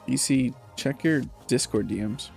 EC, check your Discord DMs.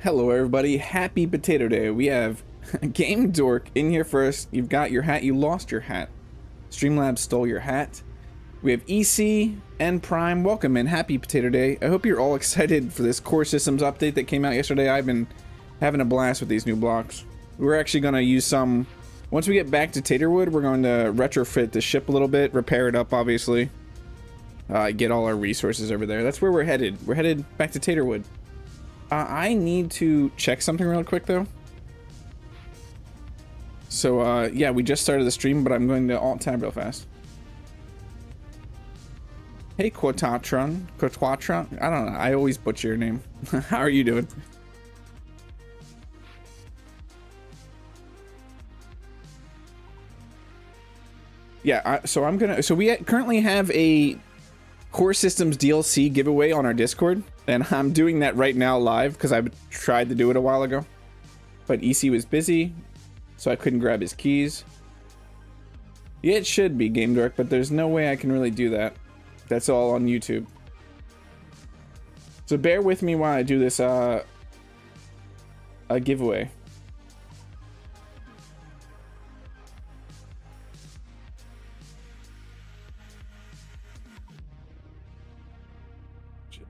Hello everybody, happy potato day. We have Game Dork in here first. You've got your hat, you lost your hat. Streamlabs stole your hat. We have EC and Prime, welcome in, happy potato day. I hope you're all excited for this core systems update that came out yesterday. I've been having a blast with these new blocks. We're actually gonna use some, once we get back to Taterwood, we're going to retrofit the ship a little bit, repair it up obviously. Get all our resources over there. That's where we're headed. We're headed back to Taterwood. I need to check something real quick though. So yeah, we just started the stream, but I'm going to alt tab real fast. Hey Quatatron, I don't know, I always butcher your name. How are you doing? Yeah, so we currently have a Core Systems DLC giveaway on our Discord, and I'm doing that right now live because I tried to do it a while ago, but EC was busy, so I couldn't grab his keys. Yeah, it should be Game Dork, but there's no way I can really do that. That's all on YouTube. So bear with me while I do this a giveaway.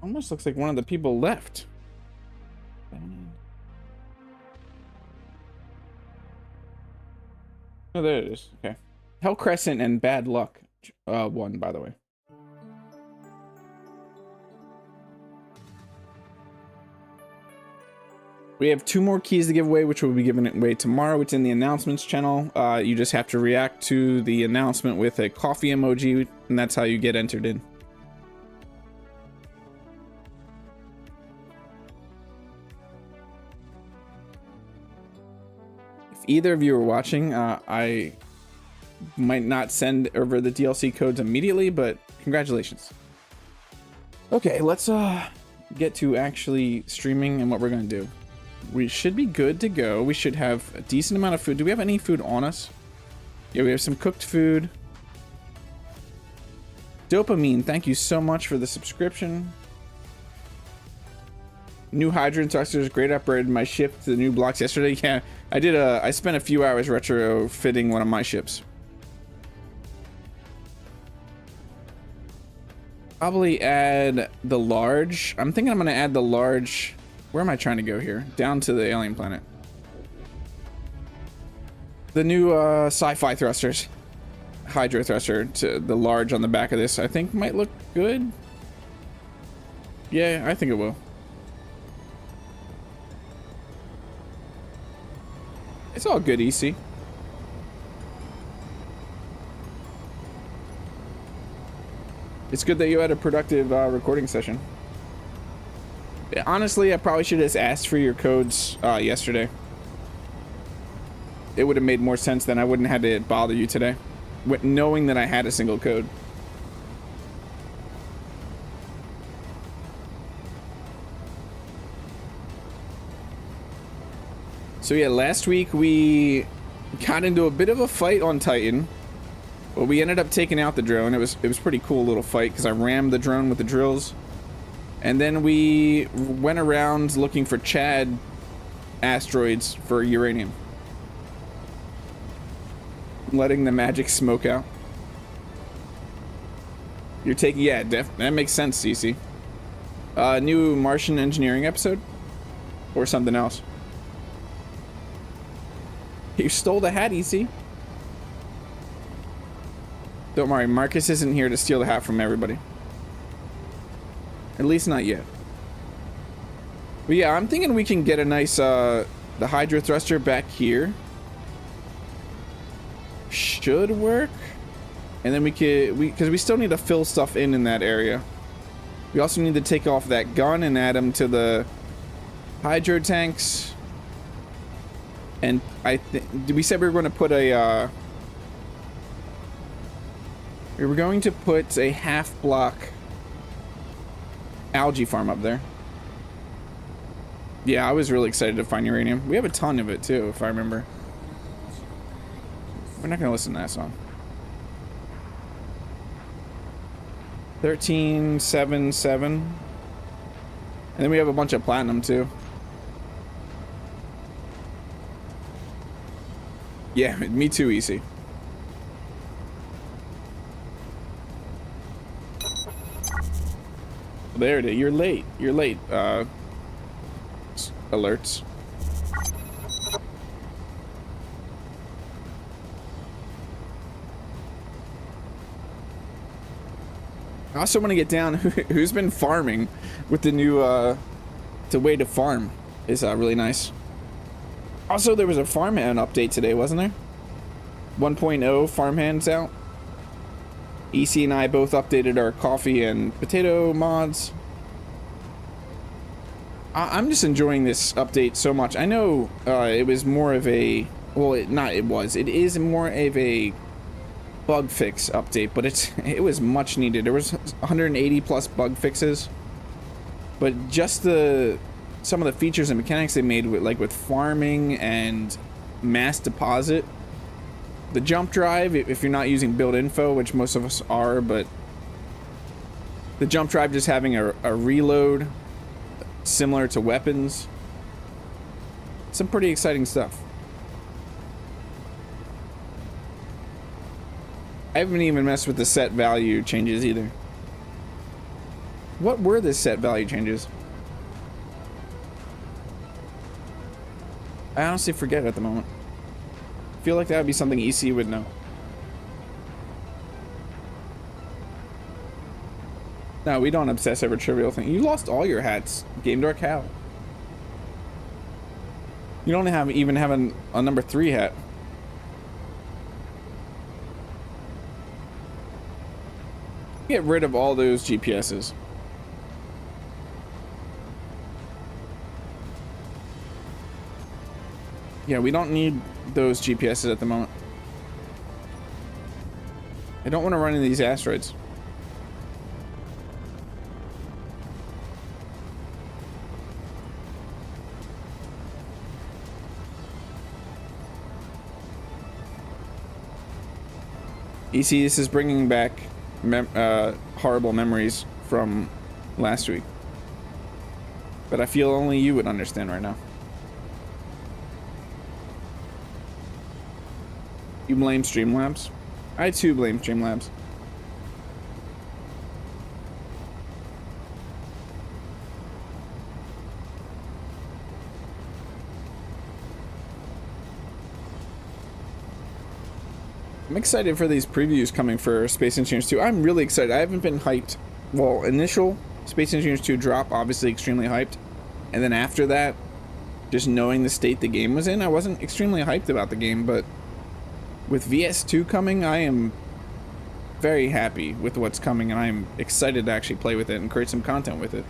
Almost looks like one of the people left. Oh, there it is. Okay. Hell Crescent and Bad Luck won, by the way. We have 2 more keys to give away, which we'll be giving it away tomorrow. It's in the announcements channel. You just have to react to the announcement with a coffee emoji, and that's how you get entered in. If either of you are watching, I might not send over the DLC codes immediately, but congratulations. Okay, let's get to actually streaming and what we're going to do. We should be good to go. We should have a decent amount of food. Do we have any food on us? Yeah, we have some cooked food. Dopamine, thank you so much for the subscription. New hydrant thrusters, great upgrade my ship to the new blocks yesterday. Yeah, I did I spent a few hours retrofitting one of my ships. Probably add the large. I'm thinking I'm going to add the large. Where am I trying to go here? Down to the alien planet. The new sci-fi thrusters. Hydro thruster to the large on the back of this, I think might look good. Yeah, I think it will. It's all good, EC. It's good that you had a productive recording session. Honestly, I probably should have just asked for your codes yesterday. It would have made more sense than I wouldn't have had to bother you today, knowing that I had a single code. So yeah, last week we got into a bit of a fight on Titan. Well, we ended up taking out the drone. It was pretty cool little fight because I rammed the drone with the drills. And then we went around looking for Chad asteroids for uranium. Letting the magic smoke out. You're taking, yeah, that makes sense, CC. New Martian engineering episode? Or something else? You stole the hat, EC. Don't worry, Marcus isn't here to steal the hat from everybody. At least not yet. But yeah, I'm thinking we can get a nice, the Hydro Thruster back here. Should work. And then we could, because we still need to fill stuff in that area. We also need to take off that gun and add them to the Hydro tanks. And I think, we said we were going to put a, we were going to put a half block algae farm up there. Yeah, I was really excited to find uranium. We have a ton of it too, if I remember. We're not gonna listen to that song. 1377. And then we have a bunch of platinum too. Yeah, me too, EC. There it is. You're late. You're late. Alerts. I also want to get down who's been farming with the new the way to farm is really nice. Also, there was a farmhand update today, wasn't there? 1.0 farmhands out. EC and I both updated our coffee and potato mods. I'm just enjoying this update so much. I know it was more of a, well, it is more of a bug fix update, but it was much needed. There was 180 plus bug fixes, but just some of the features and mechanics they made with farming and mass deposit. The jump drive, if you're not using build info, which most of us are, but the jump drive just having a reload similar to weapons. Some pretty exciting stuff. I haven't even messed with the set value changes either. What were the set value changes? I honestly forget at the moment. I feel like that would be something EC would know. No, we don't obsess over trivial things. You lost all your hats, Game Dork. How? You don't even have a number 3 hat. Get rid of all those GPSs. Yeah, we don't need those GPSs at the moment. I don't want to run into these asteroids. You see, this is bringing back horrible memories from last week. But I feel only you would understand right now. You blame Streamlabs? I too blame Streamlabs. I'm excited for these previews coming for Space Engineers 2. I'm really excited. I haven't been hyped. Well, initial Space Engineers 2 drop, obviously extremely hyped. And then after that, just knowing the state the game was in, I wasn't extremely hyped about the game, but with VS2 coming, I am very happy with what's coming, and I am excited to actually play with it and create some content with it.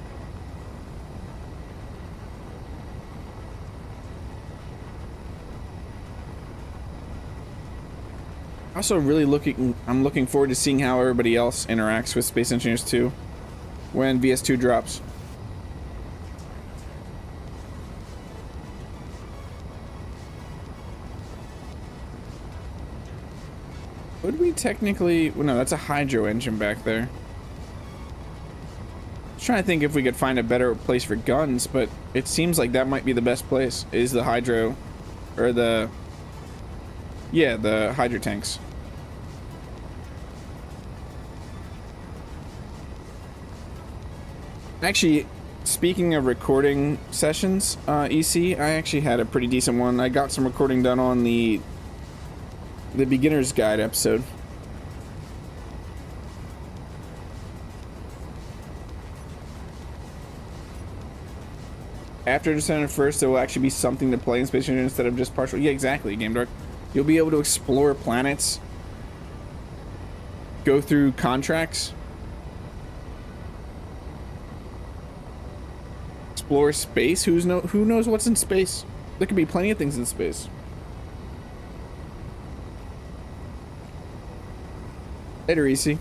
Also I'm looking forward to seeing how everybody else interacts with Space Engineers 2 when VS2 drops. Would we technically... Well, no, that's a hydro engine back there. I was trying to think if we could find a better place for guns, but it seems like that might be the best place, is the hydro... Or the... Yeah, the hydro tanks. Actually, speaking of recording sessions, EC, I actually had a pretty decent one. I got some recording done on the beginner's guide episode. After December 1st, there will actually be something to play in Space Engineer instead of just partial. Yeah, exactly, Game Dark. You'll be able to explore planets, go through contracts, explore space. Who knows what's in space? There could be plenty of things in space. Later, EC.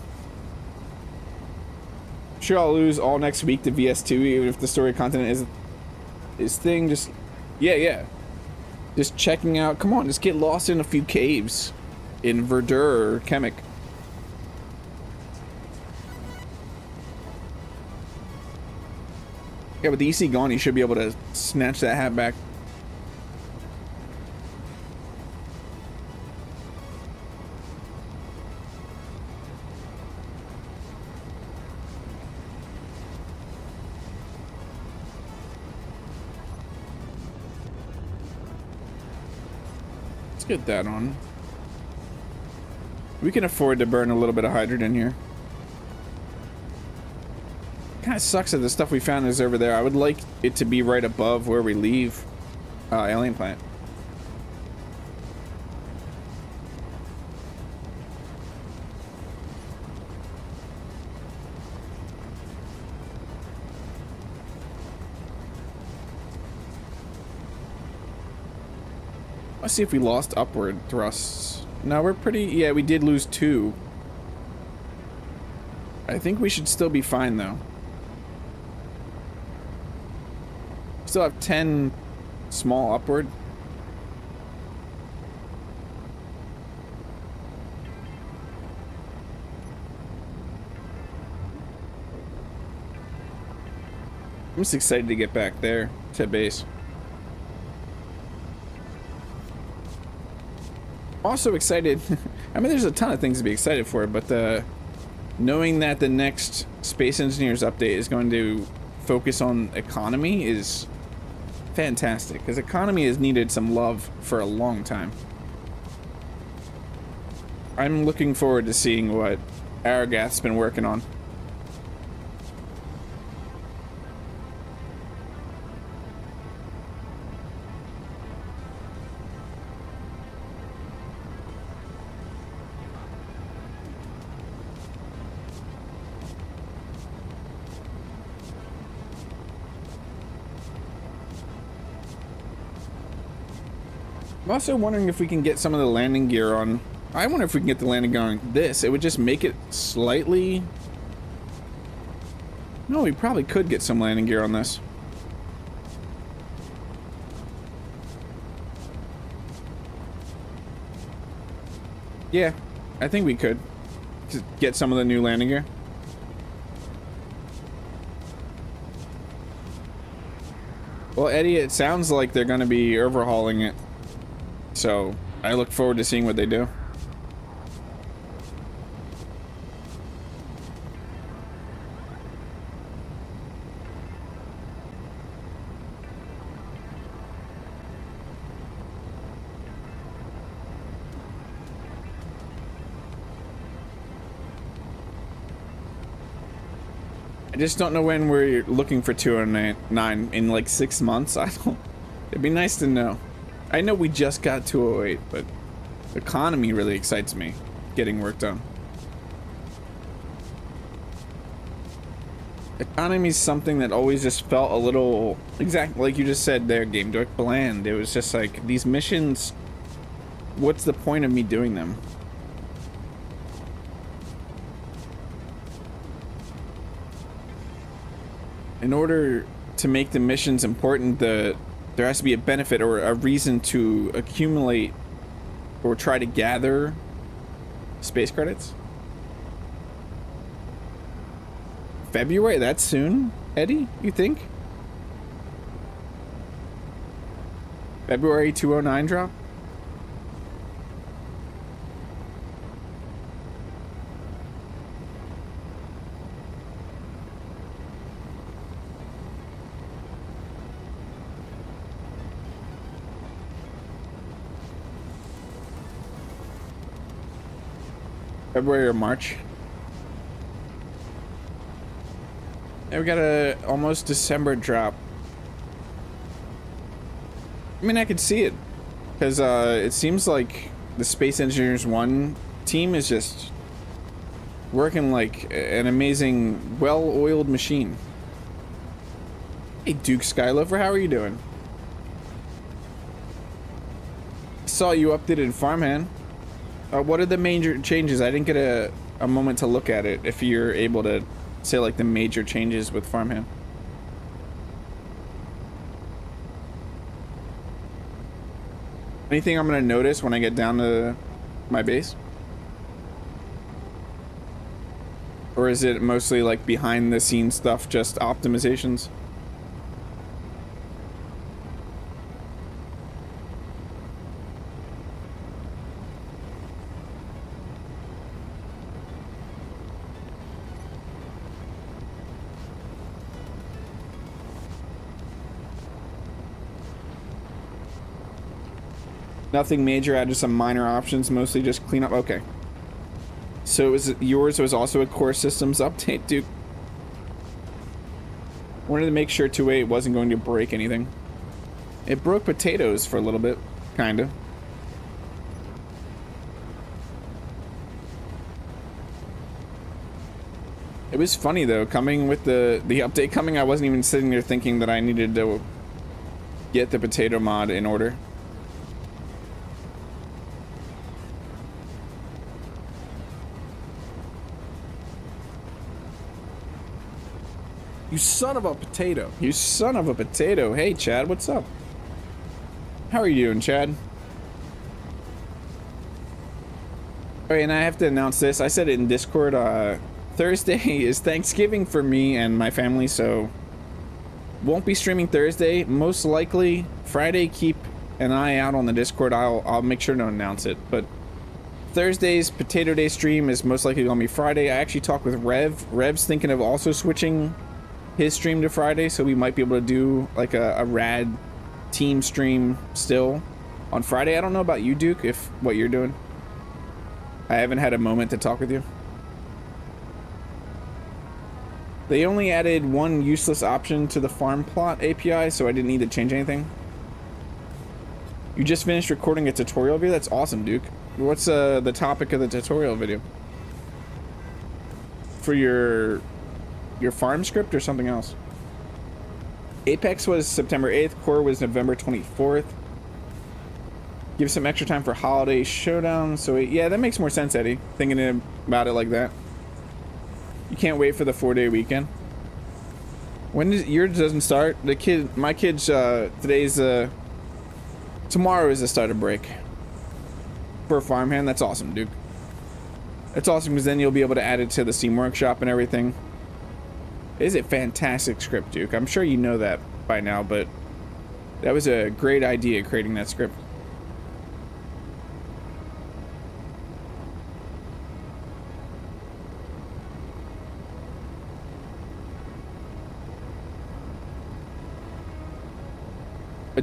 Sure, I'll lose all next week to VS2, even if the story content is his thing. Just, yeah. Just checking out. Come on, just get lost in a few caves in Verdure or Chemic. Yeah, with the EC gone, you should be able to snatch that hat back. Let's get that on. We can afford to burn a little bit of hydrogen here. Kind of sucks that the stuff we found is over there. I would like it to be right above where we leave Alien Planet. Let's see if we lost upward thrusts. No, we're pretty... Yeah, we did lose 2. I think we should still be fine, though. Still have 10 small upward. I'm just excited to get back there to base. Also excited. I mean, there's a ton of things to be excited for, but knowing that the next Space Engineers update is going to focus on economy is fantastic, because economy has needed some love for a long time. I'm looking forward to seeing what Aragath's been working on. I'm also wondering if we can get some of the landing gear on. I wonder if we can get the landing gear on this. It would just make it slightly. No, we probably could get some landing gear on this. Yeah, I think we could just get some of the new landing gear. Well, Eddie, it sounds like they're going to be overhauling it. So I look forward to seeing what they do. I just don't know when we're looking for 209 in like 6 months. I don't. It'd be nice to know. I know we just got 208, but the economy really excites me. Getting work done. Economy is something that always just felt a little, exactly like you just said there, Game Dork, bland. It was just like these missions. What's the point of me doing them? In order to make the missions important, there has to be a benefit or a reason to accumulate or try to gather space credits. February? That's soon, Eddie? You think? February 209 drop? February or March. And we got a almost December drop. I mean, I could see it because it seems like the Space Engineers 1 team is just working like an amazing, well-oiled machine. Hey, Duke Skylover, how are you doing? Saw you updated Farmhand. What are the major changes? I didn't get a moment to look at it. If you're able to say like the major changes with Farmhand. Anything I'm gonna notice when I get down to my base? Or is it mostly like behind the scenes stuff, just optimizations? Nothing major, added some minor options, mostly just cleanup. Okay. So yours was also a core systems update, Duke? Wanted to make sure 2.8 wasn't going to break anything. It broke potatoes for a little bit, kinda. It was funny though, coming with the update coming, I wasn't even sitting there thinking that I needed to get the potato mod in order. You son of a potato. You son of a potato. Hey, Chad, what's up? How are you doing, Chad? Oh, and I have to announce this. I said it in Discord. Thursday is Thanksgiving for me and my family, so won't be streaming Thursday. Most likely Friday. Keep an eye out on the Discord. I'll make sure to announce it. But Thursday's Potato Day stream is most likely gonna be Friday. I actually talked with Rev. Rev's thinking of also switching his stream to Friday, so we might be able to do like a rad team stream still on Friday. I don't know about you, Duke, if what you're doing. I haven't had a moment to talk with you. They only added one useless option to the farm plot API, so I didn't need to change anything. You just finished recording a tutorial video? That's awesome, Duke. What's the topic of the tutorial video? For your farm script or something else? Apex was September 8th, Core was November 24th. Give some extra time for holiday showdown. So yeah, that makes more sense, Eddie. Thinking about it like that. You can't wait for the 4-day weekend. When does yours doesn't start? My kid's tomorrow is the start of break. For a farmhand, that's awesome, Duke. That's awesome because then you'll be able to add it to the Steam Workshop and everything. It is a fantastic script, Duke. I'm sure you know that by now, but that was a great idea creating that script.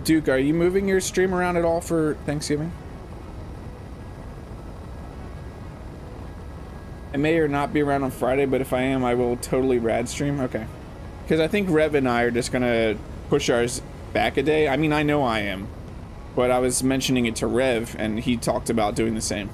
Duke, are you moving your stream around at all for Thanksgiving? I may or not be around on Friday, but if I am, I will totally rad stream. Okay. Because I think Rev and I are just going to push ours back a day. I mean, I know I am. But I was mentioning it to Rev, and he talked about doing the same.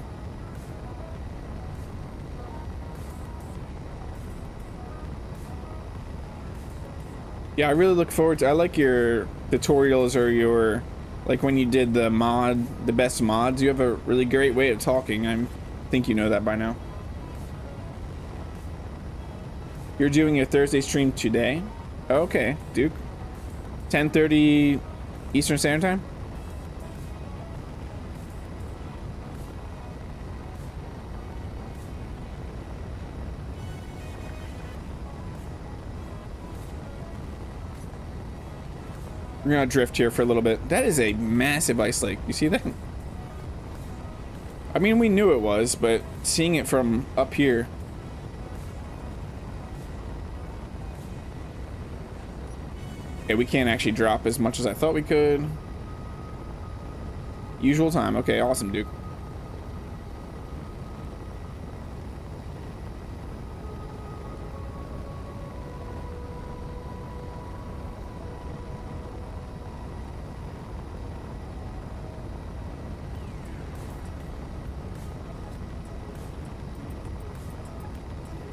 Yeah, I really look forward to... I like your tutorials or your... Like when you did the best mods. You have a really great way of talking. I think you know that by now. You're doing your Thursday stream today? Okay, Duke. 10:30 Eastern Standard Time? We're gonna drift here for a little bit. That is a massive ice lake. You see that? I mean, we knew it was, but seeing it from up here. Okay, we can't actually drop as much as I thought we could. Usual time. Okay, awesome, Duke.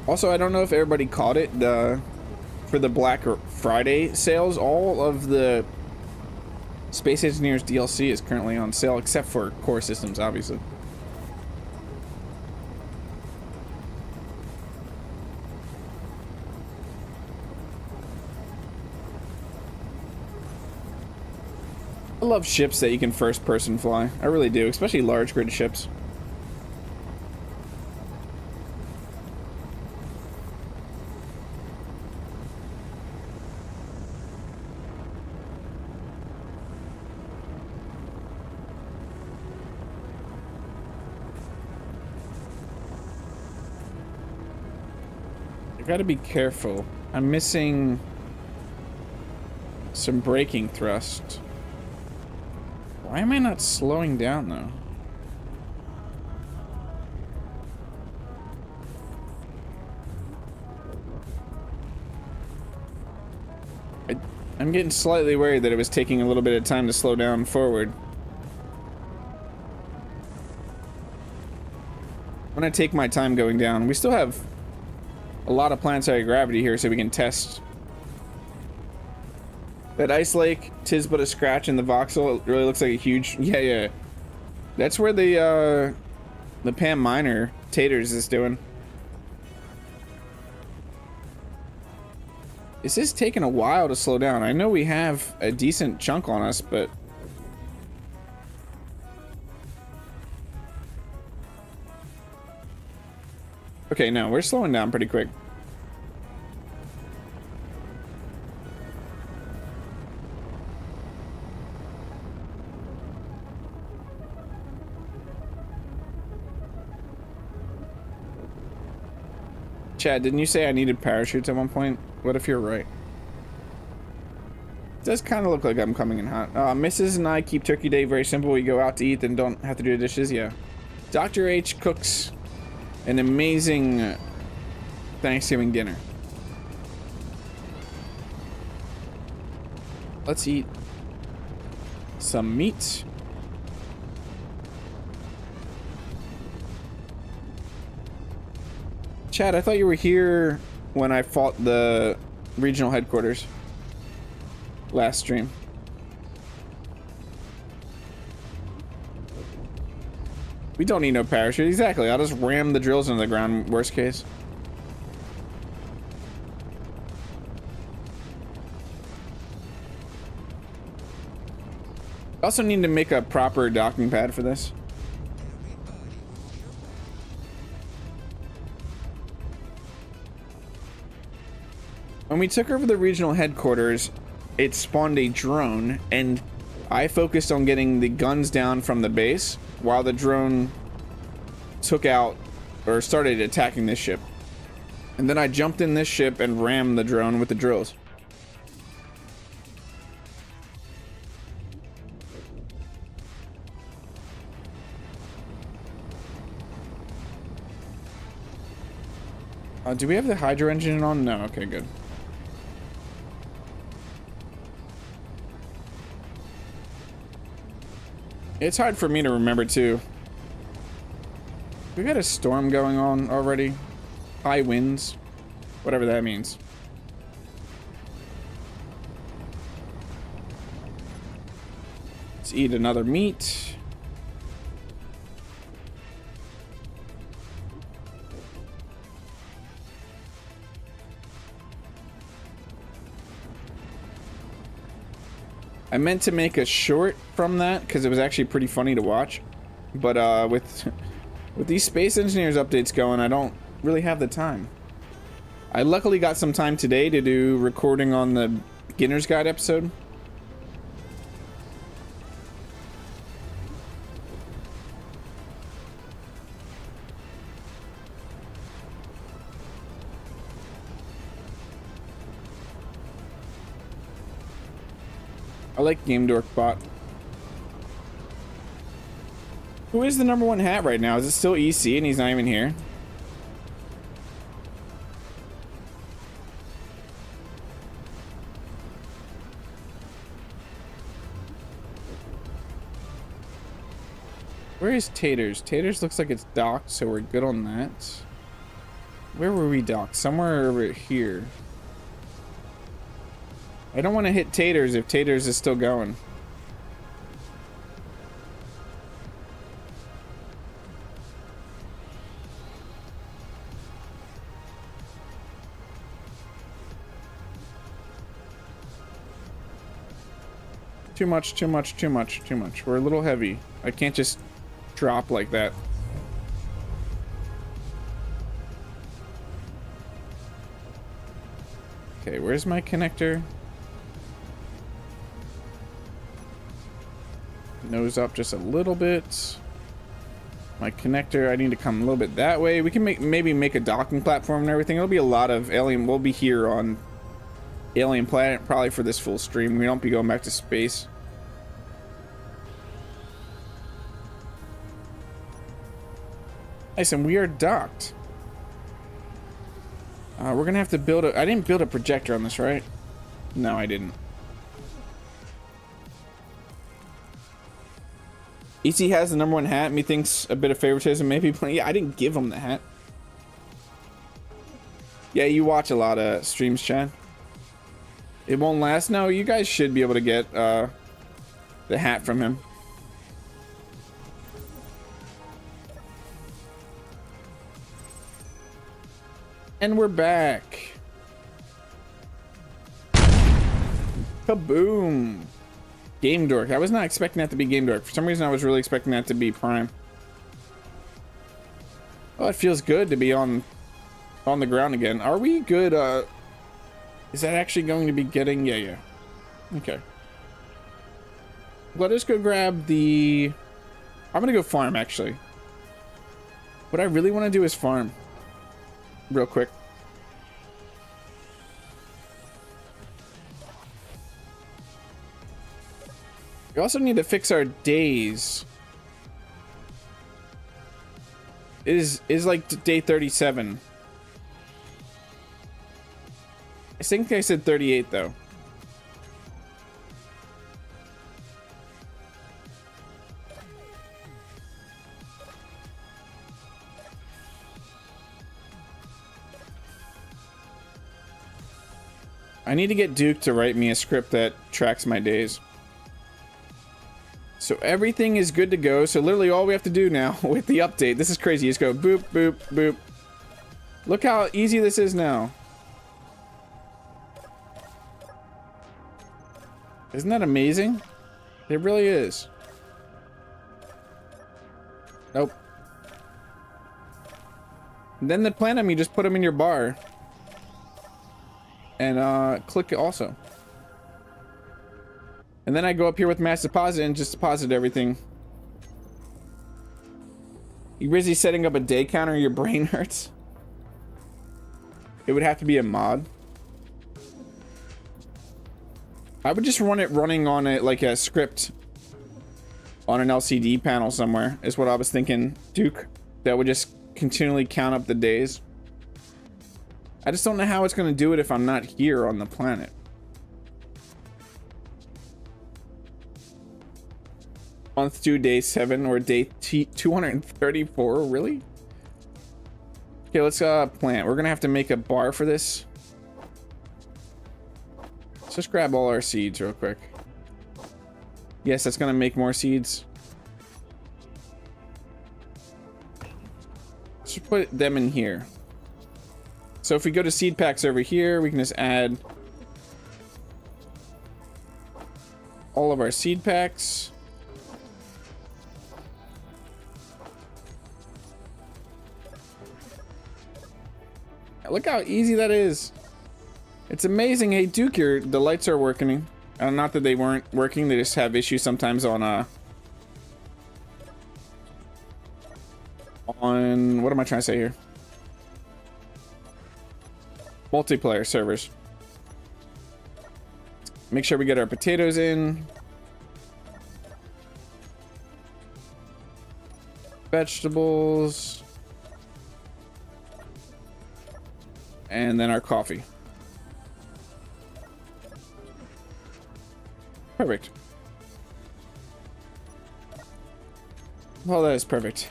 Also, I don't know if everybody caught it, for the Black Friday sales, all of the Space Engineers DLC is currently on sale, except for core systems, obviously. I love ships that you can first-person fly. I really do, especially large grid ships. Gotta be careful. I'm missing some braking thrust. Why am I not slowing down though? I'm getting slightly worried that it was taking a little bit of time to slow down forward. I'm gonna take my time going down. We still have a lot of planetary gravity here so we can test. That ice lake, 'tis but a scratch in the voxel. It really looks like a huge... Yeah. That's where the Pam Miner Taters is doing. This is taking a while to slow down. I know we have a decent chunk on us, but... Okay, no, we're slowing down pretty quick. Chad, didn't you say I needed parachutes at one point? What if you're right? It does kind of look like I'm coming in hot. Mrs. and I keep Turkey Day very simple. We go out to eat and don't have to do the dishes. Yeah. Dr. H cooks an amazing Thanksgiving dinner. Let's eat some meat. Chad, I thought you were here when I fought the regional headquarters last stream. We don't need no parachute. Exactly. I'll just ram the drills into the ground, worst case. Also need to make a proper docking pad for this. When we took over the regional headquarters, it spawned a drone, and I focused on getting the guns down from the base while the drone took out or started attacking this ship. And then I jumped in this ship and rammed the drone with the drills. Do we have the hydro engine on? No. Okay, good. It's hard for me to remember too. We got a storm going on already. High winds. Whatever that means. Let's eat another meat. I meant to make a short from that because it was actually pretty funny to watch, but with these Space Engineers updates going, I don't really have the time. I luckily got some time today to do recording on the Beginner's Guide episode. I like Game Dork Bot. Who is the #1 hat right now? Is it still EC and he's not even here? Where is Taters? Taters looks like it's docked, so we're good on that. Where were we docked? Somewhere over here. I don't want to hit Taters if Taters is still going. Too much, too much, too much, too much. We're a little heavy. I can't just drop like that. Okay, where's my connector? Nose up just a little bit. My connector, I need to come a little bit that way. We can maybe make a docking platform and everything. It'll be a lot of alien. We'll be here on Alien Planet probably for this full stream. We don't be going back to space. Nice, and we are docked. We're gonna have to build a. I didn't build a projector on this, right? No, I didn't. EC has the #1 hat. Methinks a bit of favoritism, maybe. Yeah, I didn't give him the hat. Yeah, you watch a lot of streams, Chad. It won't last. No, you guys should be able to get the hat from him. And we're back. Kaboom. Game Dork. I was not expecting that to be Game Dork. For some reason, I was really expecting that to be Prime. Oh, it feels good to be on the ground again. Are we good? Is that actually going to be getting? Yeah. Okay. Let us go grab the. I'm gonna go farm actually. What I really want to do is farm. Real quick. We also need to fix our days. It is like day 37. I think I said 38 though. I need to get Duke to write me a script that tracks my days. So everything is good to go. So literally all we have to do now with the update, this is crazy, just go boop, boop, boop. Look how easy this is now. Isn't that amazing? It really is. Nope. And then the plant them, you just put them in your bar. And click it also. And then I go up here with mass deposit and just deposit everything. You busy setting up a day counter, your brain hurts. It would have to be a mod. I would just run it running on it like a script on an LCD panel somewhere, is what I was thinking, Duke. That would just continually count up the days. I just don't know how it's going to do it if I'm not here on the planet. Month 2, day 7, or day 234, really? Okay, let's plant. We're gonna have to make a bar for this. Let's just grab all our seeds real quick. Yes, that's gonna make more seeds. Let's just put them in here. So if we go to seed packs over here, we can just add all of our seed packs. Look how easy that is. It's amazing. Hey Duke, the lights are working. Not that they weren't working, they just have issues sometimes on what am I trying to say here? Multiplayer servers. Make sure we get our potatoes in. Vegetables. And then our coffee. Perfect. Well, that is perfect.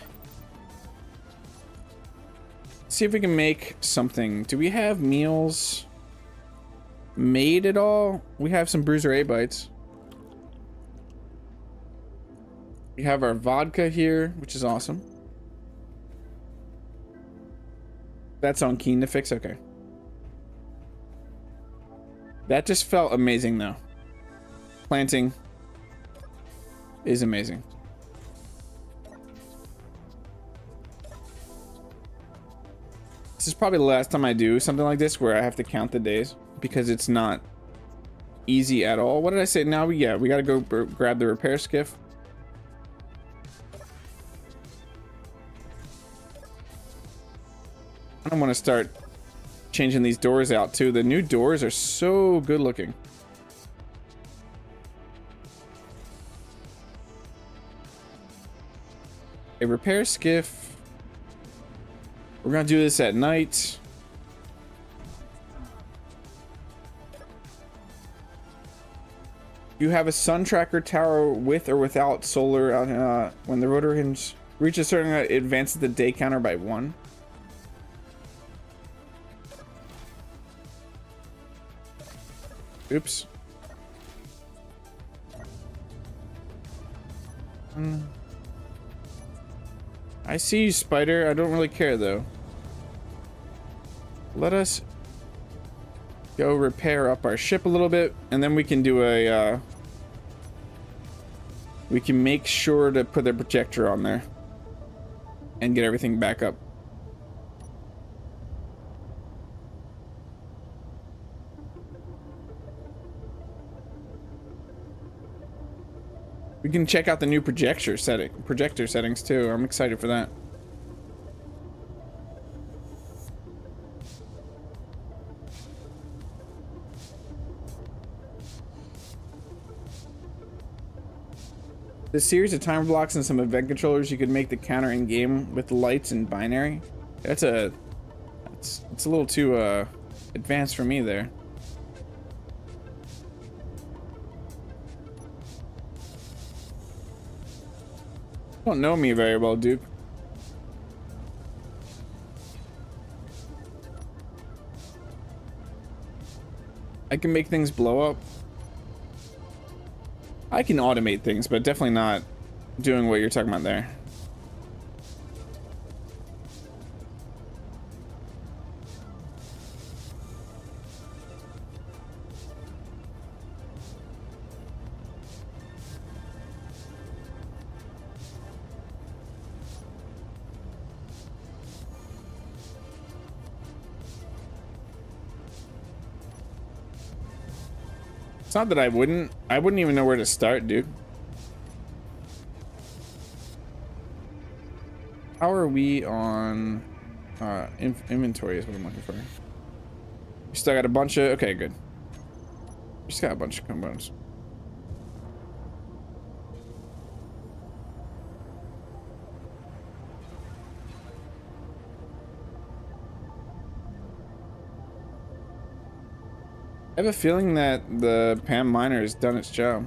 See if we can make something. Do we have meals made at all? We have some Bruiser A bites. We have our vodka here, which is awesome. That's on Keen to fix. Okay. That just felt amazing though. Planting is amazing. This is probably the last time I do something like this where I have to count the days because it's not easy at all. What did I say? Now we gotta go grab the repair skiff. I don't want to start changing these doors out too. The new doors are so good looking. A repair skiff. We're gonna do this at night. You have a sun tracker tower with or without solar. When the rotor hinge reaches a certain, it advances the day counter by 1. Oops. I see you, Spider. I don't really care though. Let us go repair up our ship a little bit, and then we can do a we can make sure to put the projector on there and get everything back up. We can check out the new projector settings too. I'm excited for that. This series of timer blocks and some event controllers, you could make the counter in game with lights and binary. It's a little too advanced for me there. You don't know me very well, Duke. I can make things blow up. I can automate things, but definitely not doing what you're talking about there. It's not that I wouldn't even know where to start, dude. How are we on inventory is what I'm looking for. We still got a bunch of, okay, good. We just got a bunch of components. I have a feeling that the PAM miner has done its job.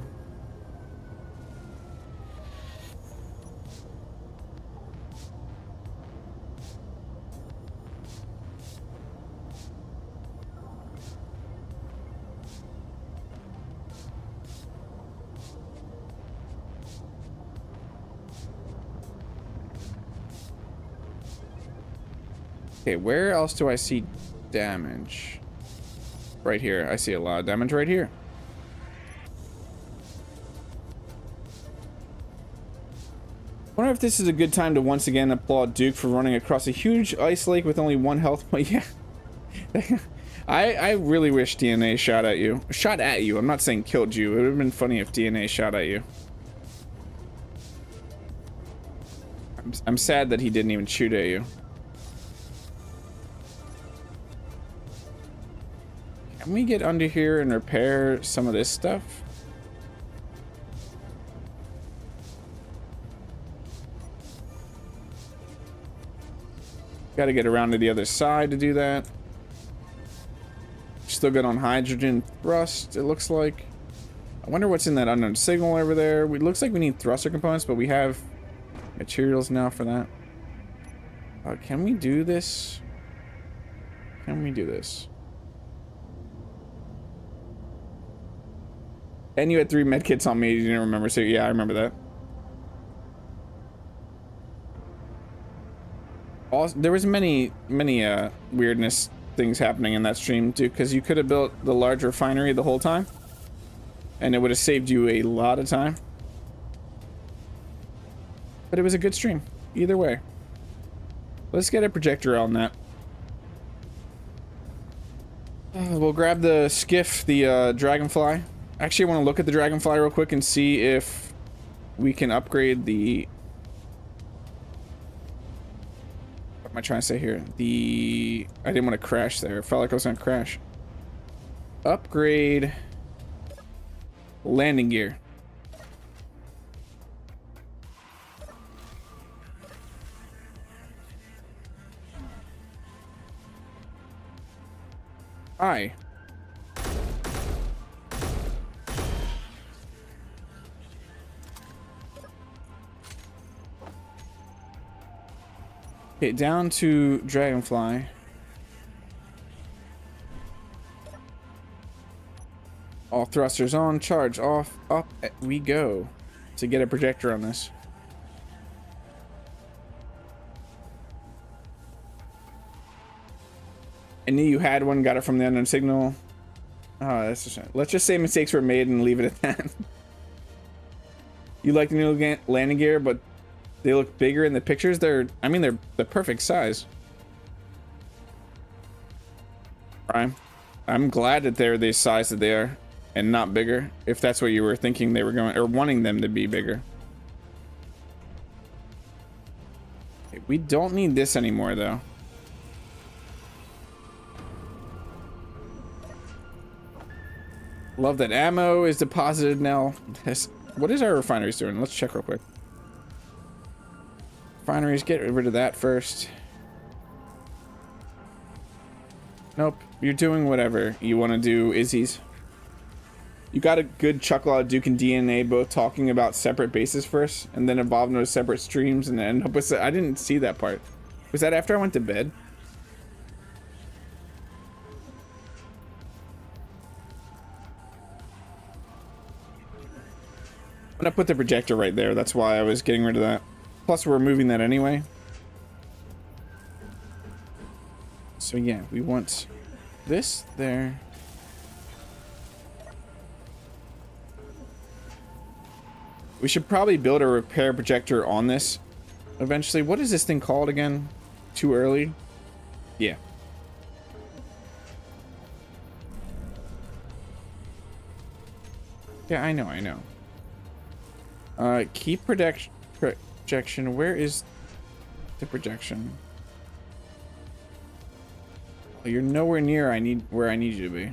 Okay, where else do I see damage? Right here. I see a lot of damage right here. I wonder if this is a good time to once again applaud Duke for running across a huge ice lake with only 1 health. But yeah. I really wish DNA shot at you. Shot at you. I'm not saying killed you. It would have been funny if DNA shot at you. I'm sad that he didn't even shoot at you. Can we get under here and repair some of this stuff? Got to get around to the other side to do that. Still good on hydrogen thrust, it looks like. I wonder what's in that unknown signal over there. It looks like we need thruster components, but we have materials now for that. Can we do this? Can we do this? And you had 3 medkits on me, you didn't remember, so yeah, I remember that. Also, there was many weirdness things happening in that stream, too, because you could have built the large refinery the whole time, and it would have saved you a lot of time. But it was a good stream, either way. Let's get a projector on that. We'll grab the Skiff, the dragonfly. Actually, I want to look at the dragonfly real quick and see if we can upgrade the... What am I trying to say here? I didn't want to crash there. It felt like I was going to crash. Upgrade landing gear. Hi. Okay, down to dragonfly. All thrusters on, charge off, up we go to get a projector on this. I knew you had one, got it from the unknown signal. Oh, that's just, let's just say mistakes were made and leave it at that. You like the new landing gear, but they look bigger in the pictures. They're the perfect size. Prime, I'm glad that they're the size that they are and not bigger, if that's what you were thinking they were going, or wanting them to be bigger. Okay, we don't need this anymore, though. Love that ammo is deposited now. What is our refineries doing? Let's check real quick. Refineries, get rid of that first. Nope, you're doing whatever you want to do, Izzy's. You got a good chuckle out of Duke and DNA both talking about separate bases first, and then evolve into separate streams, and then end up with... I didn't see that part. Was that after I went to bed? I'm gonna put the projector right there. That's why I was getting rid of that. Plus, we're moving that anyway. So yeah, we want this there. We should probably build a repair projector on this eventually. What is this thing called again? Too early? Yeah. Yeah, I know. Keep projection. Where is the projection? Oh, you're nowhere near where I need you to be.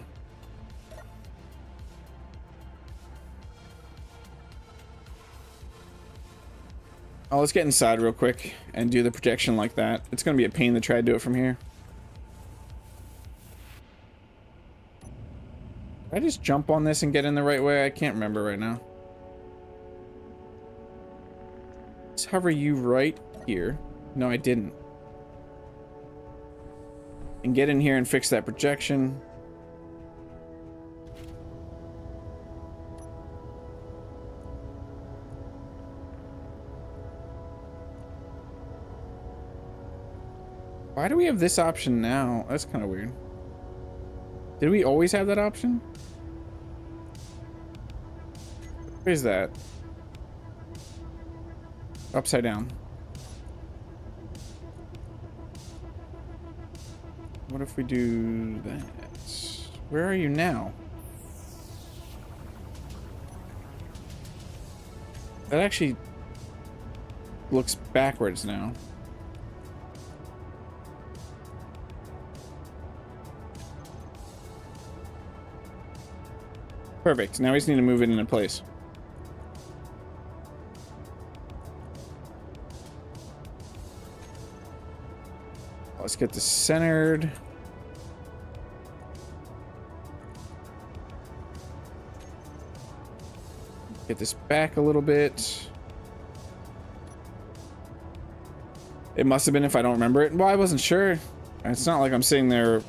Oh, let's get inside real quick and do the projection like that. It's gonna be a pain to try to do it from here. Did I just jump on this and get in the right way? I can't remember right now. Let's hover you right here. No, I didn't. And get in here and fix that projection. Why do we have this option now? That's kind of weird. Did we always have that option? Where is that? Upside down. What if we do that? Where are you now? That actually looks backwards now. Perfect. Now we just need to move it into place. Let's get this centered. Get this back a little bit. It must have been if I don't remember it. Well, I wasn't sure. It's not like I'm sitting there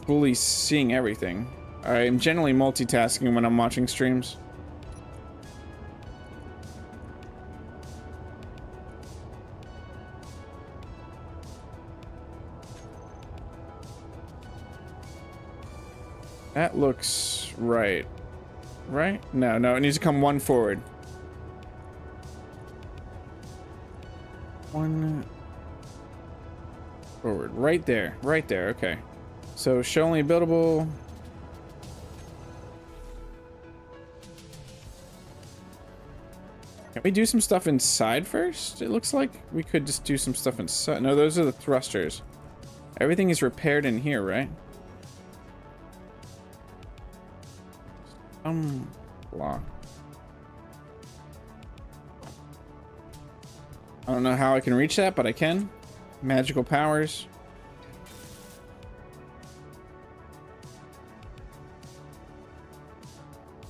fully seeing everything. I'm generally multitasking when I'm watching streams. That looks right. Right? No, it needs to come one forward. One forward. Right there. Right there. Okay. So show only buildable. Can we do some stuff inside first? It looks like we could just do some stuff inside. No, those are the thrusters. Everything is repaired in here, right? Block. I don't know how I can reach that, but I can. Magical powers.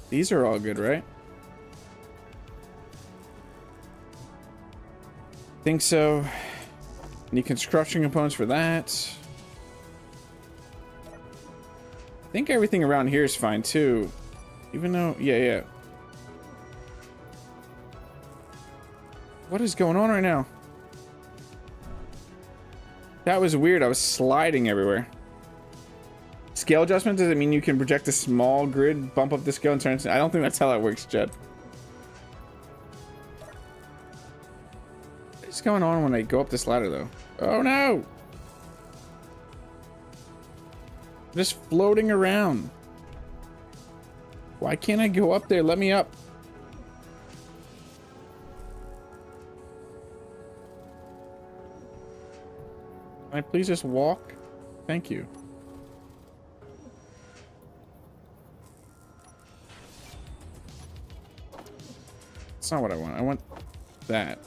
These are all good, right? Think so. Need construction components for that. I think everything around here is fine too. Even though, yeah. What is going on right now? That was weird. I was sliding everywhere. Scale adjustment, does it mean you can project a small grid, bump up the scale and turn it? I don't think that's how that works, Jed. What's going on when I go up this ladder though? Oh no! I'm just floating around. Why can't I go up there? Let me up. Can I please just walk? Thank you. That's not what I want. I want that.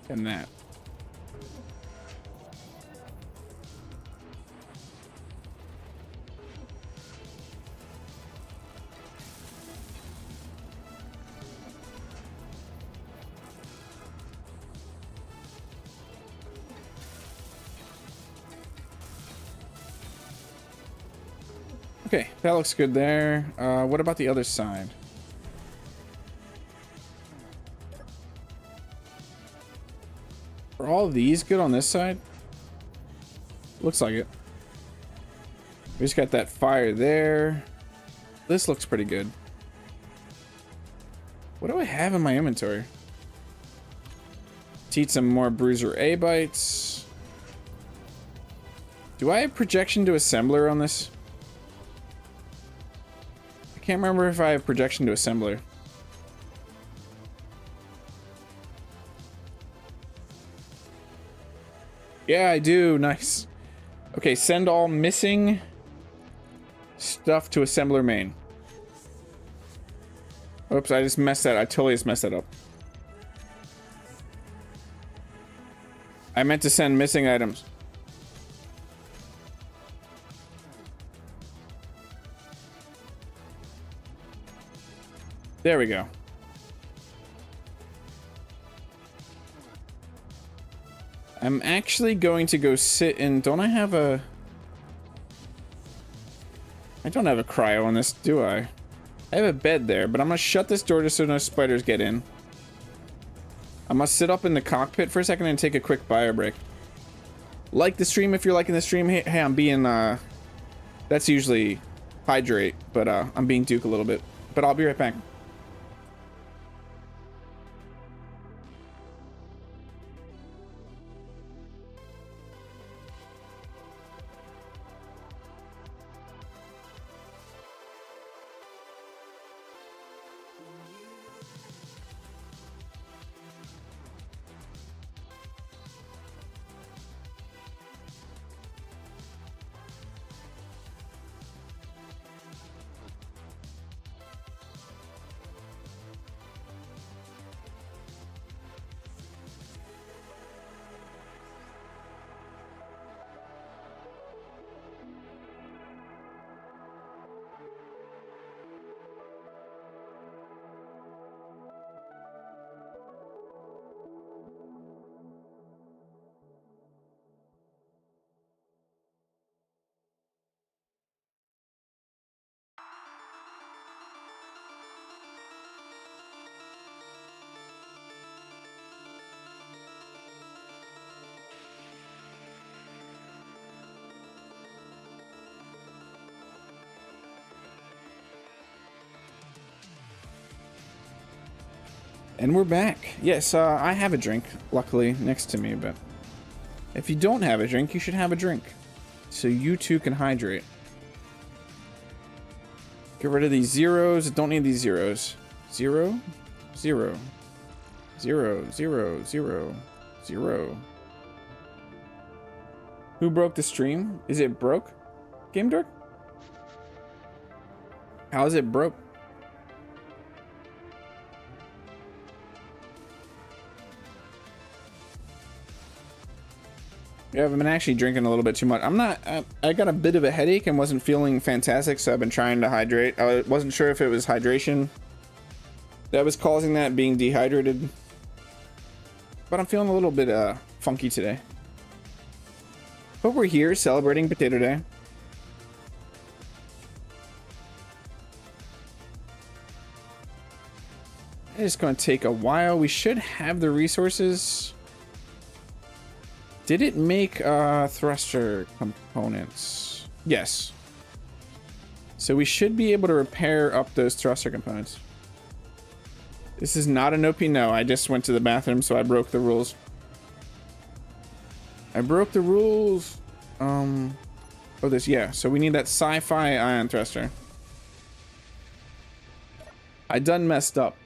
And that. Okay, that looks good there. What about the other side? Are all these good on this side? Looks like it. We just got that fire there. This looks pretty good. What do I have in my inventory? Eat some more bruiser A bites. Do I have projection to assembler on this? I can't remember if I have projection to assembler. Yeah, I do. Nice. Okay, send all missing stuff to assembler main. Oops, I just messed that. I totally just messed that up. I meant to send missing items. There we go. I'm actually going to go sit in. Don't I have a... I don't have a cryo on this, do I? I have a bed there, but I'm gonna shut this door just so no spiders get in. I must sit up in the cockpit for a second and take a quick bio break. Like the stream if you're liking the stream. Hey, I'm being, that's usually hydrate, but I'm being Duke a little bit. But I'll be right back. And we're back. Yes, I have a drink, luckily, next to me, but if you don't have a drink, you should have a drink. So you too can hydrate. Get rid of these zeros. Don't need these zeros. 0, 0, 0, 0, 0, 0. Who broke the stream? Is it broke? Game Dork? How is it broke? Yeah, I've been actually drinking a little bit too much. I got a bit of a headache and wasn't feeling fantastic, so I've been trying to hydrate. I wasn't sure if it was hydration that was causing that, being dehydrated. But I'm feeling a little bit funky today. But we're here celebrating Potato Day. It's going to take a while. We should have the resources. Did it make thruster components? Yes. So we should be able to repair up those thruster components. This is not an OP. No, I just went to the bathroom, so I broke the rules. I broke the rules. Oh, this, yeah. So we need that sci-fi ion thruster. I done messed up.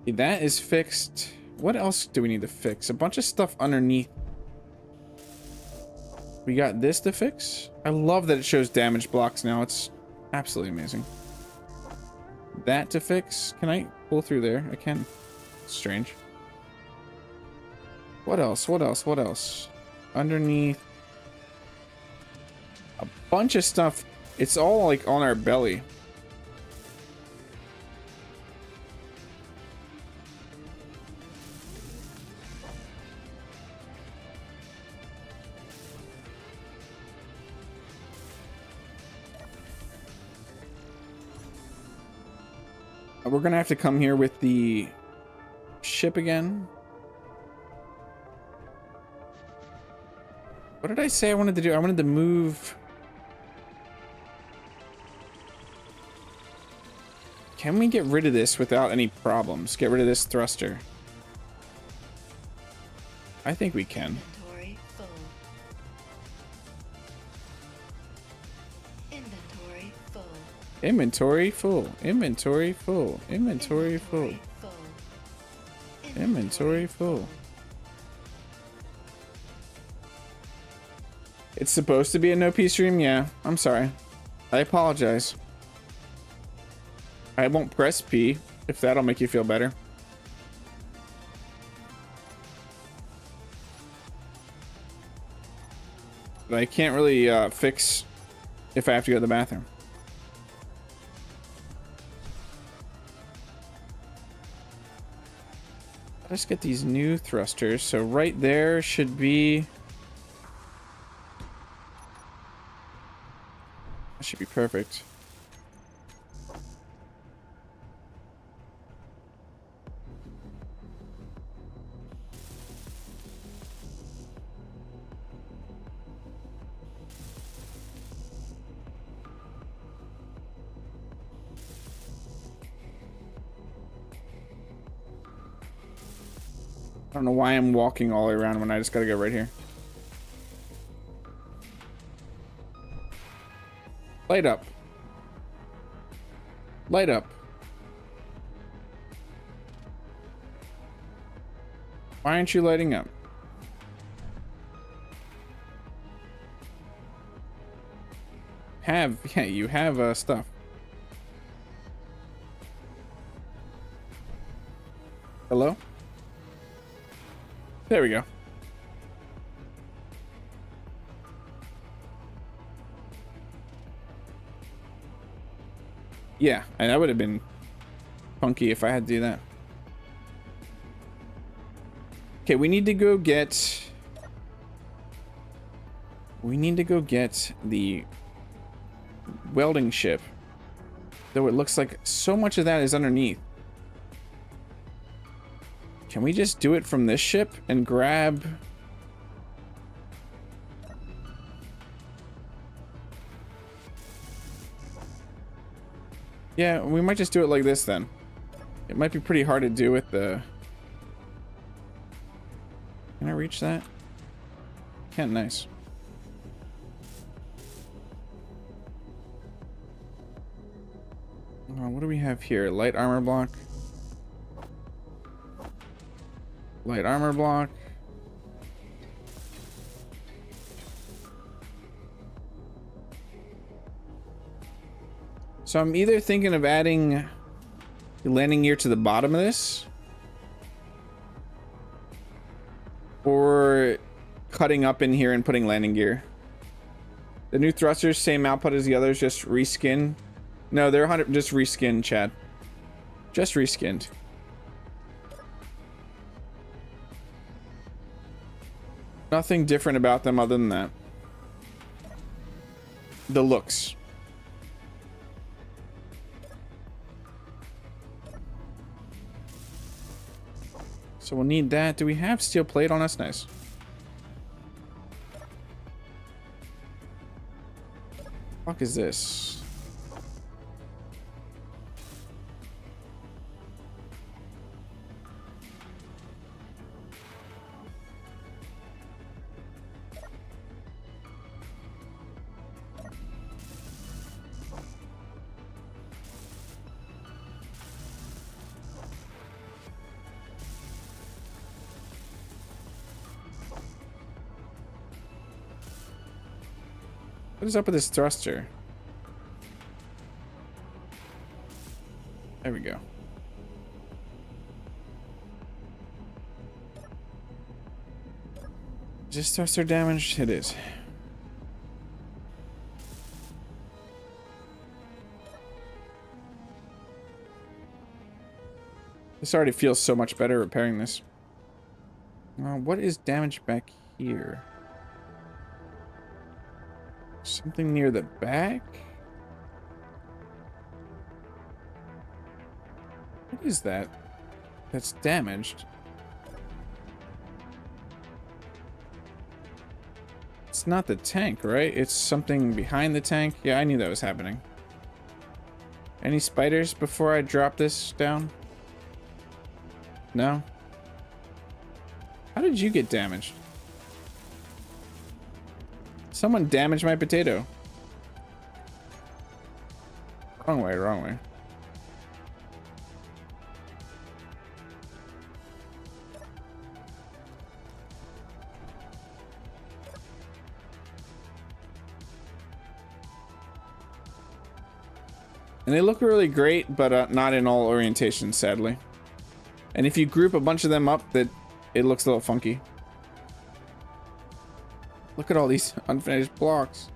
That is fixed. What else do we need to fix? A bunch of stuff underneath. We got this to fix. I love that it shows damage blocks now. It's absolutely amazing. That to fix. Can I pull through there? I can. Strange. What else? What else? What else? Underneath. A bunch of stuff. It's all like on our belly. We're gonna have to come here with the ship again. What did I say I wanted to do? I wanted to move. Can we get rid of this without any problems? Get rid of this thruster. I think we can. Inventory full. Inventory full. Inventory full. Inventory full. Inventory full. Inventory full. It's supposed to be a no P stream? Yeah, I'm sorry. I apologize. I won't press P if that'll make you feel better. But I can't really fix if I have to go to the bathroom. Let's get these new thrusters. So right there should be... That should be perfect. I don't know why I'm walking all the way around when I just gotta go right here. Light up. Light up. Why aren't you lighting up? Yeah, you have stuff. Hello? There we go. Yeah, and that would have been funky if I had to do that. Okay, we need to go get... We need to go get the welding ship. Though it looks like so much of that is underneath. Can we just do it from this ship and grab... Yeah, we might just do it like this then. It might be pretty hard to do with the... Can I reach that? Can't, nice. What do we have here? Light armor block. Light armor block. So I'm either thinking of adding the landing gear to the bottom of this, or cutting up in here and putting landing gear. The new thrusters, same output as the others, just reskin. No, they're 100 just reskinned, Chad. Just reskinned. Nothing different about them other than that. The looks. So we'll need that. Do we have steel plate on us? Nice. What the fuck is this? What is up with this thruster? There we go. Is this thruster damaged? It is. This already feels so much better repairing this. What is damaged back here? Something near the back? What is that? That's damaged. It's not the tank, right? It's something behind the tank. Yeah, I knew that was happening. Any spiders before I drop this down? No? How did you get damaged? Someone damaged my potato. Wrong way, wrong way. And they look really great, but not in all orientations, sadly. And if you group a bunch of them up, that it looks a little funky. Look at all these unfinished blocks.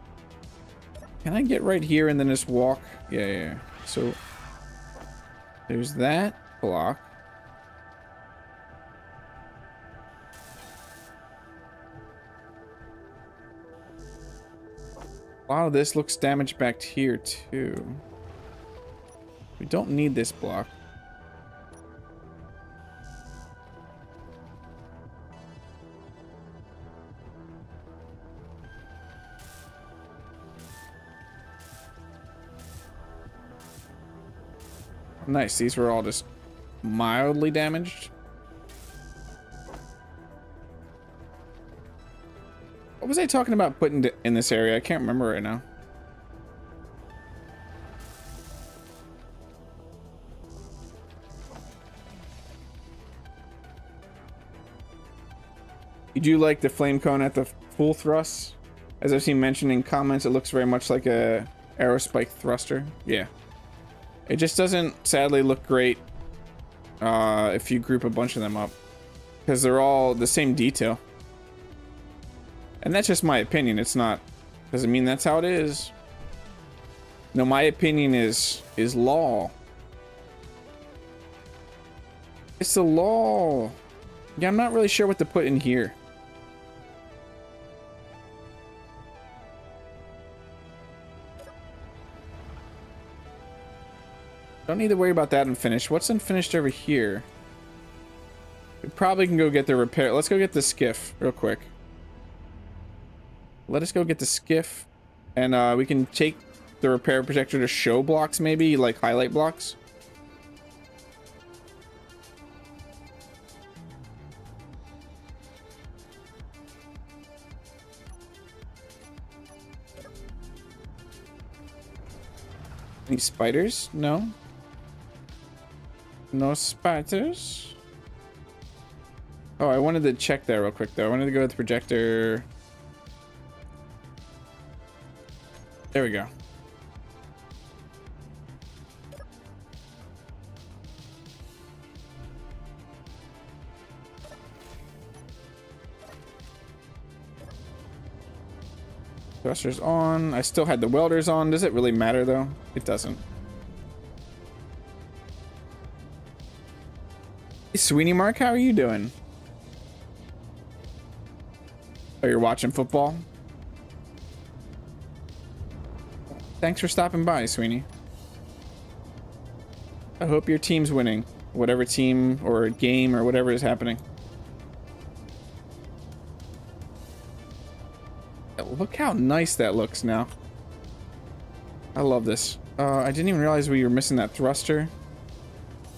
Can I get right here and then just walk? Yeah. So there's that block. A lot of this looks damaged back here too. We don't need this block. Nice, these were all just mildly damaged. What was I talking about putting in this area? I can't remember right now. You do like the flame cone at the full thrust? As I've seen mentioned in comments, it looks very much like a aerospike thruster. Yeah. It just doesn't, sadly, look great if you group a bunch of them up. Because they're all the same detail. And that's just my opinion. It's not... Doesn't mean that's how it is. No, my opinion is law. It's the law. Yeah, I'm not really sure what to put in here. Don't need to worry about that unfinished. What's unfinished over here? We probably can go get the repair. Let's go get the skiff real quick. Let us go get the skiff. And we can take the repair projector to show blocks, maybe, like highlight blocks. Any spiders? No. No spiders. Oh, I wanted to check that real quick though. I wanted to go with the projector. There we go. Thrusters on. I still had the welders on. Does it really matter though? It doesn't. Hey, Sweeney Mark, how are you doing? Oh, you're watching football? Thanks for stopping by, Sweeney. I hope your team's winning. Whatever team or game or whatever is happening. Look how nice that looks now. I love this. I didn't even realize we were missing that thruster.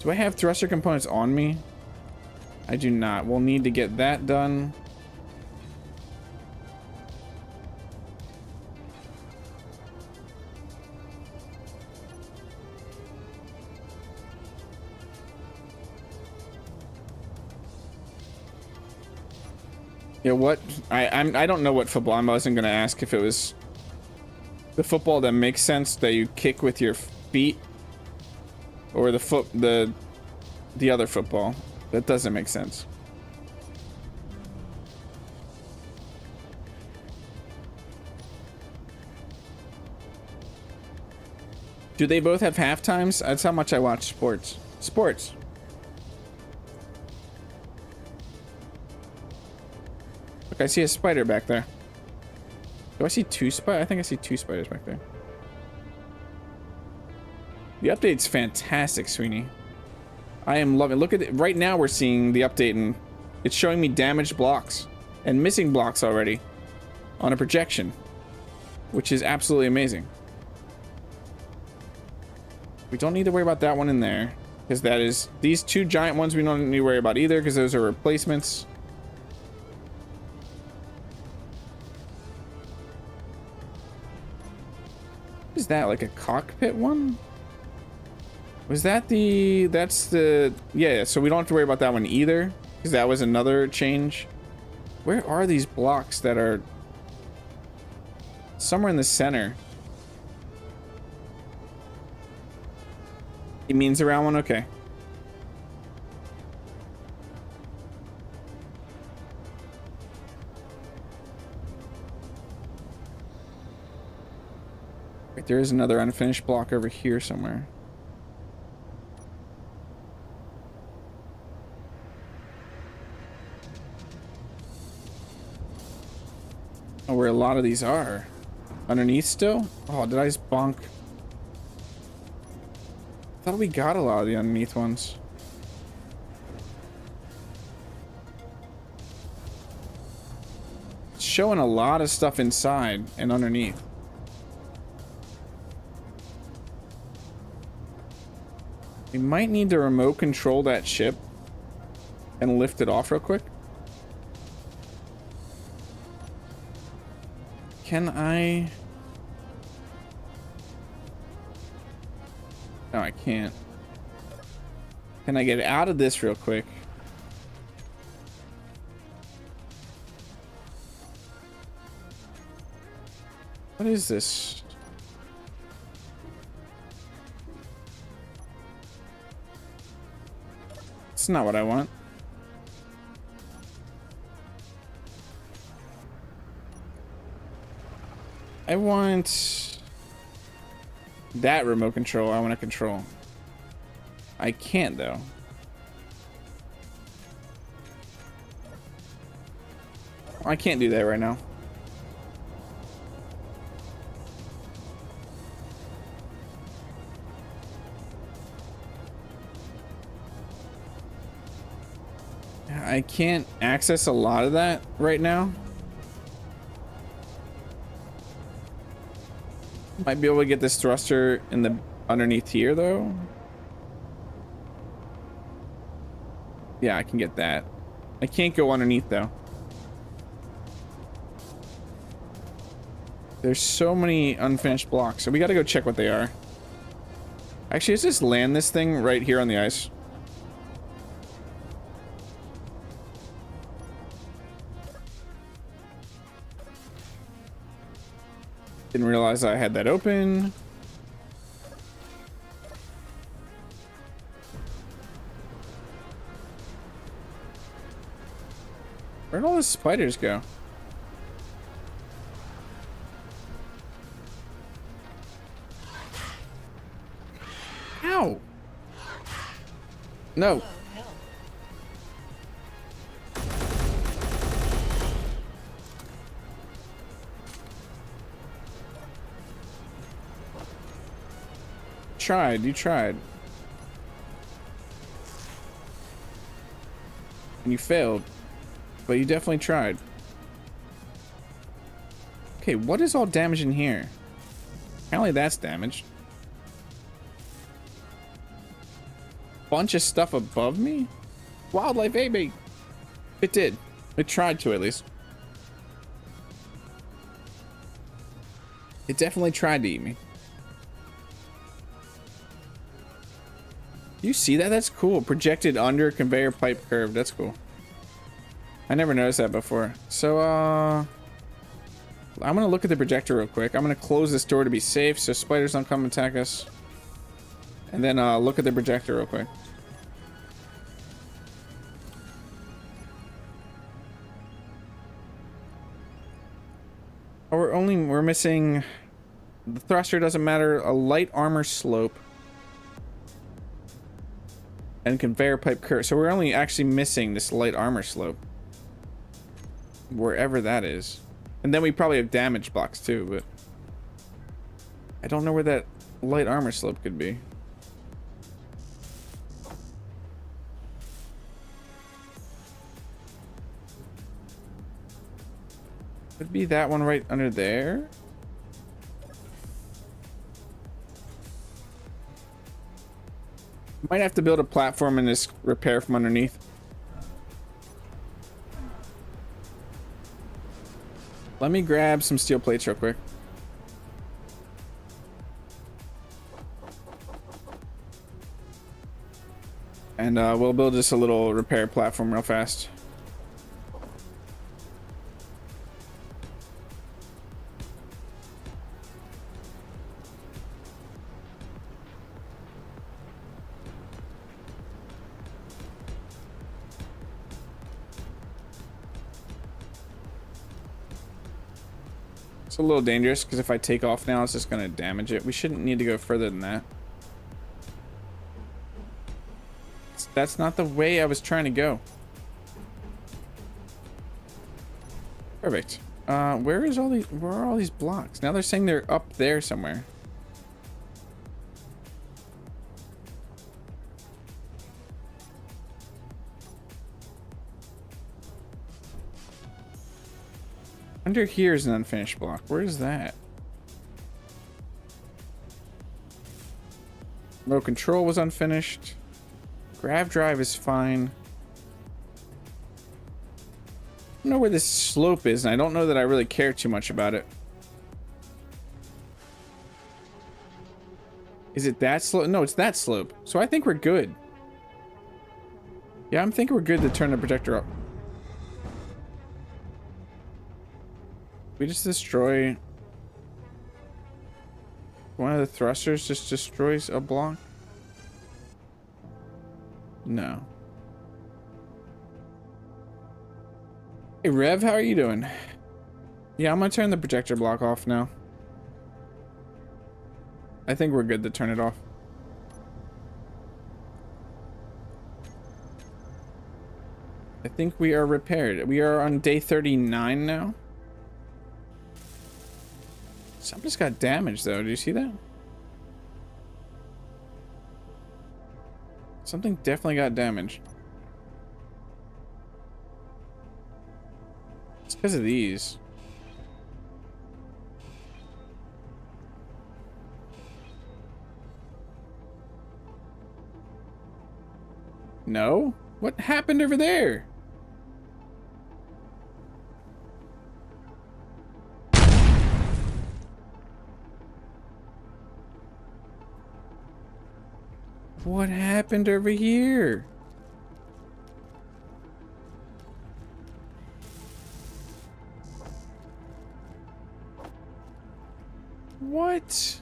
Do I have thruster components on me? I do not. We'll need to get that done. Yeah, what? I don't know what football. I wasn't gonna ask if it was the football that makes sense that you kick with your feet, or the other football that doesn't make sense. Do they both have half times? That's how much I watch sports. Sports. Look, I see a spider back there. Do I see two spiders? I think I see two spiders back there. The update's fantastic, Sweeney. I am loving, look at it. Right now we're seeing the update and it's showing me damaged blocks and missing blocks already on a projection, which is absolutely amazing. We don't need to worry about that one in there because that is, these two giant ones we don't need to worry about either because those are replacements. Is that like a cockpit one? Was that the, that's the, yeah, so we don't have to worry about that one either because that was another change. Where are these blocks that are somewhere in the center? It means around one, okay. Wait, there is another unfinished block over here somewhere. Oh, where a lot of these are. Underneath still? Oh, did I just bonk? I thought we got a lot of the underneath ones. It's showing a lot of stuff inside and underneath. We might need to remote control that ship and lift it off real quick. Can I? No, I can't. Can I get out of this real quick? What is this? It's not what I want. I want that remote control. I want to control. I can't though. I can't do that right now. I can't access a lot of that right now. Might be able to get this thruster in the underneath here though. Yeah, I can get that. I can't go underneath though. There's so many unfinished blocks, so we gotta go check what they are. Actually, let's just land this thing right here on the ice. Didn't realize I had that open. Where'd all the spiders go? Ow! No. You tried. And you failed. But you definitely tried. Okay, what is all damaged in here? Apparently that's damaged. Bunch of stuff above me? Wildlife ate me. It did. It tried to, at least. It definitely tried to eat me. You see that? That's cool. Projected under conveyor pipe curve. That's cool. I never noticed that before. So, I'm gonna look at the projector real quick. I'm gonna close this door to be safe so spiders don't come attack us. And then, look at the projector real quick. Oh, we're missing... The thruster doesn't matter. A light armor slope. And conveyor pipe curve. So we're only actually missing this light armor slope. Wherever that is. And then we probably have damage blocks too, but... I don't know where that light armor slope could be. Would be that one right under there. Might have to build a platform and just repair from underneath. Let me grab some steel plates real quick. And we'll build just a little repair platform real fast. It's a little dangerous because if I take off now, it's just going to damage it. We shouldn't need to go further than that. That's not the way I was trying to go. Perfect. Where are all these blocks? Now they're saying they're up there somewhere. Under here is an unfinished block. Where is that? Remote control was unfinished. Grav drive is fine. I don't know where this slope is, and I don't know that I really care too much about it. Is it that slope? No, it's that slope. So I think we're good. Yeah, I'm thinking we're good to turn the projector up. We just destroy one of the thrusters, just destroys a block. No. Hey Rev, how are you doing? Yeah, I'm gonna turn the projector block off now. I think we're good to turn it off. I think we are repaired. We are on day 39 now. Something just got damaged though. Do you see that? Something definitely got damaged. It's because of these. No? What happened over there? What happened over here? What?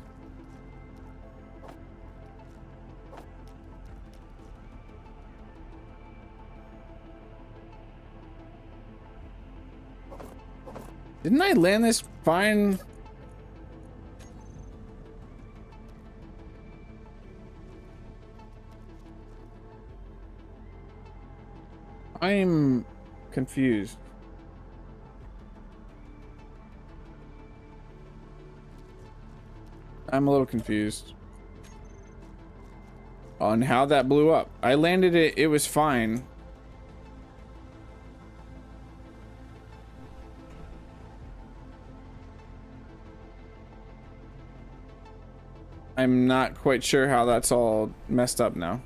Didn't I land this fine? I'm confused. I'm a little confused on how that blew up. I landed it, it was fine. I'm not quite sure how that's all messed up now.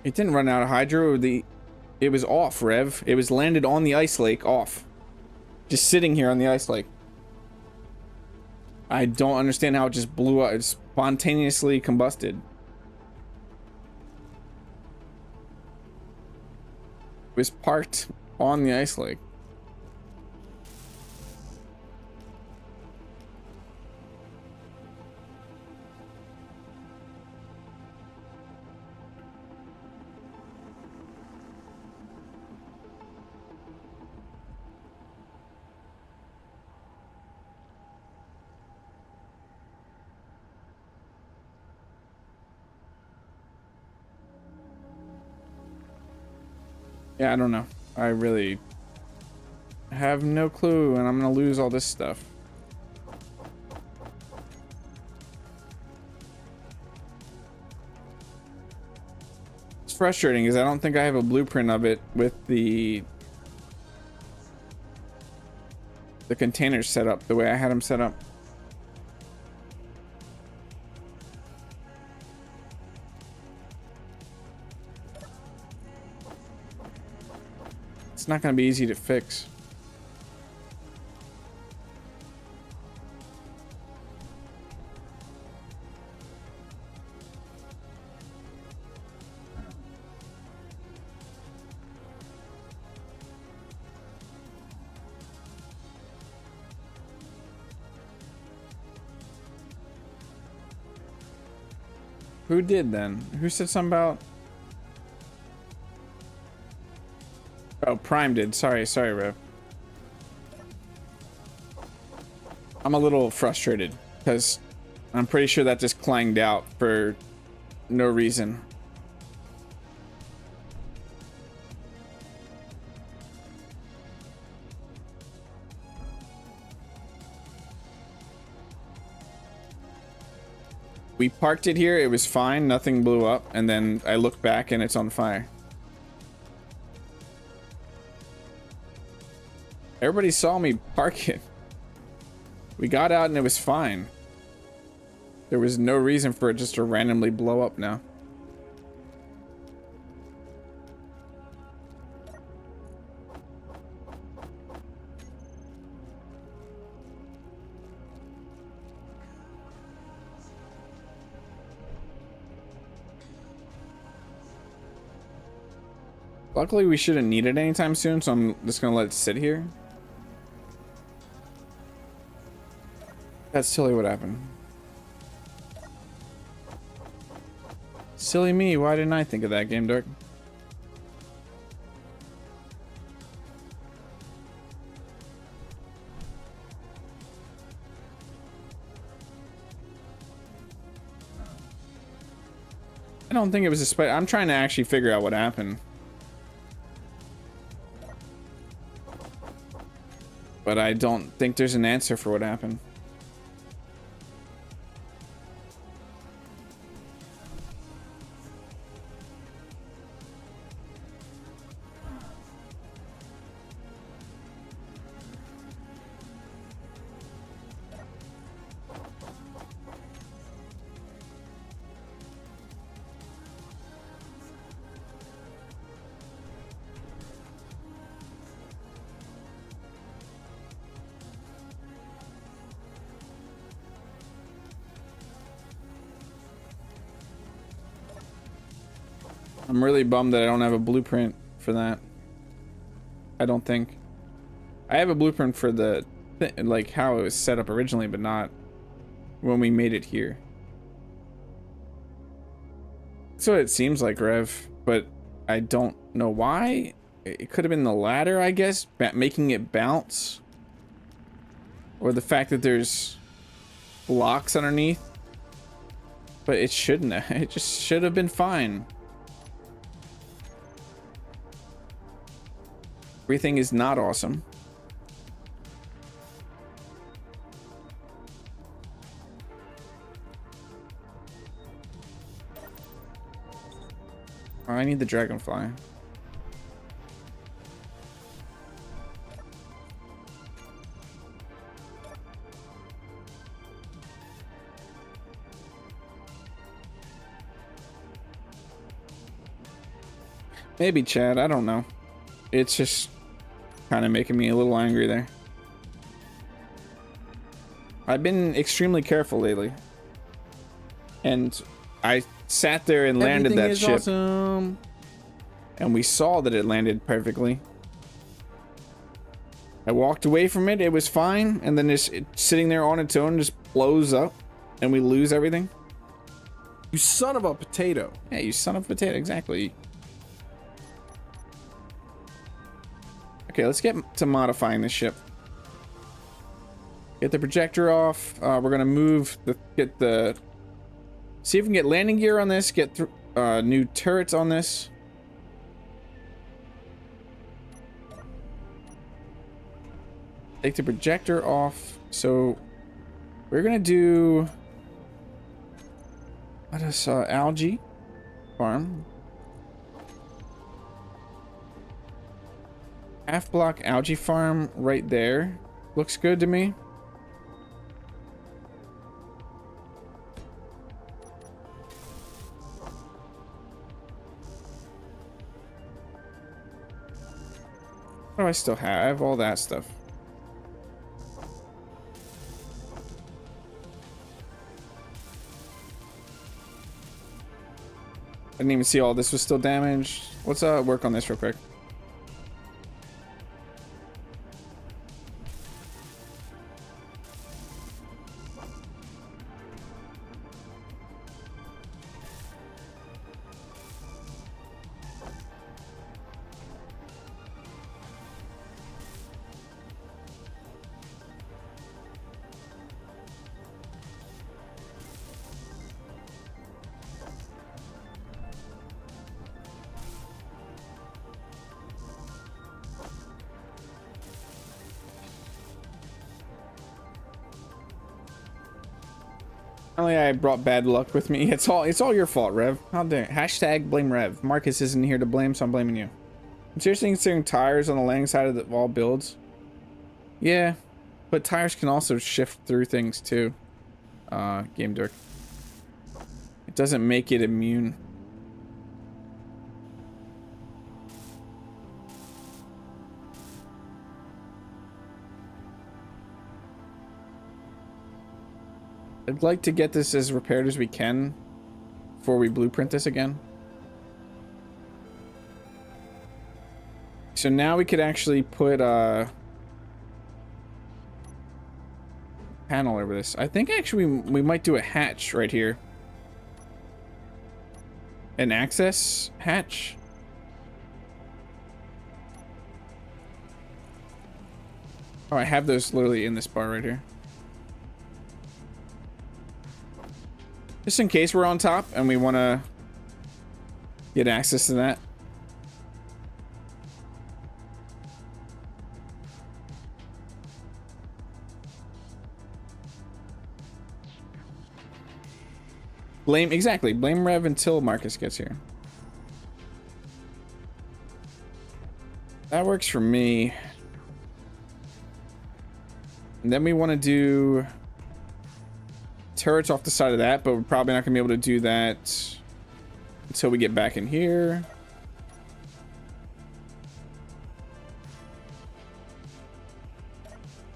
It didn't run out of hydro. It was off, Rev. It was landed on the ice lake, off. Just sitting here on the ice lake. I don't understand how it just blew up. It spontaneously combusted. It was parked on the ice lake. Yeah, I don't know. I really have no clue, and I'm gonna lose all this stuff. It's frustrating because I don't think I have a blueprint of it with the containers set up the way I had them set up. It's not going to be easy to fix. Who did then? Who said something about... Oh, Prime did. Sorry, Rev. I'm a little frustrated because I'm pretty sure that just clanged out for no reason. We parked it here, it was fine, nothing blew up, and then I look back and it's on fire. Everybody saw me park it. We got out and it was fine. There was no reason for it just to randomly blow up now. Luckily, we shouldn't need it anytime soon, so I'm just gonna let it sit here. That's silly what happened. Silly me, why didn't I think of that, Game Dark? I don't think it was a spider. I'm trying to actually figure out what happened. But I don't think there's an answer for what happened. I'm really bummed that I don't have a blueprint for that. I don't think. I have a blueprint for the, like, how it was set up originally, but not when we made it here. That's what it seems like, Rev, but I don't know why. It could have been the ladder, I guess, making it bounce. Or the fact that there's blocks underneath. But it shouldn't have. It just should have been fine. Everything is not awesome. Oh, I need the dragonfly. Maybe, Chad, I don't know. It's just kind of making me a little angry there. I've been extremely careful lately. And I sat there and landed that ship. Awesome. And we saw that it landed perfectly. I walked away from it, it was fine, and then it's sitting there on its own just blows up and we lose everything. You son of a potato. Yeah, you son of a potato, exactly. Okay, let's get to modifying this ship. Get the projector off. We're gonna move the see if we can get landing gear on this. Get new turrets on this. Take the projector off. So we're gonna do, let us algae farm. Half block algae farm right there. Looks good to me. What do I still have? I have all that stuff. I didn't even see all this was still damaged. Let's work on this real quick. Apparently I brought bad luck with me. It's all your fault, Rev. How dare. Hashtag blame Rev. Marcus isn't here to blame, so I'm blaming you. I'm seriously considering tires on the landing side of the wall builds. Yeah, but tires can also shift through things too. Game Dork. It doesn't make it immune. I'd like to get this as repaired as we can before we blueprint this again. So now we could actually put a panel over this. I think actually we might do a hatch right here. An access hatch. Oh, I have those literally in this bar right here. Just in case we're on top and we want to get access to that. Exactly. Blame Rev until Marcus gets here. That works for me. And then we want to do turrets off the side of that, but we're probably not gonna be able to do that until we get back in here.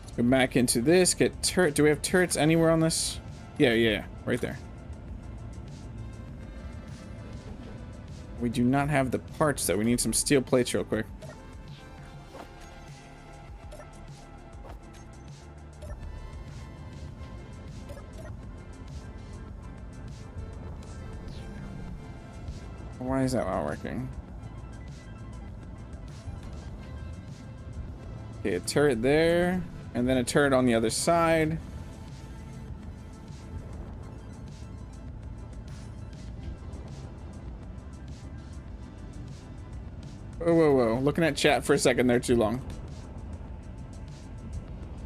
Let's go back into this, get turret. Do we have turrets anywhere on this? Yeah, right there. We do not have the parts though. We need some steel plates real quick. Why is that not working? Okay, a turret there, and then a turret on the other side. Whoa. Looking at chat for a second there too long.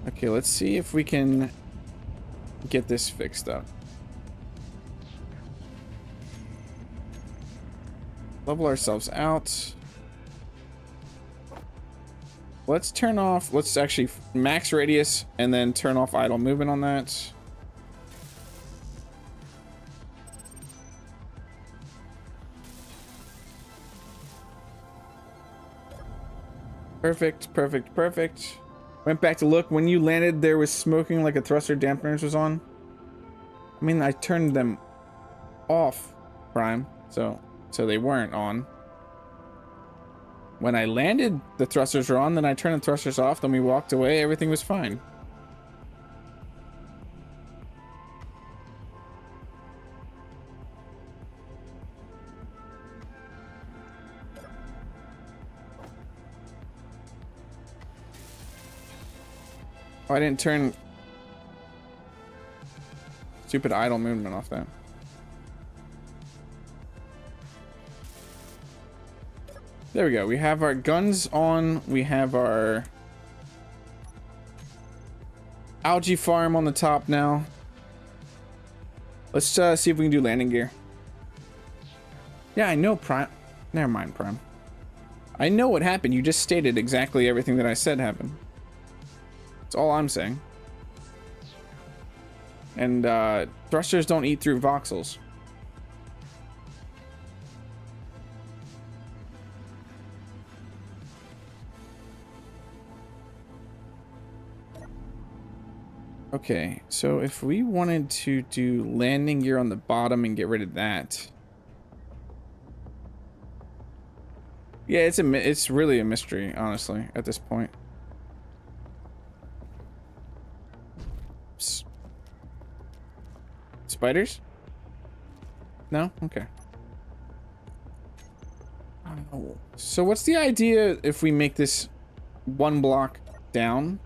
Okay, let's see if we can get this fixed up. Level ourselves out. Let's turn off, let's actually max radius and then turn off idle movement on that. Perfect. Went back to look. When you landed, there was smoking like a thruster dampeners was on. I mean, I turned them off, Prime, so they weren't on. When I landed, the thrusters were on, then I turned the thrusters off, then we walked away, everything was fine. Oh, I didn't turn stupid idle movement off that. There we go. We have our guns on. We have our algae farm on the top now. Let's see if we can do landing gear. Yeah, I know, Prime. Never mind, Prime. I know what happened. You just stated exactly everything that I said happened. That's all I'm saying. And thrusters don't eat through voxels. Okay, so if we wanted to do landing gear on the bottom and get rid of that. Yeah, it's really a mystery, honestly, at this point. Spiders? No? Okay. Oh. So what's the idea if we make this one block down?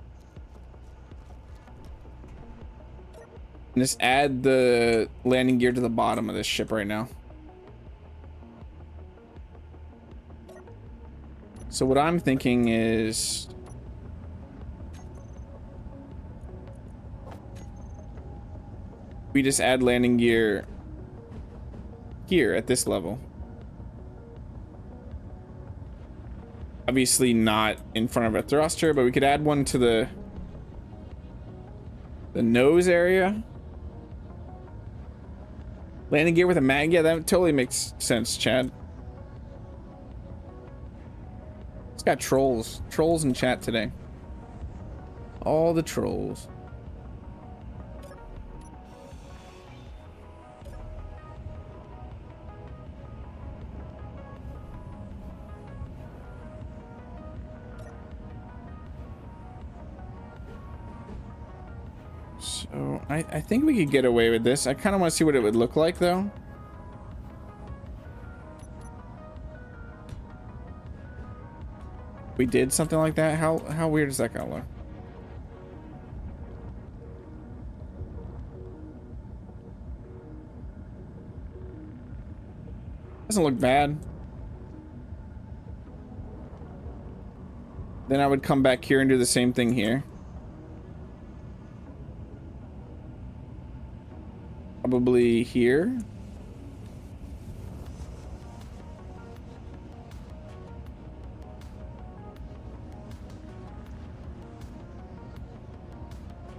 And just add the landing gear to the bottom of this ship right now. So what I'm thinking is we just add landing gear here at this level. Obviously not in front of a thruster, but we could add one to the nose area. Landing gear with a mag, yeah, that totally makes sense, Chad. It's got trolls. Trolls in chat today. All the trolls. So I think we could get away with this. I kind of want to see what it would look like, though. We did something like that. How weird is that gonna look? Doesn't look bad. Then I would come back here and do the same thing here. Probably here.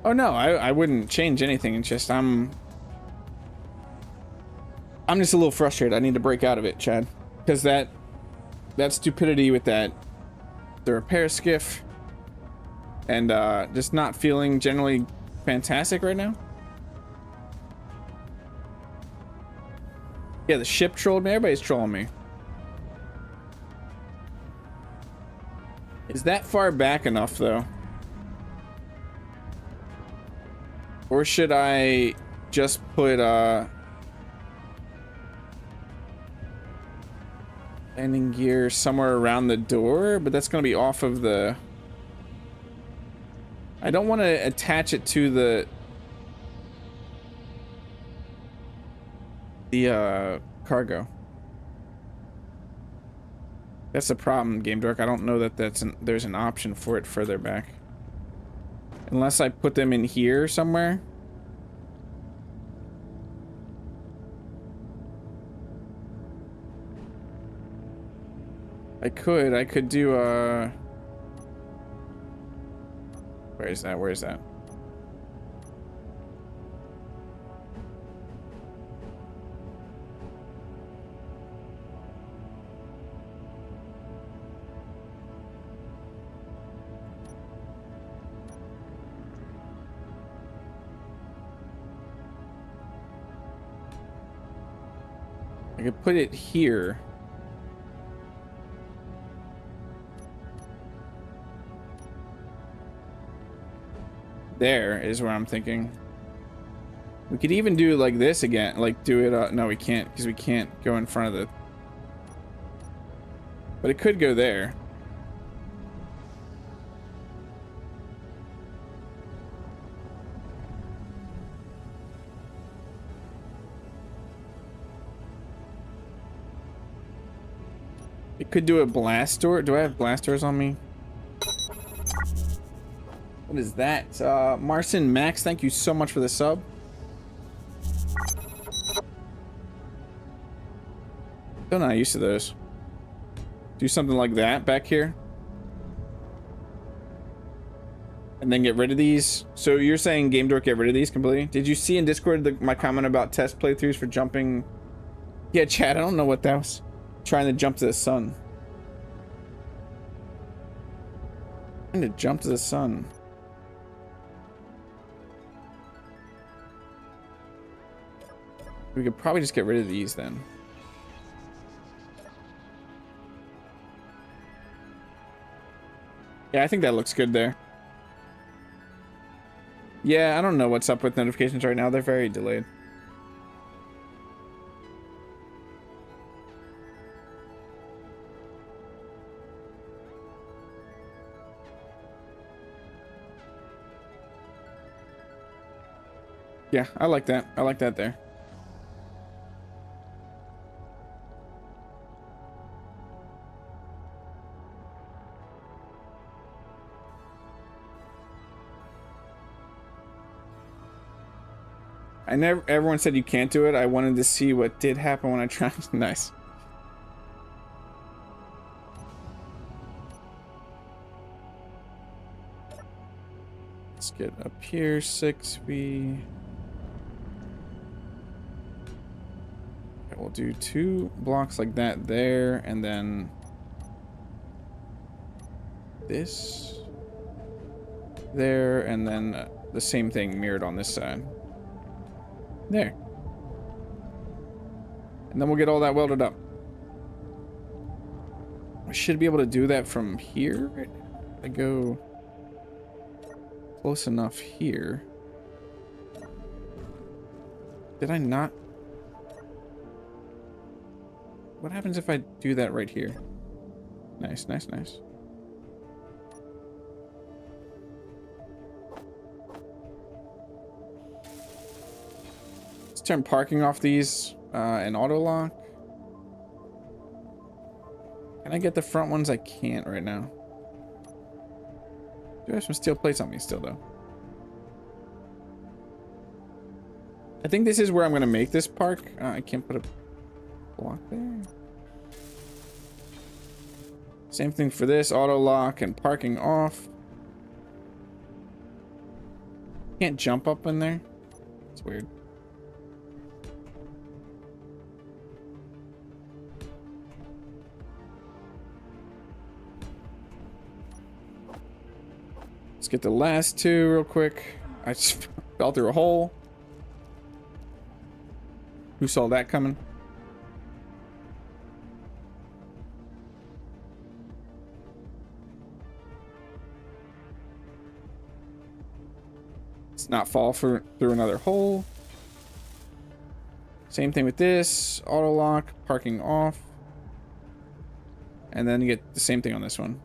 Oh no, I wouldn't change anything. It's just I'm just a little frustrated. I need to break out of it, Chad, because that stupidity with the repair skiff and just not feeling generally fantastic right now. Yeah, the ship trolled me. Everybody's trolling me. Is that far back enough, though? Or should I just put landing gear somewhere around the door? But that's going to be off of the... I don't want to attach it to the cargo. That's the problem, Game Dork. I don't know that there's an option for it further back. Unless I put them in here somewhere. I could do where is that? I could put it here. There is where I'm thinking. We could even do like this again, like do it. No, we can't, because we can't go in front of the. But it could go there. It could do a blast door. Do I have blast doors on me? What is that? Marcin Max, thank you so much for the sub. Still not used to those. Do something like that back here. And then get rid of these. So you're saying Game Dork get rid of these completely? Did you see in Discord my comment about test playthroughs for jumping? Yeah, Chad, I don't know what that was. Trying to jump to the sun. Trying to jump to the sun. We could probably just get rid of these then. Yeah, I think that looks good there. Yeah, I don't know what's up with notifications right now. They're very delayed. Yeah, I like that. I like that there. Everyone said you can't do it. I wanted to see what did happen when I tried. Nice. Let's get up here, 6V. Okay, we'll do 2 blocks like that there, and then this there, and then the same thing mirrored on this side. There. And then we'll get all that welded up. I should be able to do that from here. I go close enough here. Did I not? What happens if I do that right here? Nice, nice, nice. Turn parking off these and auto lock. Can I get the front ones? I can't right now. Do I have some steel plates on me still though? I think this is where I'm gonna make this park. I can't put a block there. Same thing for this, auto lock and parking off. Can't jump up in there. It's weird. Let's get the last 2 real quick. I just fell through a hole. Who saw that coming? Let's not fall through another hole. Same thing with this. Auto lock, parking off. And then you get the same thing on this one.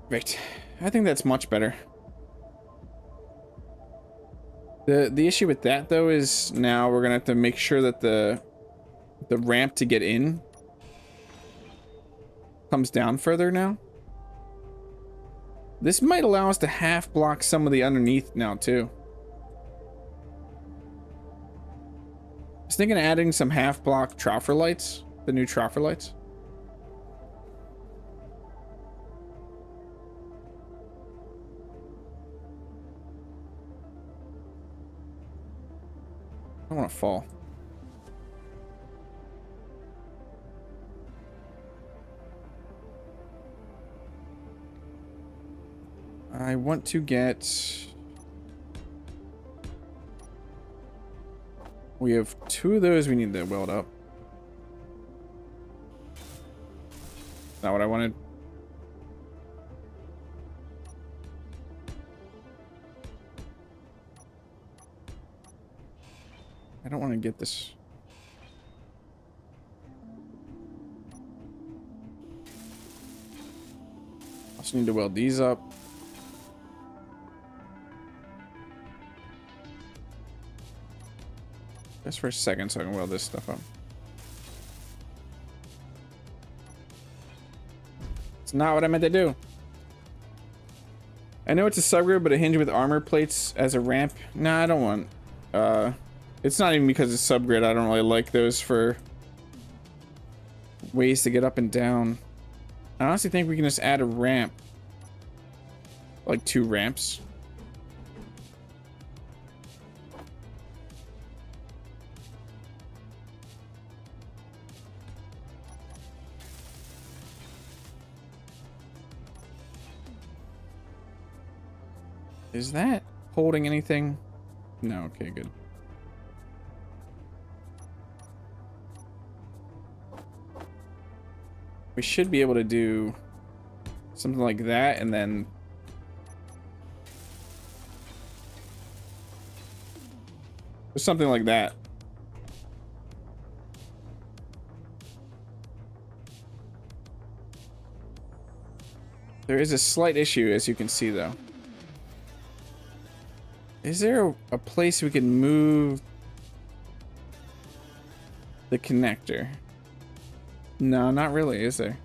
Great. I think that's much better. The issue with that though is now we're gonna have to make sure that the ramp to get in comes down further now. This might allow us to half block some of the underneath now too. I was thinking of adding some half block troffer lights, the new troffer lights. I don't want to fall. I want to get... We have 2 of those we need to weld up. Not what I wanted. I don't want to get this. Also need to weld these up. Just for a second so I can weld this stuff up. It's not what I meant to do. I know it's a subgrid, but a hinge with armor plates as a ramp. Nah, I don't want. It's not even because it's subgrid. I don't really like those for ways to get up and down. I honestly think we can just add a ramp. Like 2 ramps. Is that holding anything? No, okay, good. We should be able to do something like that and then something like that. There is a slight issue, as you can see, though. Is there a place we can move the connector? No, not really, is there?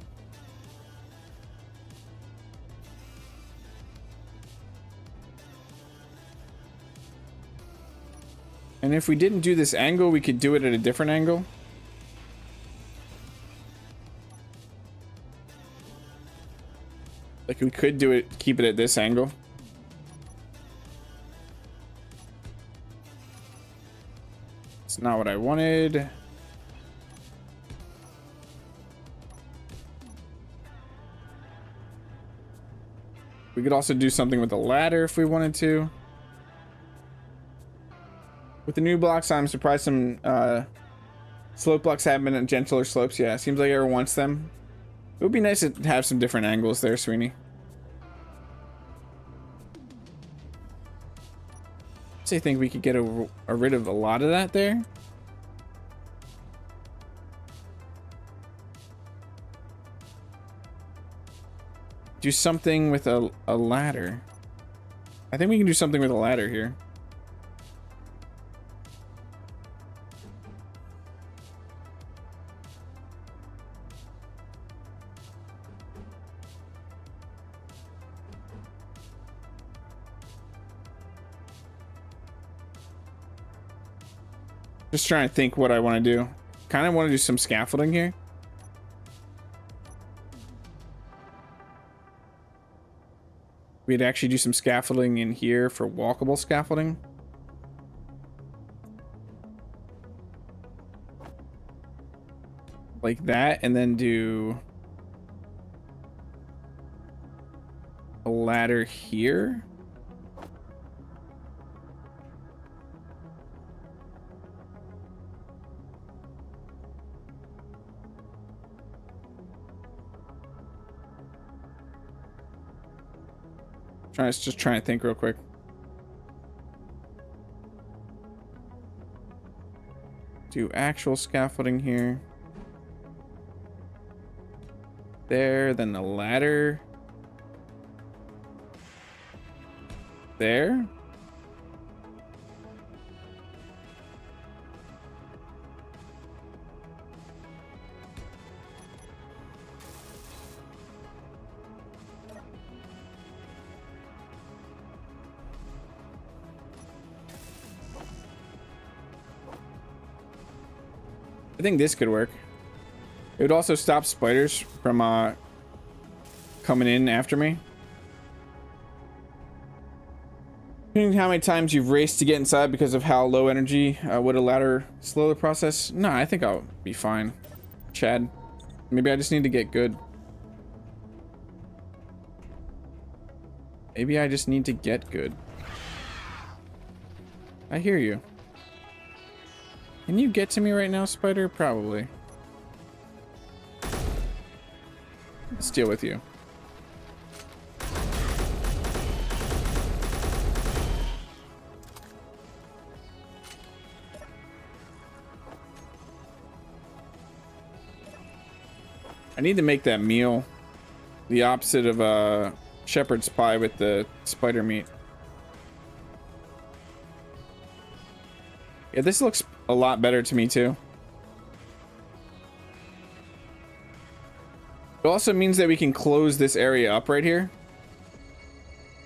And if we didn't do this angle, we could do it at a different angle. Like we could do it, keep it at this angle. It's not what I wanted. We could also do something with the ladder if we wanted to. With the new blocks, I'm surprised some slope blocks have been at gentler slopes. Yeah, seems like everyone wants them. It would be nice to have some different angles there, Sweeney. So I think we could get rid of a lot of that there. Do something with a ladder. I think we can do something with a ladder here. Just trying to think what I want to do. Kind of want to do some scaffolding here. We'd actually do some scaffolding in here for walkable scaffolding. Like that, and then do a ladder here. Just trying to think real quick. Do actual scaffolding here. There, then the ladder. There. I think this could work. It would also stop spiders from coming in after me. Depending how many times you've raced to get inside because of how low energy, would a ladder slow the process? No, I think I'll be fine. Chad, maybe I just need to get good. Maybe I just need to get good. I hear you. Can you get to me right now, spider? Probably. Let's deal with you. I need to make that meal the opposite of shepherd's pie with the spider meat. Yeah, this looks a lot better to me too. It also means that we can close this area up right here.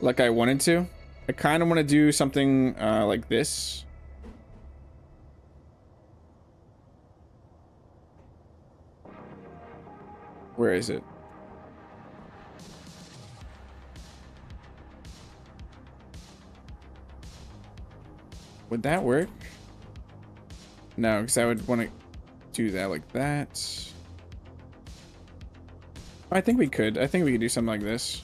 Like I wanted to. I kind of want to do something like this. Where is it? Would that work? No, because I would want to do that like that. I think we could. I think we could do something like this.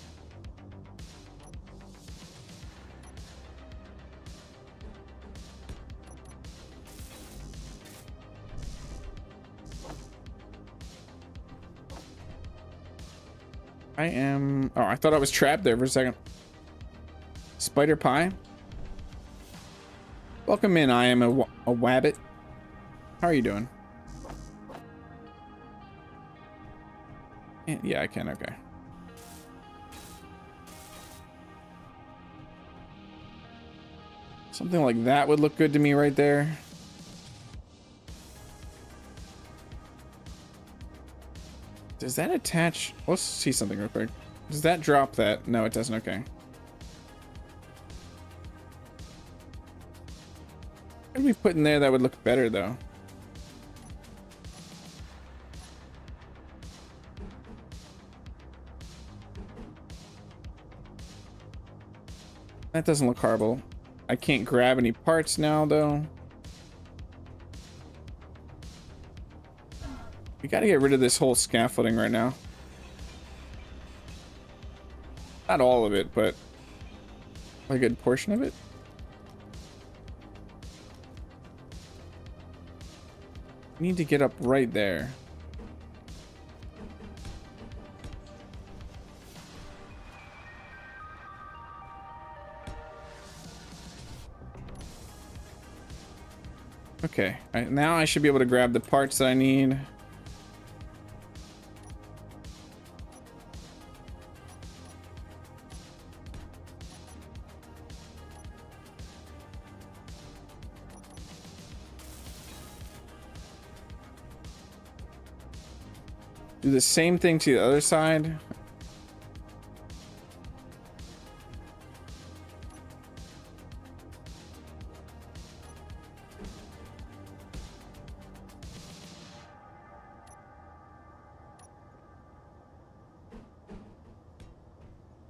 I am... Oh, I thought I was trapped there for a second. Spider pie. Welcome in. I am a wabbit. How are you doing? Yeah, I can. Okay. Something like that would look good to me right there. Does that attach? Let's see something real quick. Does that drop that? No, it doesn't. Okay. What do we put in there that would look better though? That doesn't look horrible. I can't grab any parts now though. We gotta get rid of this whole scaffolding right now. Not all of it, but a good portion of it. We need to get up right there. Okay, now I should be able to grab the parts that I need. Do the same thing to the other side.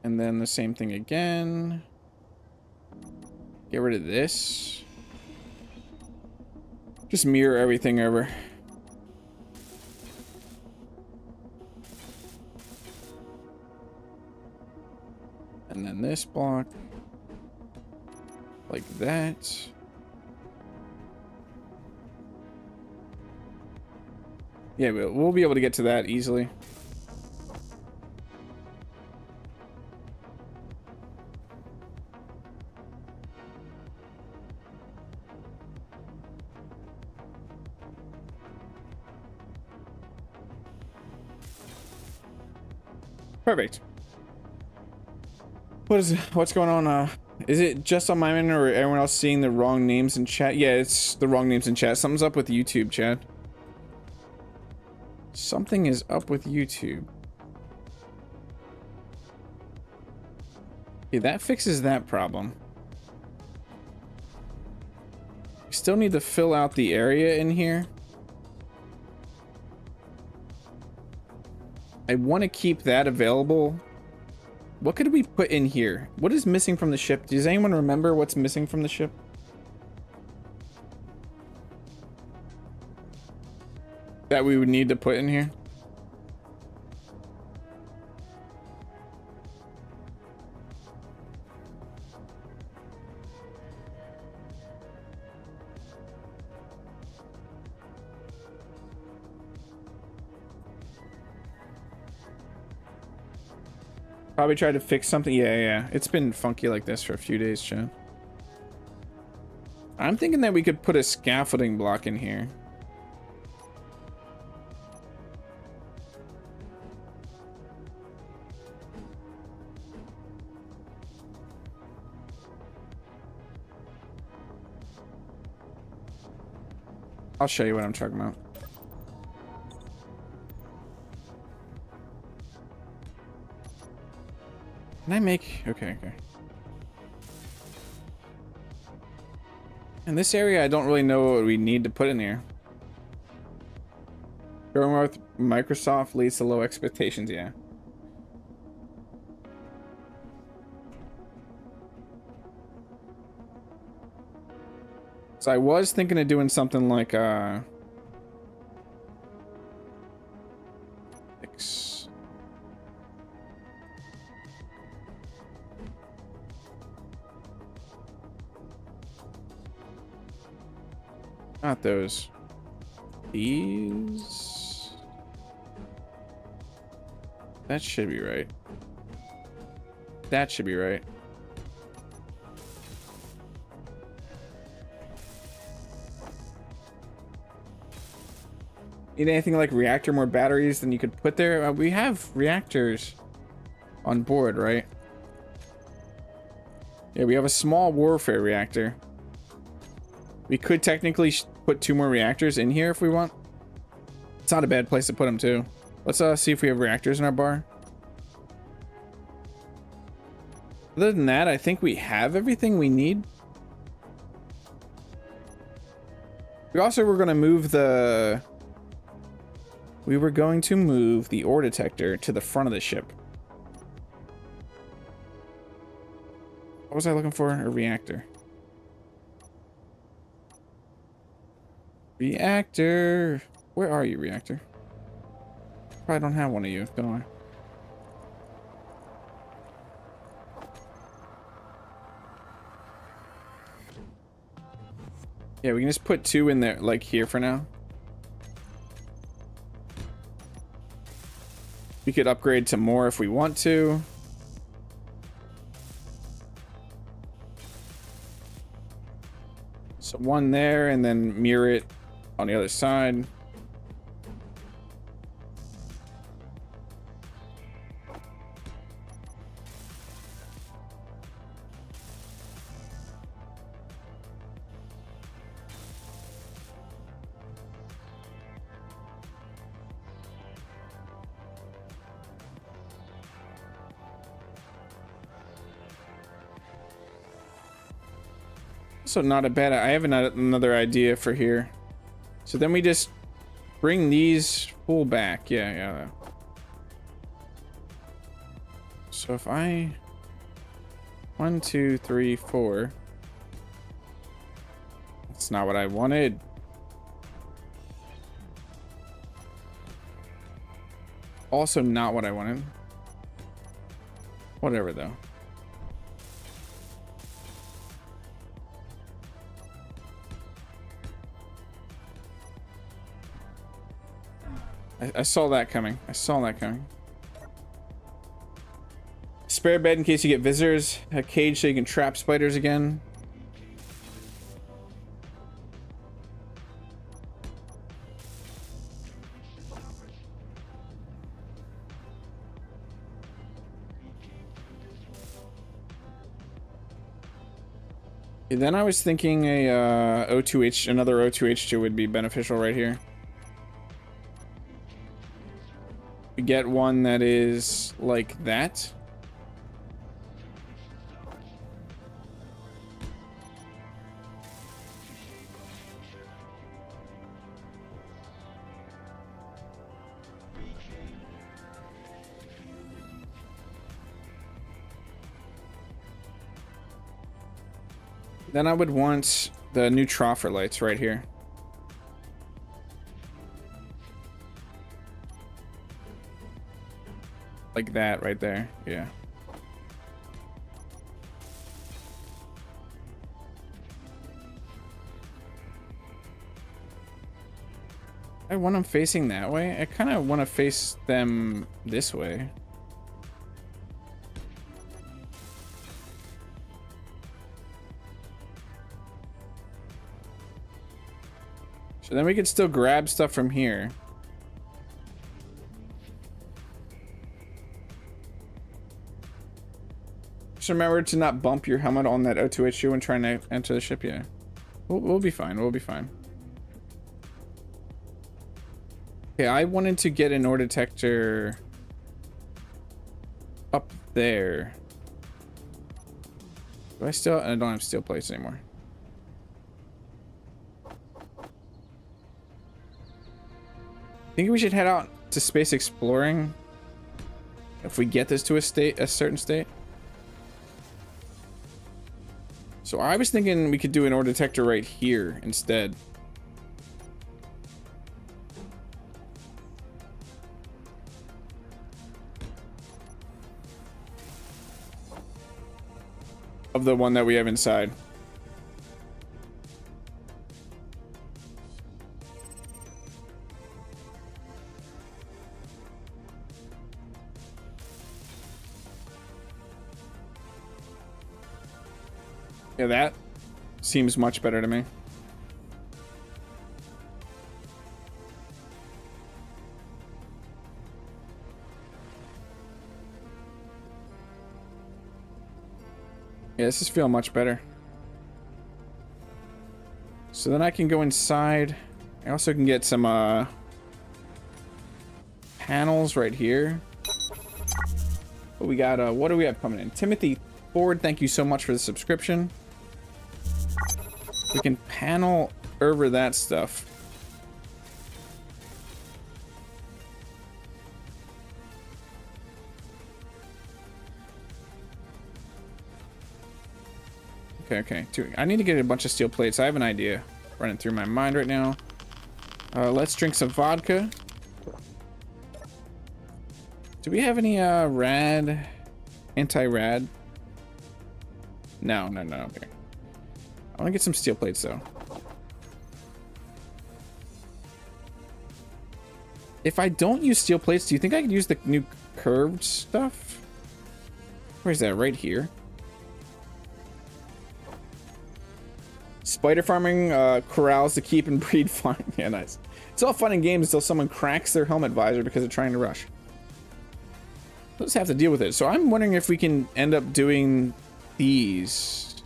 And then the same thing again. Get rid of this. Just mirror everything over. And then this block. Like that. Yeah, we'll be able to get to that easily. Perfect. What's going on? Is it just on my end or everyone else seeing the wrong names in chat? Yeah, it's the wrong names in chat. Something's up with YouTube, chat. Something is up with YouTube. Okay, that fixes that problem. We still need to fill out the area in here. I want to keep that available. What could we put in here? What is missing from the ship? Does anyone remember what's missing from the ship? That we would need to put in here? Probably try to fix something. Yeah. It's been funky like this for a few days, Chad. I'm thinking that we could put a scaffolding block in here. I'll show you what I'm talking about. Can I make... Okay, okay. In this area, I don't really know what we need to put in here. Going with Microsoft leads to low expectations, yeah. So I was thinking of doing something like, not those. These. That should be right. That should be right. Need anything like reactor, more batteries than you could put there? We have reactors on board, right? Yeah, we have a small warfare reactor. We could technically put 2 more reactors in here if we want. It's not a bad place to put them too. Let's see if we have reactors in our bar. Other than that, I think we have everything we need. We also were going to move the... We were going to move the ore detector to the front of the ship. What was I looking for? A reactor. Reactor. Where are you, reactor? Probably don't have one of you, don't I? Yeah, we can just put 2 in there, like here for now. We could upgrade to more if we want to. So 1 there and then mirror it on the other side. Also not a bad... I have another idea for here. So then we just bring these full back. Yeah. So if I... 1, 2, 3, 4. That's not what I wanted. Also not what I wanted. Whatever though. I saw that coming. I saw that coming. Spare bed in case you get visitors. A cage so you can trap spiders again. And then I was thinking a O2H, another O2H2 would be beneficial right here. We get one that is like that. Then I would want the new troffer lights right here. Like that right there, yeah. I want them facing that way. I kind of want to face them this way. So then we could still grab stuff from here. Just remember to not bump your helmet on that O2H2 when trying to enter the ship. Yeah, we'll be fine. We'll be fine. Okay, I wanted to get an ore detector up there. Do I still? I don't have steel plates anymore. Think we should head out to space exploring if we get this to a certain state. So I was thinking we could do an ore detector right here instead. Of the one that we have inside. Yeah, that seems much better to me. Yeah, this is feeling much better. So then I can go inside. I also can get some panels right here. But we got what do we have coming in? Timothy Ford, thank you so much for the subscription. We can panel over that stuff. Okay. I need to get a bunch of steel plates. I have an idea running through my mind right now. Let's drink some vodka. Do we have any rad, anti-rad? No. Okay. I want to get some steel plates though. If I don't use steel plates, do you think I could use the new curved stuff? Where's that? Right here. Spider farming corrals to keep and breed farm. Yeah, nice. It's all fun and games until someone cracks their helmet visor because they're trying to rush. We'll just have to deal with it. So I'm wondering if we can end up doing these.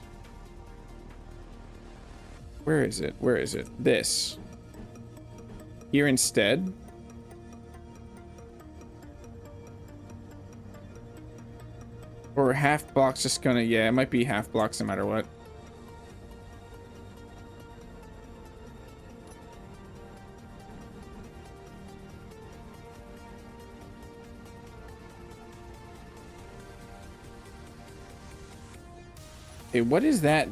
Where is it? Where is it? This. Here instead. Or half blocks just gonna, yeah, it might be half blocks no matter what. Hey, what is that?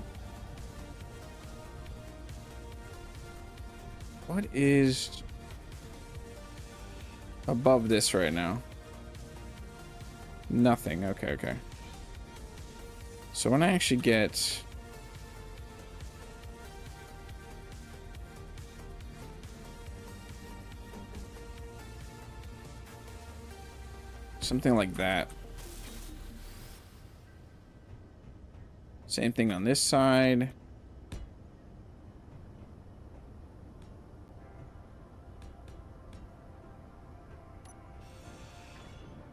What is above this right now? Nothing. Okay. So when I actually get something like that. Same thing on this side.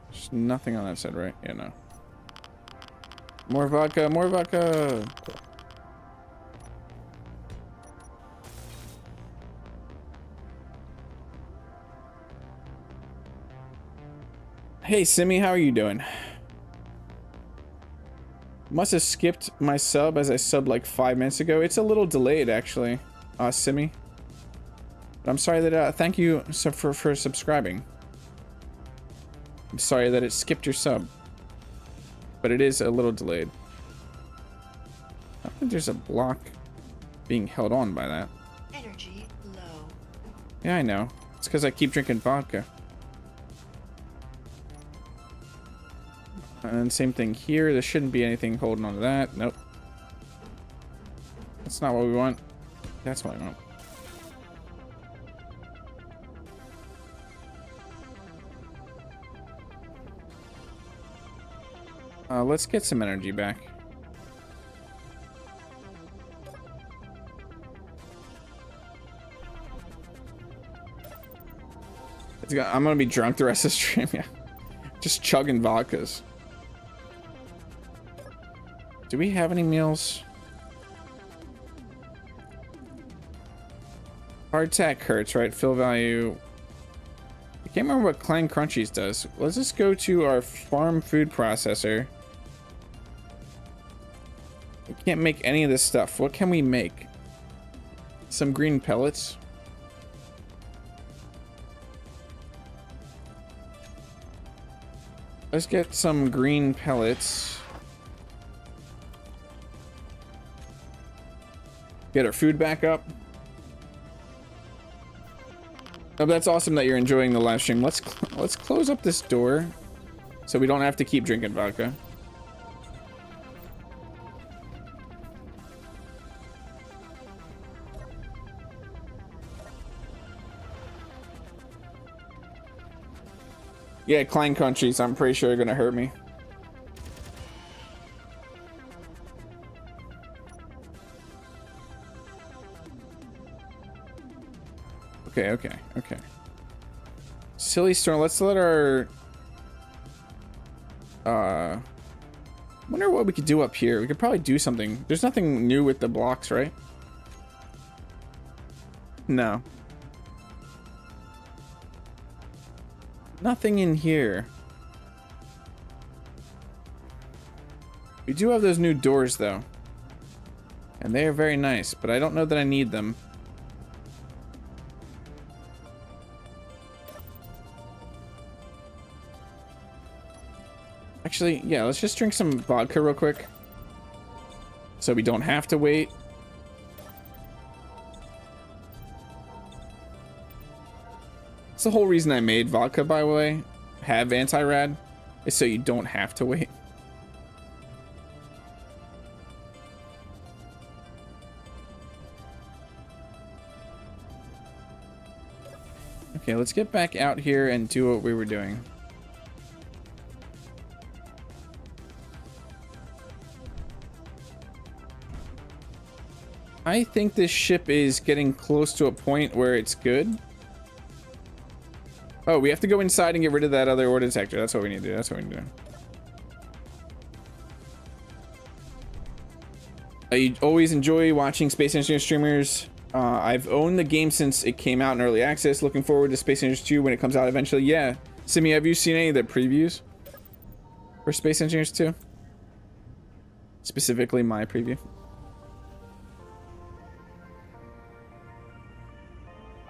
There's nothing on that side, right? Yeah, no. More vodka, more vodka. Hey, Simi, how are you doing? Must have skipped my sub as I subbed like 5 minutes ago. It's a little delayed, actually, Simi. But I'm sorry that, thank you for subscribing. I'm sorry that it skipped your sub. But it is a little delayed. I don't think there's a block being held on by that. Energy low. Yeah, I know. It's because I keep drinking vodka. And same thing here. There shouldn't be anything holding on to that. Nope. That's not what we want. That's what I want. Let's get some energy back. I'm gonna be drunk the rest of the stream. Yeah, just chugging vodkas. Do we have any meals? Hardtack hurts, right? Fill value. I can't remember what Clang Crunchies does. Let's just go to our farm food processor. Can't make any of this stuff. What can we make? Some green pellets. Let's get some green pellets. Get our food back up. Oh, that's awesome that you're enjoying the live stream. Let's close up this door so we don't have to keep drinking vodka. Yeah, Clang countries, I'm pretty sure are gonna hurt me. Okay. Silly storm. Let's let our wonder what we could do up here. We could probably do something. There's nothing new with the blocks, right? No. Nothing in here. We do have those new doors though. And they are very nice, but I don't know that I need them. Actually, yeah, let's just drink some vodka real quick. So we don't have to wait. That's the whole reason I made vodka, by the way. Have anti-rad. Is so you don't have to wait. Okay, let's get back out here and do what we were doing. I think this ship is getting close to a point where it's good. Oh, we have to go inside and get rid of that other ore detector. That's what we need to do. That's what we need to do. I always enjoy watching Space Engineer streamers. I've owned the game since it came out in early access. Looking forward to Space Engineers 2 when it comes out eventually. Yeah. Simi, have you seen any of the previews for Space Engineers 2? Specifically my preview.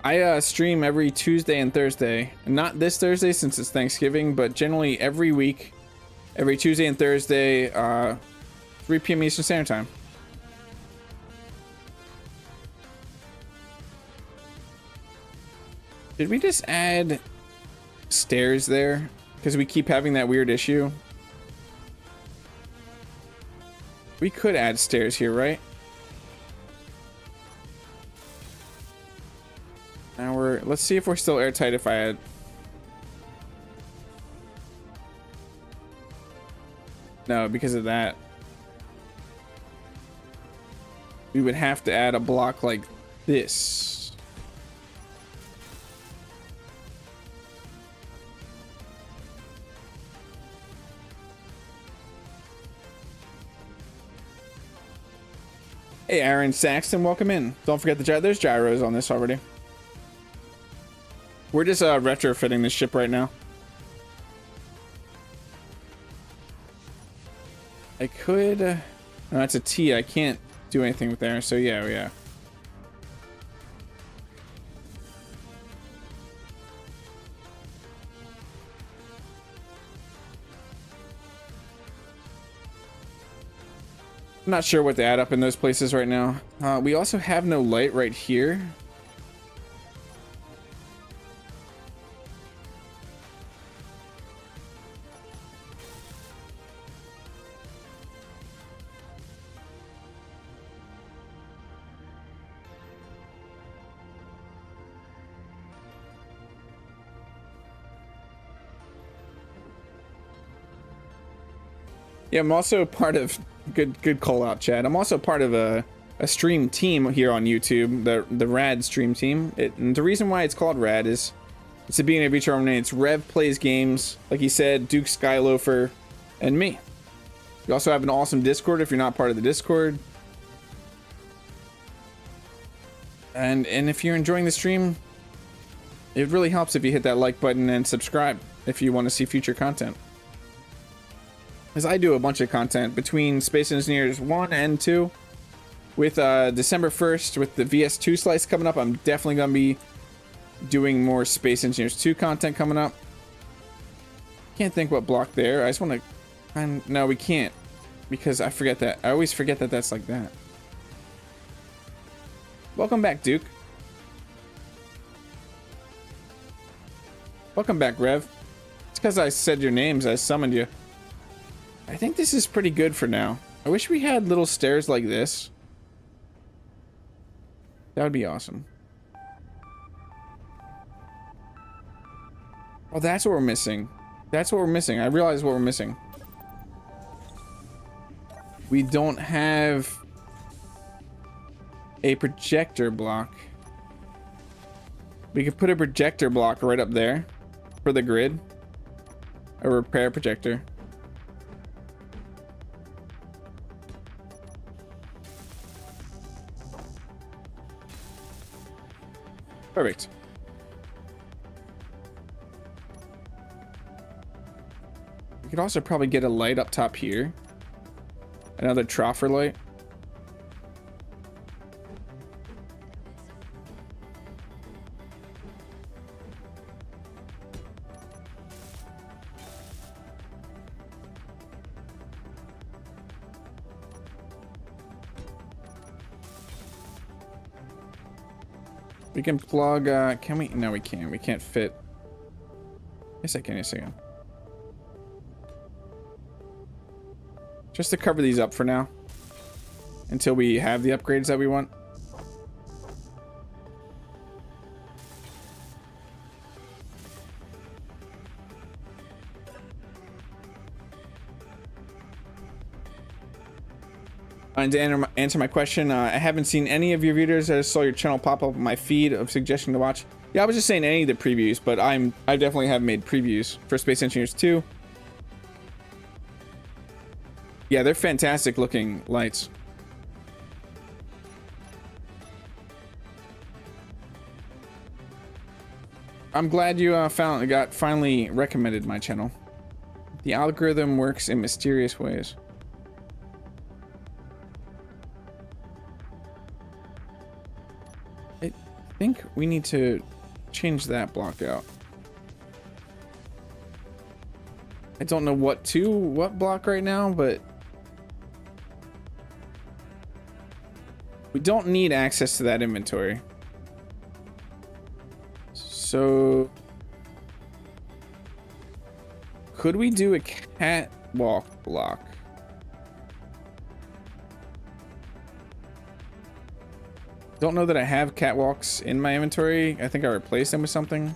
I stream every Tuesday and Thursday. Not this Thursday since it's Thanksgiving, but generally every week, every Tuesday and Thursday, 3 p.m. Eastern Standard Time. Did we just add stairs there? Because we keep having that weird issue. We could add stairs here, right? Now let's see if we're still airtight if I had. No, because of that. We would have to add a block like this. Hey, Aaron Saxton, welcome in. Don't forget there's gyros on this already. We're just retrofitting this ship right now. I could... no, that's a T. I can't do anything with there. So yeah. I'm not sure what to add up in those places right now. We also have no light right here. Yeah, I'm also part of good call out, Chad. I'm also part of a stream team here on YouTube, the Rad stream team. And the reason why it's called Rad is it's the beginning of each term. It's Rev plays games, like he said, Duke Skyloafer, and me. We also have an awesome Discord if you're not part of the Discord. And if you're enjoying the stream, it really helps if you hit that like button and subscribe if you want to see future content. As I do a bunch of content between Space Engineers 1 and 2. With December 1st, with the VS2 slice coming up, I'm definitely going to be doing more Space Engineers 2 content coming up. Can't think what block there. I just want to... No, we can't. Because I forget that. I always forget that that's like that. Welcome back, Duke. Welcome back, Rev. It's because I said your names. I summoned you. I think this is pretty good for now. I wish we had little stairs like this. That would be awesome. Oh, that's what we're missing. That's what we're missing. I realize what we're missing. We don't have a projector block. We could put a projector block right up there for the grid. A repair projector. Perfect. We could also probably get a light up top here. Another troffer light. We can plug, can we? No, we can't. We can't fit. Yes, I can. Yes, I can. Just to cover these up for now. Until we have the upgrades that we want. And to answer my question, I haven't seen any of your videos. I just saw your channel pop up on my feed of suggestion to watch. Yeah, I was just saying any of the previews, but I definitely have made previews for Space Engineers 2. Yeah, they're fantastic looking lights. I'm glad you finally recommended my channel. The algorithm works in mysterious ways. I think we need to change that block out. I don't know what block right now, but we don't need access to that inventory. So could we do a catwalk block? Don't know that I have catwalks in my inventory. I think I replaced them with something.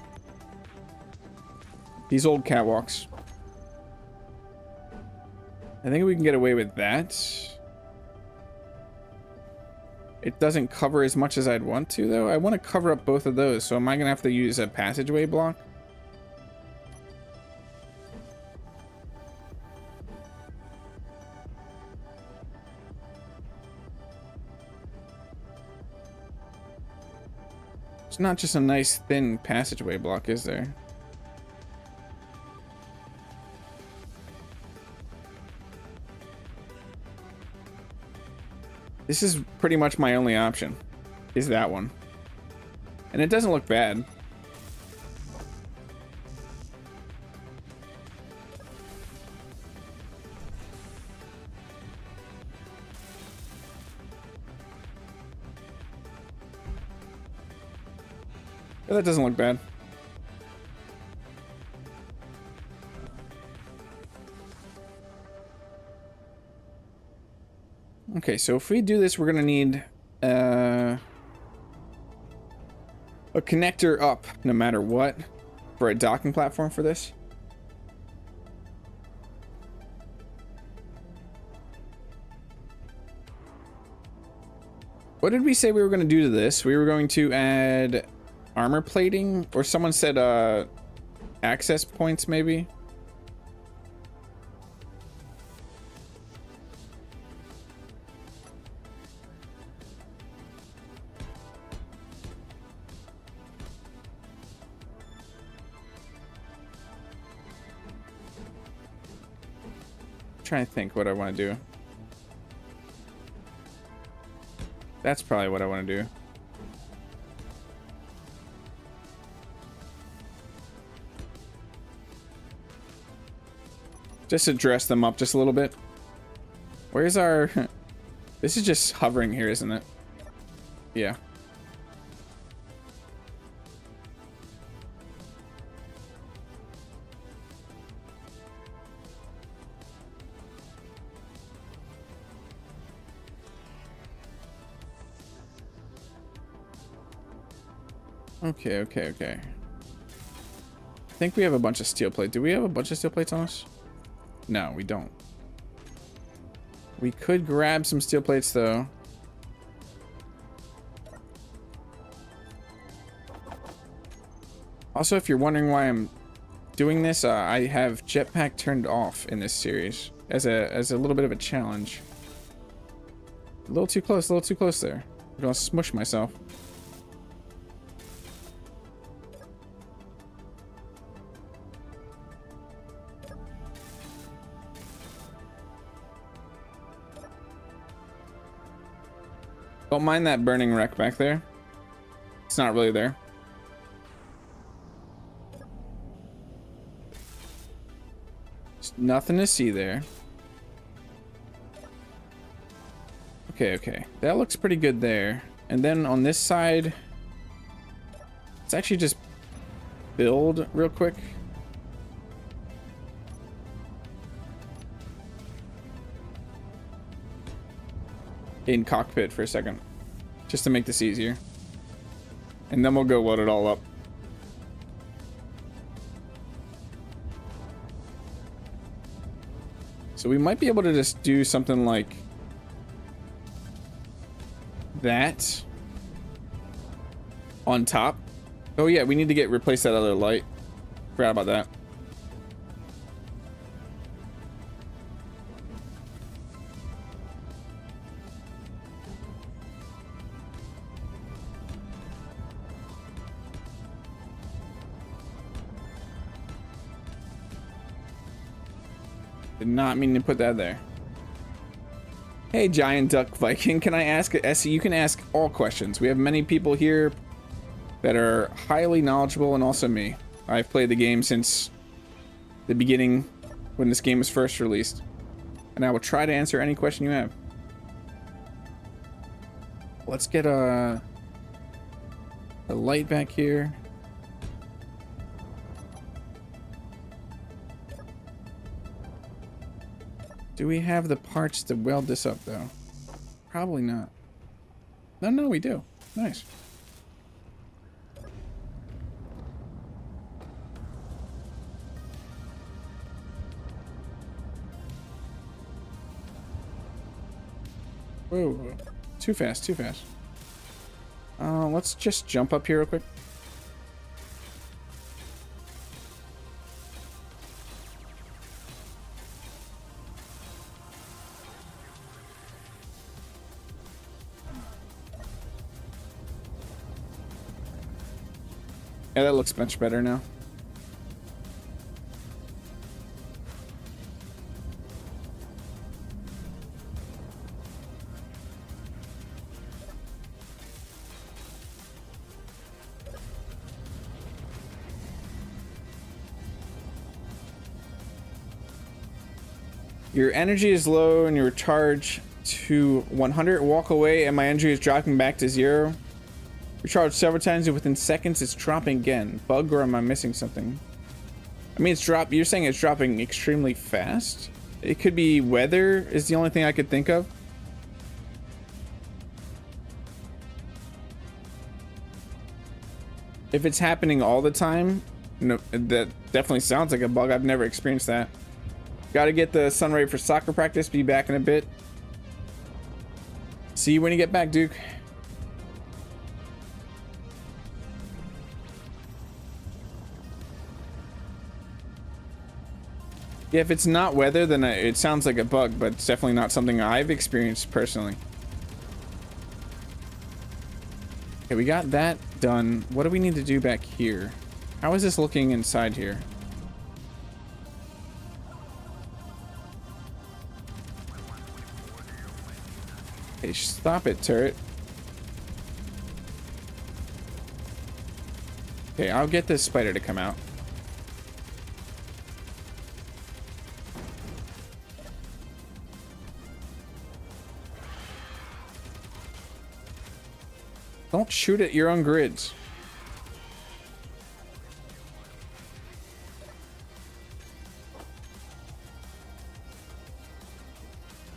These old catwalks. I think we can get away with that. It doesn't cover as much as I'd want to, though. I want to cover up both of those, so am I going to have to use a passageway block? It's not just a nice thin passageway block, is there? This is pretty much my only option, is that one. And it doesn't look bad. Yeah, that doesn't look bad. Okay, so if we do this, we're gonna need a connector up no matter what for a docking platform for this. What did we say we were going to do to this? We were going to add armor plating, or someone said access points maybe. trying to think what I want to do. That's probably what I want to do. Just to dress them up just a little bit. Where's our... This is just hovering here, isn't it? Yeah. Okay, okay, okay. I think we have a bunch of steel plate. Do we have a bunch of steel plates on us? No, we don't. We could grab some steel plates, though. Also, if you're wondering why I'm doing this, I have jetpack turned off in this series as a little bit of a challenge. A little too close there. I'm gonna smush myself. Don't mind that burning wreck back there. It's not really there. There's nothing to see there. Okay, okay. That looks pretty good there. And then on this side, let's actually just build real quick. In cockpit for a second, just to make this easier, and then we'll go load it all up. So we might be able to just do something like that on top. Oh yeah, we need to replace that other light. Forgot about that. Did not mean to put that there. Hey, Giant Duck Viking, can I ask Essie? You can ask all questions. We have many people here that are highly knowledgeable, and also me. I've played the game since the beginning when this game was first released, and I will try to answer any question you have. Let's get a light back here. Do we have the parts to weld this up, though? Probably not. No, we do. Nice. Whoa, whoa. Too fast, too fast. Let's just jump up here real quick. Yeah, that looks much better now. Your energy is low and you recharge to 100. Walk away and my energy is dropping back to 0. Recharge several times and within seconds it's dropping again. Bug, or am I missing something? I mean, you're saying it's dropping extremely fast? It could be weather is the only thing I could think of. If it's happening all the time, no, that definitely sounds like a bug. I've never experienced that. Gotta get the sun ready for soccer practice. Be back in a bit. See you when you get back, Duke. Yeah, if it's not weather, then it sounds like a bug, but it's definitely not something I've experienced personally. Okay, we got that done. What do we need to do back here? How is this looking inside here? Hey, stop it, turret. Okay, I'll get this spider to come out. Don't shoot at your own grids.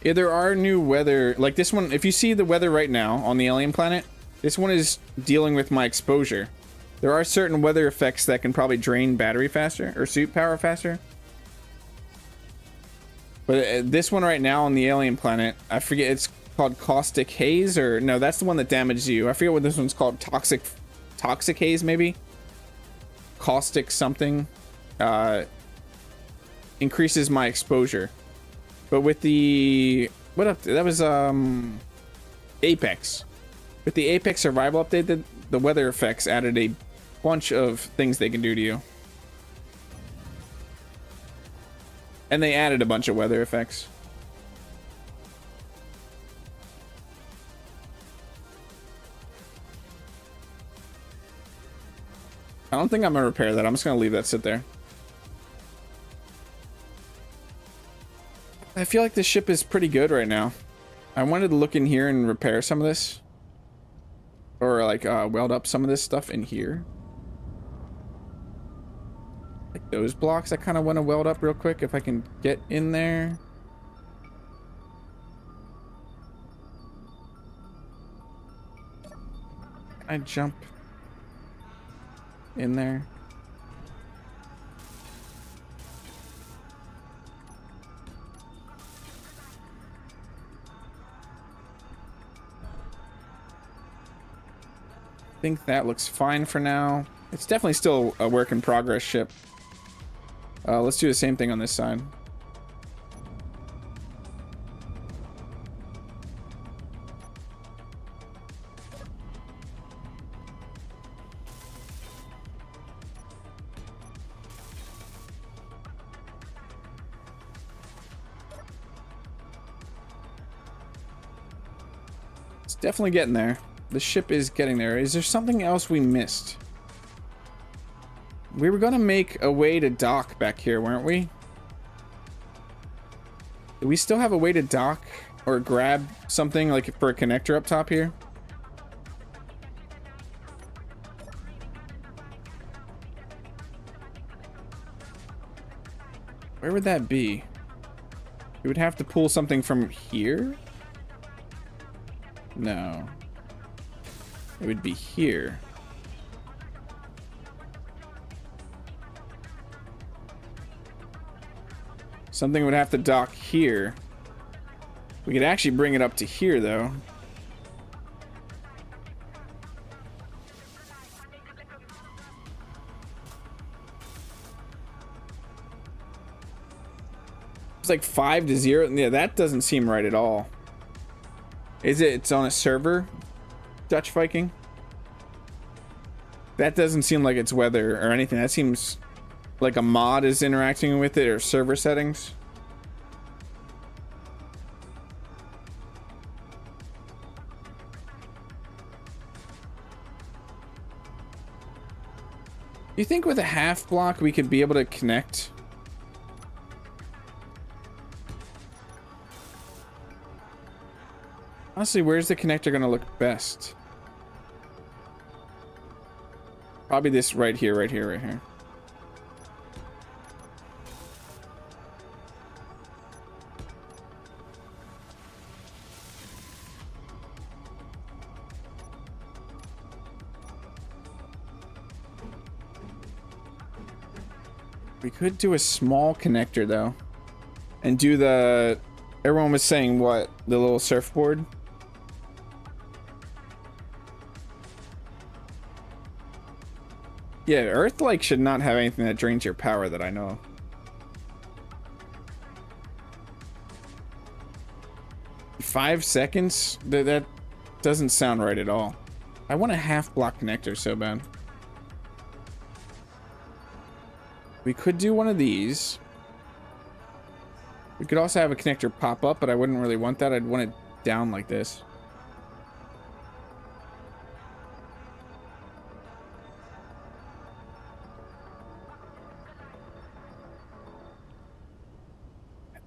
Yeah, there are new weather, like this one. If you see the weather right now on the alien planet, this one is dealing with my exposure. There are certain weather effects that can probably drain battery faster or suit power faster. But this one right now on the alien planet, I forget, it's called caustic haze, or no, that's the one that damages you. I forget what this one's called. Toxic haze, maybe. Caustic something increases my exposure. But with the that was Apex. With the Apex survival update, the weather effects added a bunch of things they can do to you. And they added a bunch of weather effects. I don't think I'm gonna repair that. I'm just gonna leave that sit there. I feel like this ship is pretty good right now. I wanted to look in here and repair some of this. Or like weld up some of this stuff in here. Like those blocks I kind of want to weld up real quick if I can get in there. Can I jump in there? I think that looks fine for now. It's definitely still a work in progress ship. Let's do the same thing on this side. It's definitely getting there. The ship is getting there. Is there something else we missed? We were gonna make a way to dock back here, weren't we? Do we still have a way to dock or grab something like for a connector up top here? Where would that be? We would have to pull something from here? No. It would be here. Something would have to dock here. We could actually bring it up to here, though. It's like 5-0. Yeah, that doesn't seem right at all. Is it? It's on a server? Dutch Viking? That doesn't seem like it's weather or anything. That seems like a mod is interacting with it, or server settings. Do you think with a half block we could be able to connect? Honestly, where's the connector gonna look best? Probably this right here, right here, right here. We could do a small connector though, and do the, everyone was saying what, the little surfboard. Yeah, Earth like should not have anything that drains your power that I know of. Five seconds? That doesn't sound right at all. I want a half block connector so bad. We could do one of these. We could also have a connector pop up, but I wouldn't really want that. I'd want it down like this.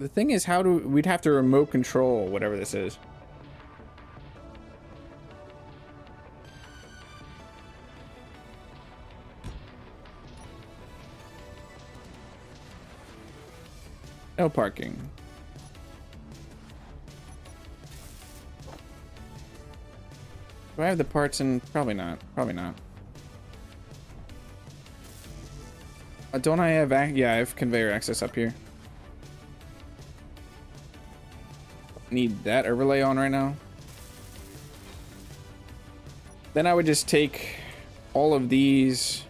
The thing is, we'd have to remote control whatever this is. No parking. Do I have the parts in? Probably not. Probably not. Don't I have... Yeah, I have conveyor access up here. Need that overlay on right now. Then I would just take all of these...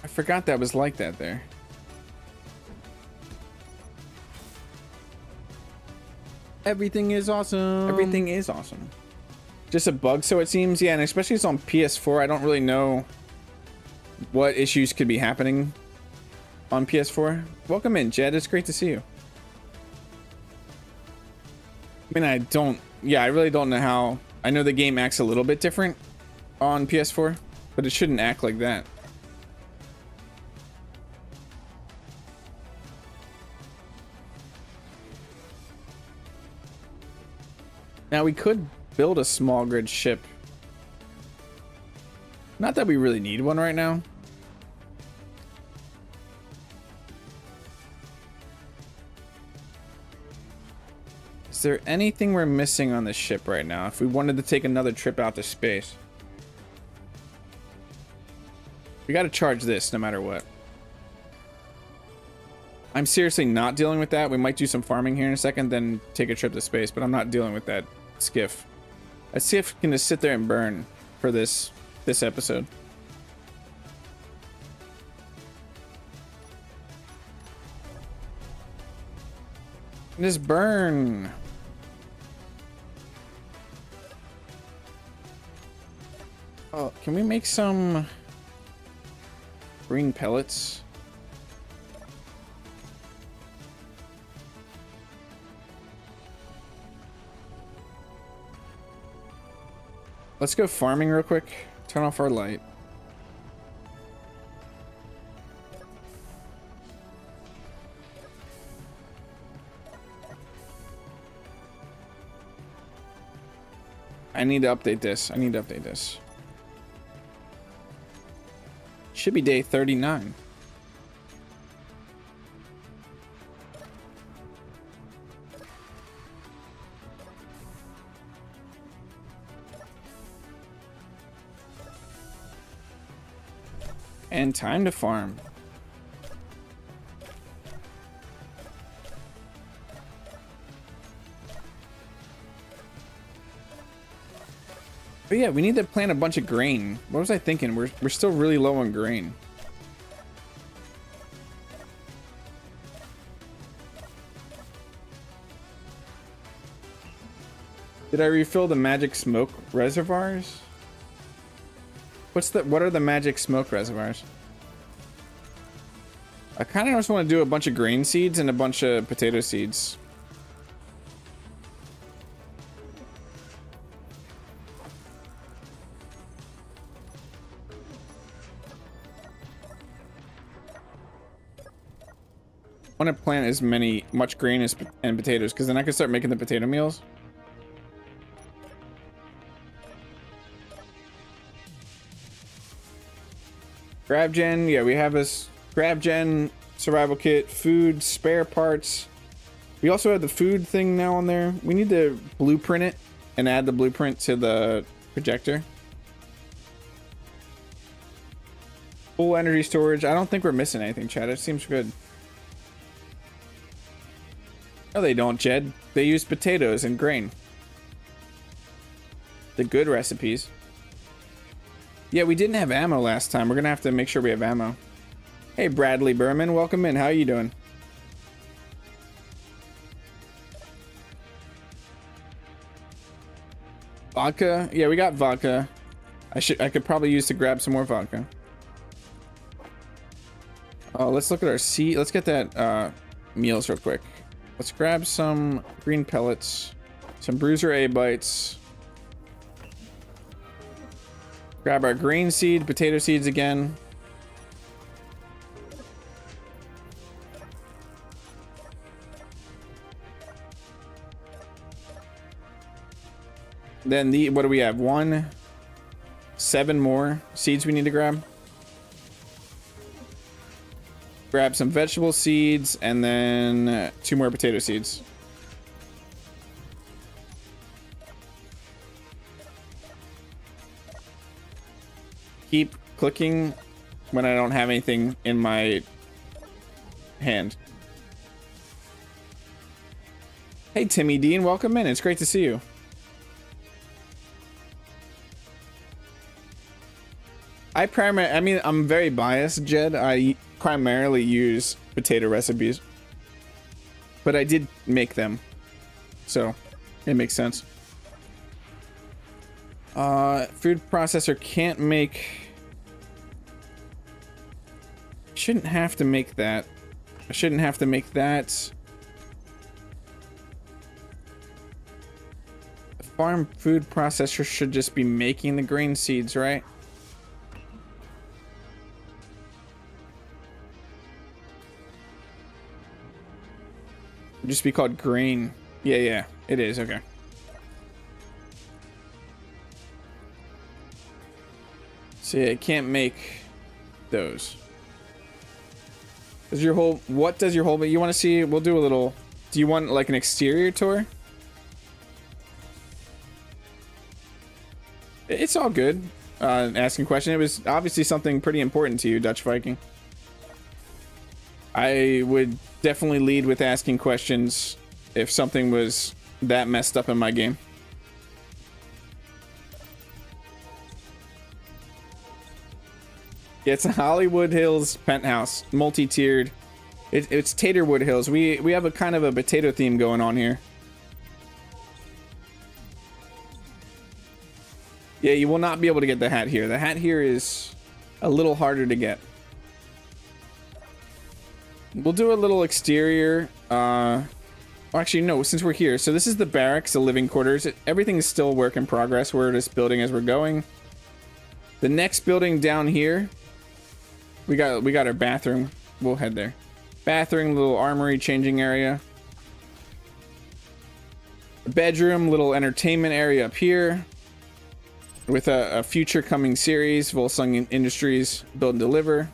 I forgot that was like that there. Everything is awesome. Everything is awesome. Just a bug, so it seems. Yeah, and especially it's on PS4. I don't really know what issues could be happening on PS4. Welcome in, Jed. It's great to see you. I mean, I really don't know how. I know the game acts a little bit different on PS4, but it shouldn't act like that. Now we could build a small grid ship. Not that we really need one right now. Is there anything we're missing on the ship right now if we wanted to take another trip out to space? We got to charge this no matter what. I'm seriously not dealing with that. We might do some farming here in a second, then take a trip to space, but I'm not dealing with that skiff. That skiff can just sit there and burn for this episode. Just burn. Oh, can we make some green pellets? Let's go farming real quick. Turn off our light. I need to update this. Should be day 39. And time to farm. But yeah, we need to plant a bunch of grain. What was I thinking? We're still really low on grain. Did I refill the magic smoke reservoirs? What are the magic smoke reservoirs? I kind of just want to do a bunch of grain seeds and a bunch of potato seeds. I want to plant as much grain and potatoes, because then I can start making the potato meals. Grab gen, yeah, we have this grab gen survival kit, food, spare parts. We also have the food thing now on there. We need to blueprint it and add the blueprint to the projector. Full energy storage. I don't think we're missing anything, Chad. It seems good. No, they don't, Jed. They use potatoes and grain. The good recipes. Yeah, we didn't have ammo last time. We're gonna have to make sure we have ammo. Hey, Bradley Berman, welcome in. How are you doing? Vodka? Yeah, we got vodka. I could probably use to grab some more vodka. Oh, let's look at our seat. Let's get that meals real quick. Let's grab some green pellets, some bruiser A bites, Grab our grain seed, potato seeds again. Then what do we have? 7 more seeds we need to grab. Grab some vegetable seeds and then 2 more potato seeds. Keep clicking when I don't have anything in my hand. Hey Timmy Dean, welcome in. It's great to see you. I'm very biased, Jed. I primarily use potato recipes, but I did make them, so it makes sense. Food processor can't make. Shouldn't have to make that. I shouldn't have to make that. The farm food processor should just be making the grain seeds, right? Just be called grain. Yeah, it is. Okay. So yeah, it can't make those. Does your whole, what does your whole, but you want to see, we'll do a little, do you want like an exterior tour? It's all good. Asking a question. It was obviously something pretty important to you, Dutch Viking. I would definitely lead with asking questions if something was that messed up in my game. It's a Hollywood Hills penthouse, multi-tiered. It's Taterwood Hills. We have a kind of a potato theme going on here. Yeah, you will not be able to get the hat here. The hat here is a little harder to get. We'll do a little exterior. Actually, no, since we're here. So this is the barracks, the living quarters. Everything is still work in progress. We're just building as we're going. The next building down here, we got our bathroom. We'll head there. Bathroom, little armory changing area. Bedroom, little entertainment area up here. With a future coming series, Volsung Industries, Build and Deliver.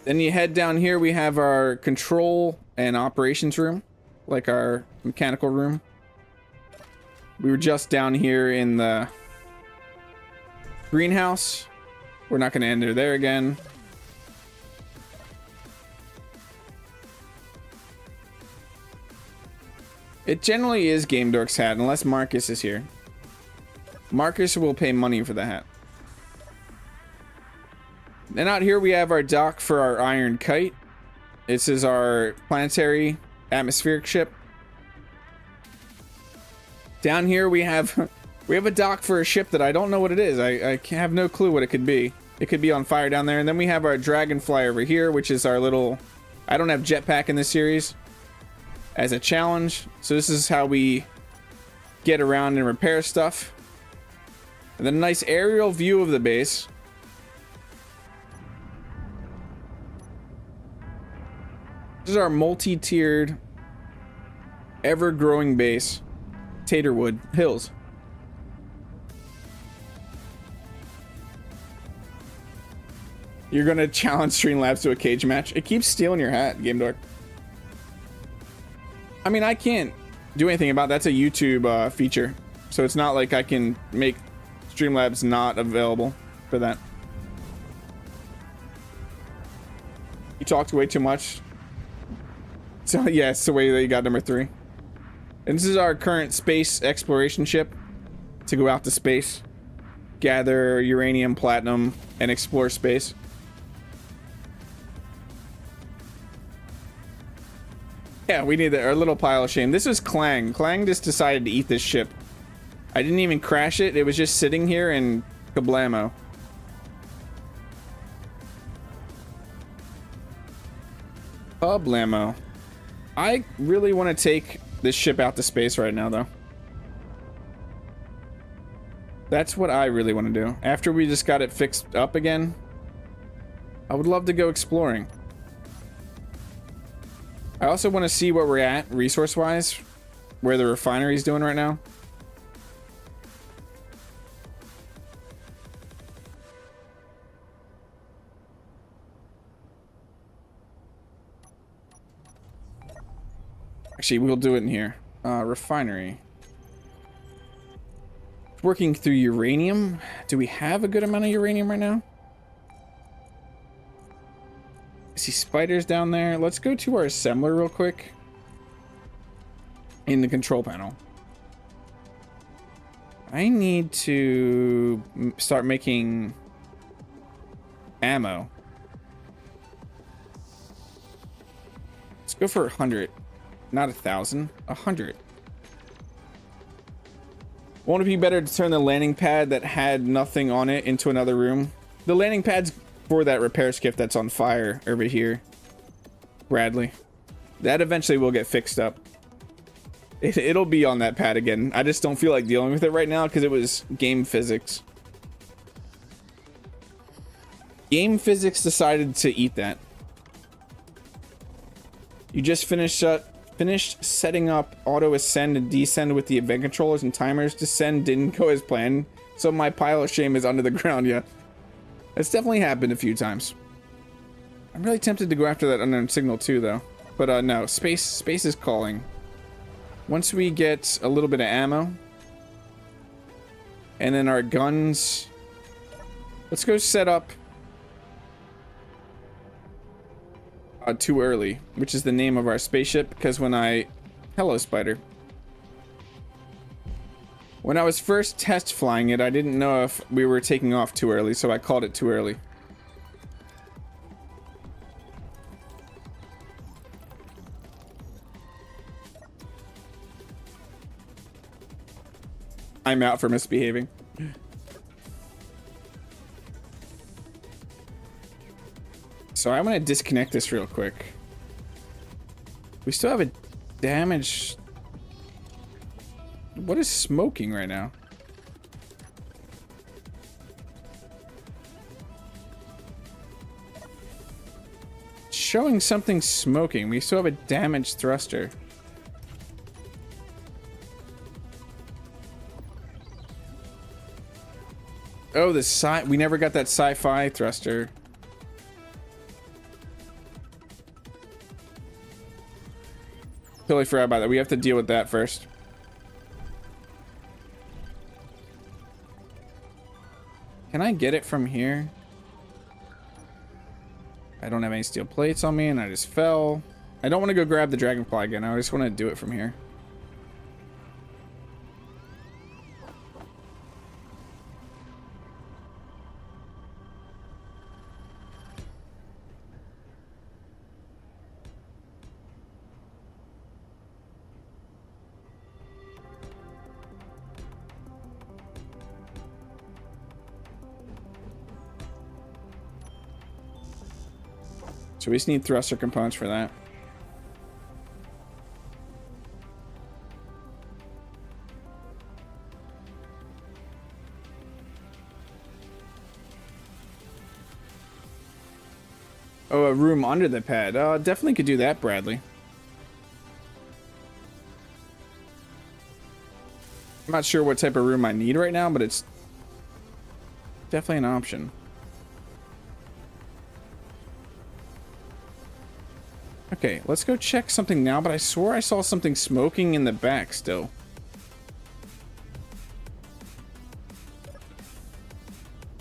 Then you head down here, we have our control and operations room, like our mechanical room. We were just down here in the greenhouse. We're not going to enter there again. It generally is Game Dork's hat, unless Marcus is here. Marcus will pay money for the hat. And out here we have our dock for our iron kite. This is our planetary atmospheric ship. Down here we have a dock for a ship that I don't know what it is. I have no clue what it could be. It could be on fire down there. And then we have our dragonfly over here, which is our little... I don't have jetpack in this series as a challenge. So this is how we get around and repair stuff. And then a nice aerial view of the base. This is our multi-tiered, ever-growing base, Taterwood Hills. You're gonna challenge Streamlabs to a cage match? It keeps stealing your hat, Game Dork. I mean, I can't do anything about that. That's a YouTube feature, so it's not like I can make Streamlabs not available for that. You talked way too much. So yeah, it's the way that you got number 3. And this is our current space exploration ship to go out to space, gather uranium, platinum, and explore space. Yeah, we need our little pile of shame. This is Clang. Clang just decided to eat this ship. I didn't even crash it. It was just sitting here and kablamo. Kablamo. I really want to take this ship out to space right now, though. That's what I really want to do. After we just got it fixed up again, I would love to go exploring. I also want to see where we're at resource-wise, where the refinery's doing right now. Actually, we'll do it in here. Refinery. Working through uranium. Do we have a good amount of uranium right now? I see spiders down there. Let's go to our assembler real quick. In the control panel. I need to start making ammo. Let's go for 100. Not 1,000. 100. Won't it be better to turn the landing pad that had nothing on it into another room? The landing pad's for that repair skiff that's on fire over here. Bradley. That eventually will get fixed up. It'll be on that pad again. I just don't feel like dealing with it right now because it was game physics. Game physics decided to eat that. You just finished setting up auto ascend and descend with the event controllers and timers. Descend didn't go as planned, so my pile of shame is under the ground yet. It's definitely happened a few times. I'm really tempted to go after that unknown signal too, though. But no, space is calling. Once we get a little bit of ammo, and then our guns, let's go set up Too Early, which is the name of our spaceship, because when I... Hello, spider. When I was first test flying it, I didn't know if we were taking off too early, so I called it Too Early. I'm out for misbehaving. So I'm gonna disconnect this real quick. We still have a damaged... What is smoking right now? It's showing something smoking. We still have a damaged thruster. Oh, the we never got that sci-fi thruster. Totally forgot about that. We have to deal with that first. Can I get it from here? I don't have any steel plates on me and I just fell. I don't want to go grab the dragonfly again. I just want to do it from here. So we just need thruster components for that. Oh, a room under the pad. Definitely could do that, Bradley. I'm not sure what type of room I need right now, but it's definitely an option. Okay, let's go check something now, but I swore I saw something smoking in the back still.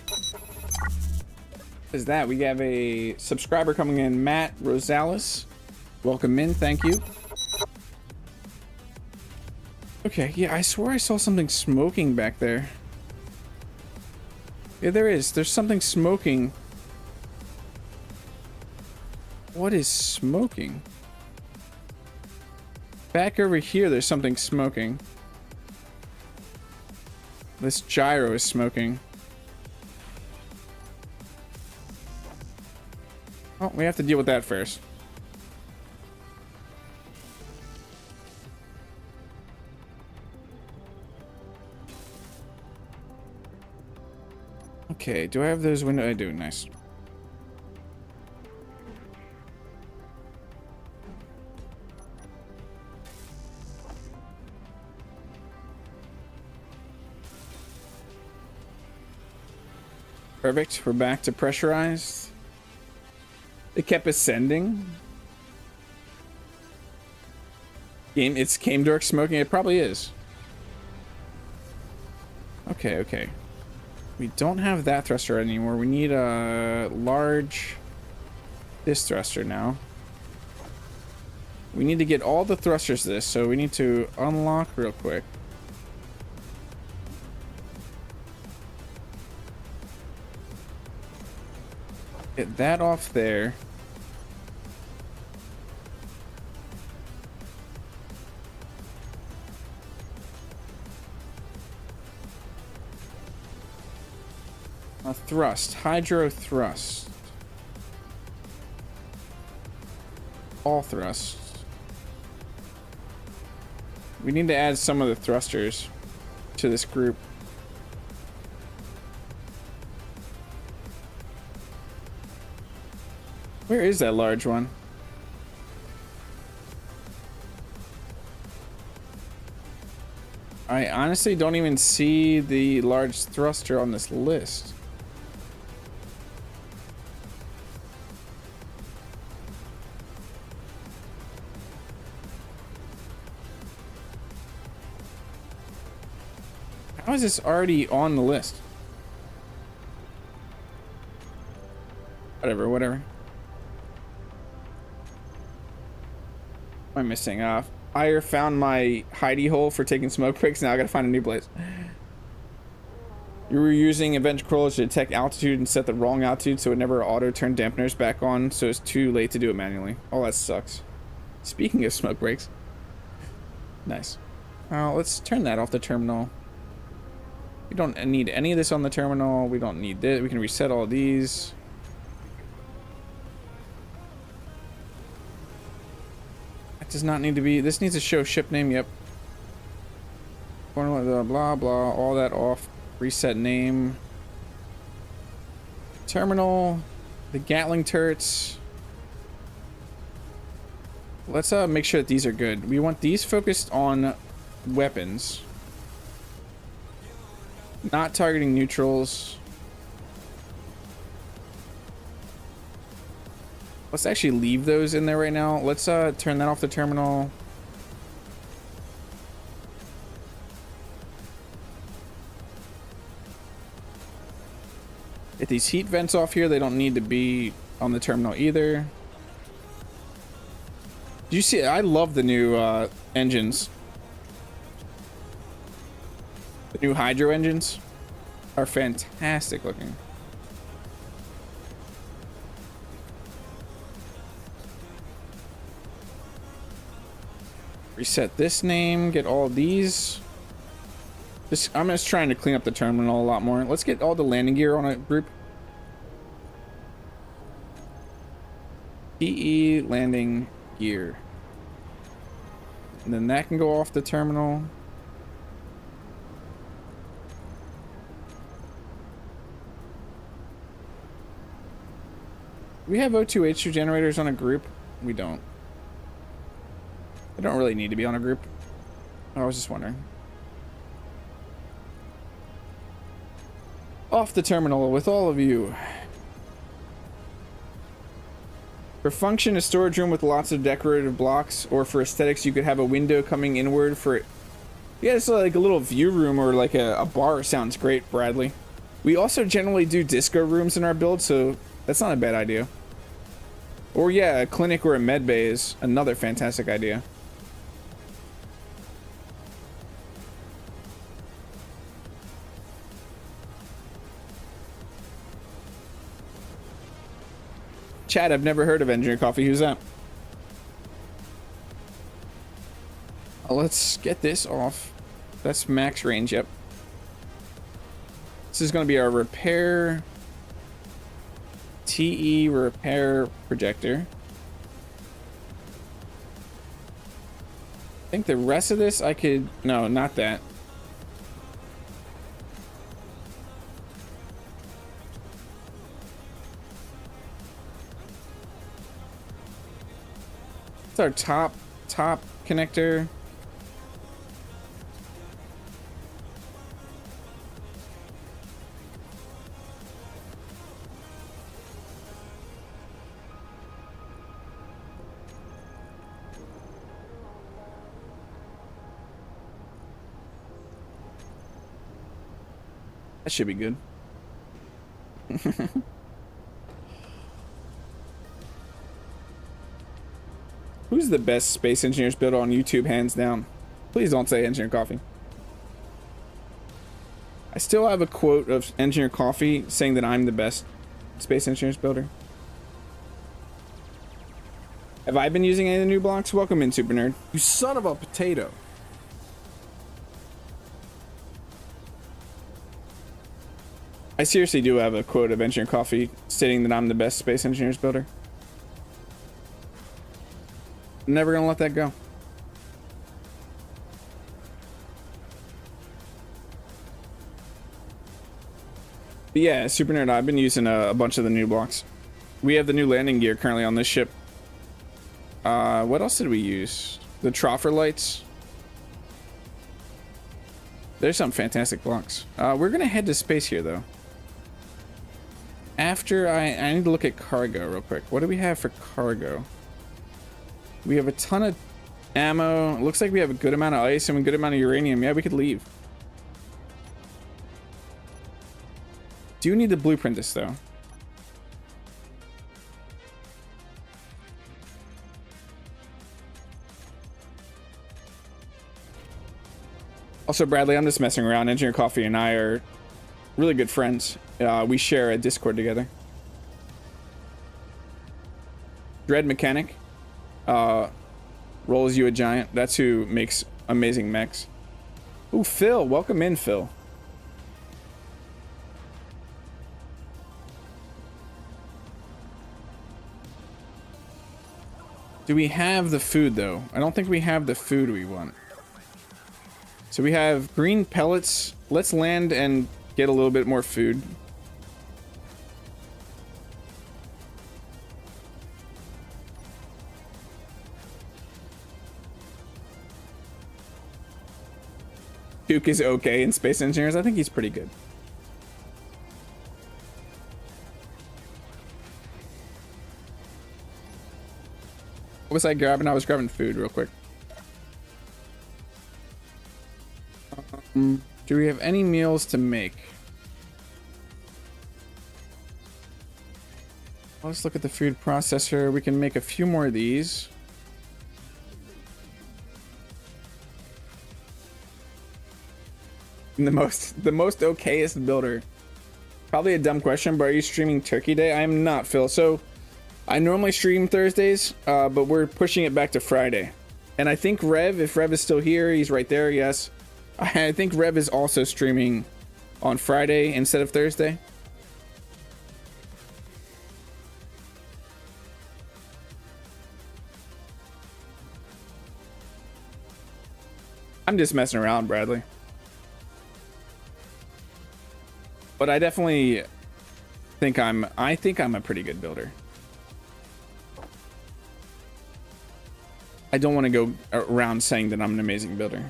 What is that? We have a subscriber coming in, Matt Rosales. Welcome in, thank you. Okay, yeah, I swore I saw something smoking back there. Yeah, there is. There's something smoking. What is smoking? Back over here, there's something smoking. This gyro is smoking. Oh, we have to deal with that first. Okay, do I have those windows? I do, nice. Perfect, we're back to pressurized. It kept ascending. It's came dark smoking, it probably is. Okay, okay. We don't have that thruster anymore. We need a large this thruster now. We need to get all the thrusters to this, so we need to unlock real quick. Get that off there. A thrust, hydro thrust. All thrusts. We need to add some of the thrusters to this group. Where is that large one? I honestly don't even see the large thruster on this list. How is this already on the list? Whatever, whatever. What am I missing? Fire found my hidey hole for taking smoke breaks. Now I gotta find a new place. You were using event crawlers to detect altitude and set the wrong altitude, so it never auto turned dampeners back on, so it's too late to do it manually. Oh, that sucks. Speaking of smoke breaks. Nice. Let's turn that off the terminal. We don't need any of this on the terminal. We don't need this. We can reset all these. That does not need to be. This needs to show ship name. Yep. Blah, blah, blah. All that off. Reset name. Terminal. The Gatling turrets. Let's make sure that these are good. We want these focused on weapons. Not targeting neutrals. Let's actually leave those in there right now. Let's turn that off the terminal. Get these heat vents off here. They don't need to be on the terminal either. Do you see? I love the new engines. The new hydro engines are fantastic looking. Reset this name, get all these. I'm just trying to clean up the terminal a lot more. Let's get all the landing gear on a group. PE landing gear. And then that can go off the terminal. We have O2H2 generators on a group. We don't. They don't really need to be on a group. I was just wondering. Off the terminal with all of you. For function, a storage room with lots of decorative blocks, or for aesthetics, you could have a window coming inward for it. Yeah, it's like a little view room or like a bar. Sounds great, Bradley. We also generally do disco rooms in our build, so that's not a bad idea. Or yeah, a clinic or a med bay is another fantastic idea. Chad, I've never heard of Engineer Coffee. Who's that? Let's get this off. That's max range, yep. This is going to be our repair TE repair projector. I think the rest of this I could... No, not that. It's our top connector. That should be good. Who's the best space engineers builder on YouTube, hands down? Please don't say Engineer Coffee. I still have a quote of Engineer Coffee saying that I'm the best space engineers builder. Have I been using any of the new blocks? Welcome in, Super Nerd. You son of a potato. I seriously do have a quote of Engineer Coffee stating that I'm the best space engineers builder. I'm never gonna let that go. But yeah, Super Nerd, I've been using a bunch of the new blocks. We have the new landing gear currently on this ship. What else did we use? The troffer lights. There's some fantastic blocks. We're gonna head to space here though. After I need to look at cargo real quick. What do we have for cargo? We have a ton of ammo. It looks like we have a good amount of ice and a good amount of uranium. Yeah, we could leave. Do need to blueprint this though. Also, Bradley, I'm just messing around. Engineer Coffee and I are really good friends. We share a Discord together. Dread Mechanic rolls you a giant. That's who makes amazing mechs. Ooh, Phil. Welcome in, Phil. Do we have the food, though? I don't think we have the food we want. So we have green pellets. Let's land and get a little bit more food. Duke is okay in Space Engineers. I think he's pretty good. What was I grabbing? I was grabbing food real quick. Do we have any meals to make? Let's look at the food processor. We can make a few more of these. The most okayest builder. Probably a dumb question, but are you streaming Turkey Day? I am not, Phil. So I normally stream Thursdays, but we're pushing it back to Friday. And I think Rev, if Rev is still here, he's right there, yes. I think Rev is also streaming on Friday instead of Thursday. I'm just messing around, Bradley. But I definitely think I'm a pretty good builder. I don't want to go around saying that I'm an amazing builder.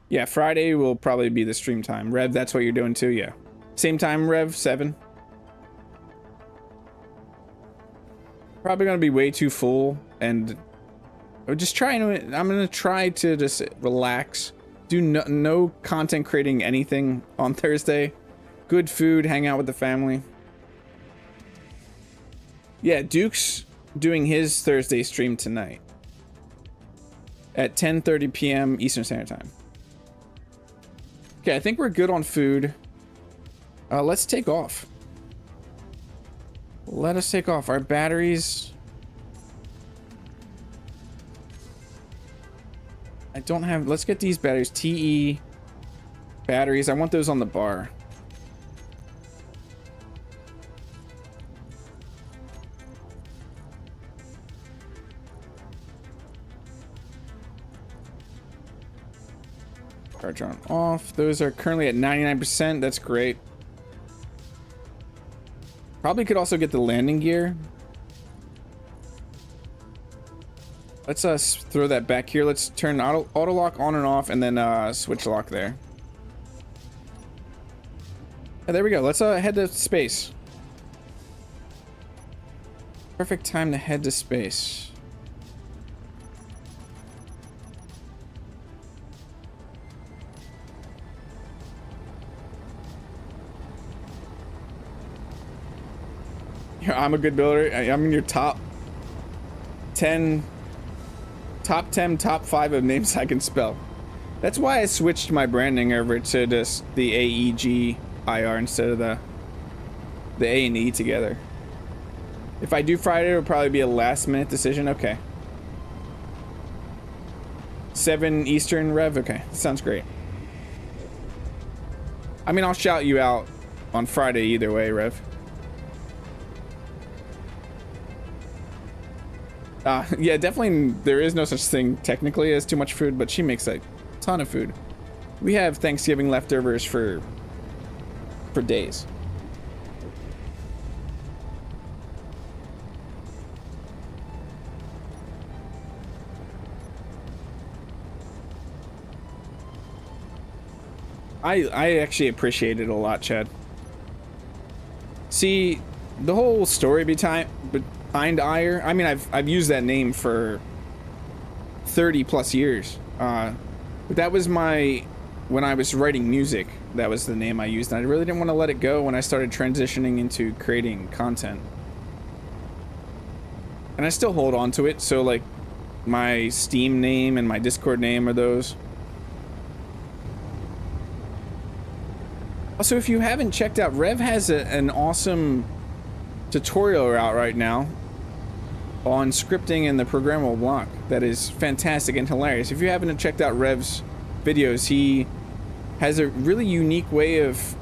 Yeah, Friday will probably be the stream time. Rev, that's what you're doing too, yeah. Same time, Rev, 7. Probably gonna be way too full, and I'm gonna try to just relax. Do no content creating anything on Thursday. Good food, hang out with the family. Yeah, Duke's doing his Thursday stream tonight at 10:30 p.m. Eastern Standard Time. Okay, I think we're good on food. Let's take off. Let us take off. Our batteries. I don't have... Let's get these batteries. TE batteries. I want those on the bar. Charge on off. Those are currently at 99%. That's great. Probably could also get the landing gear. Let's throw that back here. Let's turn auto lock on and off, and then switch lock there. Oh, there we go. Let's head to space. Perfect time to head to space. I'm a good builder. I'm in your top 10, top 5 of names I can spell. That's why I switched my branding over to just the AEGIR instead of the A and E together. If I do Friday, it'll probably be a last minute decision. Okay. 7 Eastern Rev. Okay, sounds great. I mean, I'll shout you out on Friday either way, Rev. Yeah, definitely there is no such thing technically as too much food, but she makes a ton of food. We have Thanksgiving leftovers for days. I actually appreciate it a lot, Chad. See, the whole story behind Ire, I mean, I've used that name for 30 plus years. But that was when I was writing music, that was the name I used, and I really didn't want to let it go when I started transitioning into creating content. And I still hold on to it, so like my Steam name and my Discord name are those. Also, if you haven't checked out, Rev has an awesome tutorial out right now on scripting and the programmable block that is fantastic and hilarious. If you haven't checked out Rev's videos, he has a really unique way of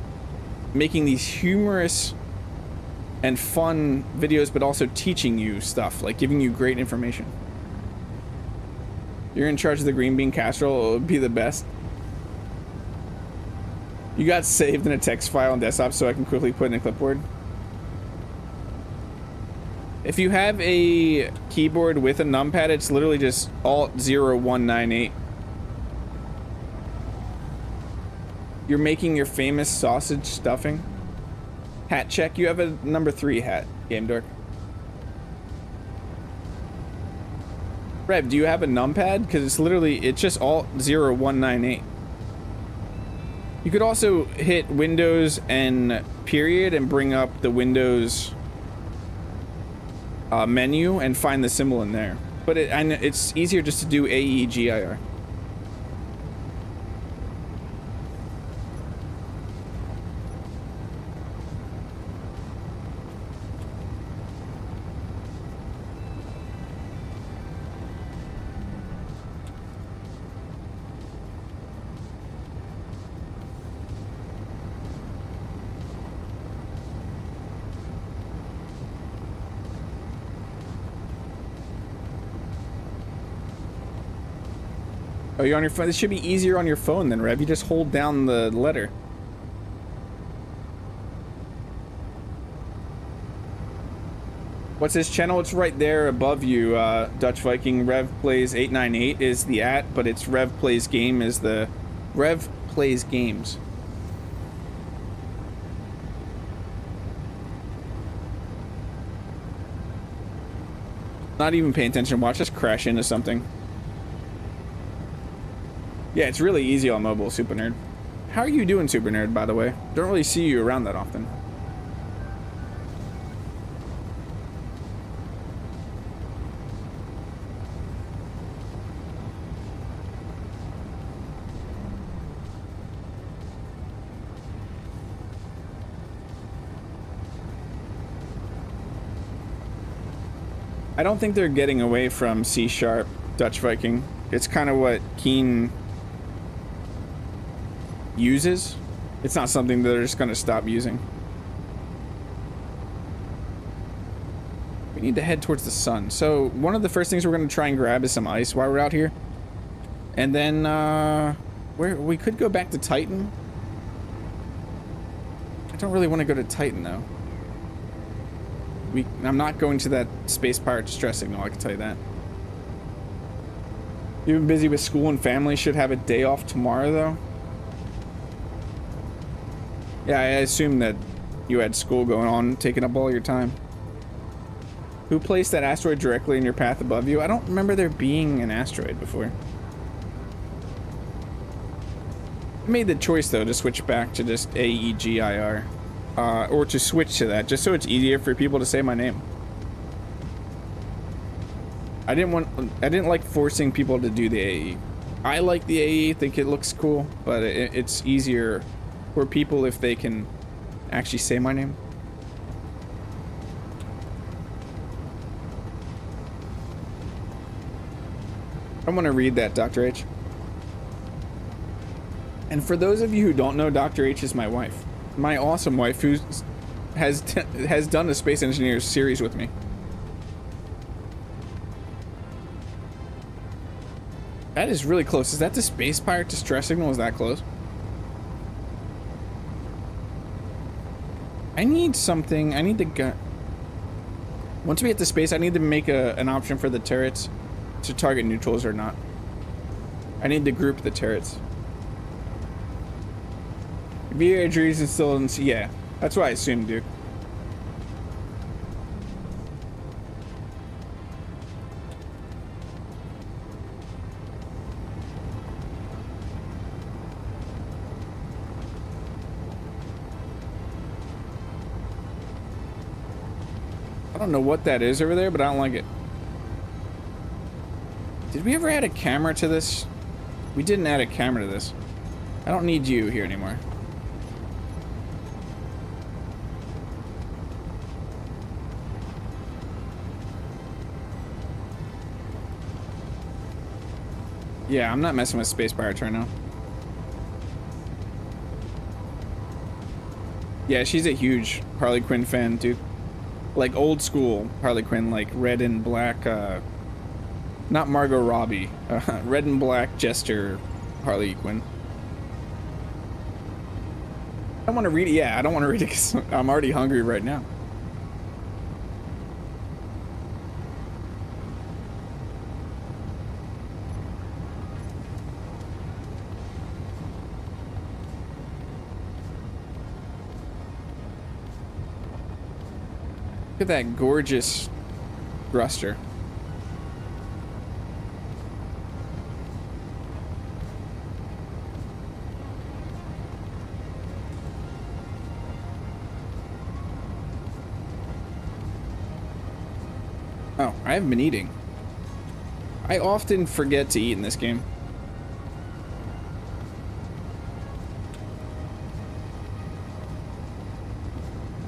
making these humorous and fun videos, but also teaching you stuff, like giving you great information. You're in charge of the green bean casserole, it would be the best. You got saved in a text file on desktop so I can quickly put in a clipboard. If you have a keyboard with a numpad, it's literally just Alt-0198. You're making your famous sausage stuffing. Hat check. You have a number 3 hat, Game Dork. Rev, do you have a numpad? Because it's just Alt-0198. You could also hit Windows and period and bring up the Windows menu and find the symbol in there. But it's easier just to do AEGIR. Oh, you're on your phone? This should be easier on your phone then, Rev. You just hold down the letter. What's his channel? It's right there above you, Dutch Viking. Rev Plays 898 is the @ but it's Rev Plays Game is the Rev Plays Games. Not even paying attention. Watch us crash into something. Yeah, it's really easy on mobile, Super Nerd. How are you doing, Super Nerd, by the way? Don't really see you around that often. I don't think they're getting away from C#, Dutch Viking. It's kind of what Keen uses. It's not something that they're just going to stop using. We need to head towards the sun. So one of the first things we're going to try and grab is some ice while we're out here. And then we could go back to Titan. I don't really want to go to Titan though. I'm not going to that space pirate distress signal, I can tell you that. You've been busy with school and family. Should have a day off tomorrow, though. Yeah, I assume that you had school going on, taking up all your time. Who placed that asteroid directly in your path above you? I don't remember there being an asteroid before. I made the choice, though, to switch back to just AEGIR. Or to switch to that, just so it's easier for people to say my name. I didn't like forcing people to do the AE. I like the AE, think it looks cool, but it's easier for people if they can actually say my name. I want to read that, Dr. H. And for those of you who don't know, Dr. H is my wife. My awesome wife who has done a Space Engineers series with me. That is really close. Is that the space pirate distress signal? Is that close? I need something. I need to go. Once we get to space, I need to make an option for the turrets to target neutrals or not. I need to group the turrets. VA injuries and still didn't see. Yeah, that's what I assumed, dude. I don't know what that is over there, but I don't like it. Did we ever add a camera to this? We didn't add a camera to this. I don't need you here anymore. Yeah, I'm not messing with space pirates right now. Yeah, she's a huge Harley Quinn fan, dude. Like old school Harley Quinn, like red and black, not Margot Robbie, red and black Jester Harley Quinn. I don't want to read it. Yeah, I don't want to read it because I'm already hungry right now. Look at that gorgeous thruster. Oh, I haven't been eating. I often forget to eat in this game.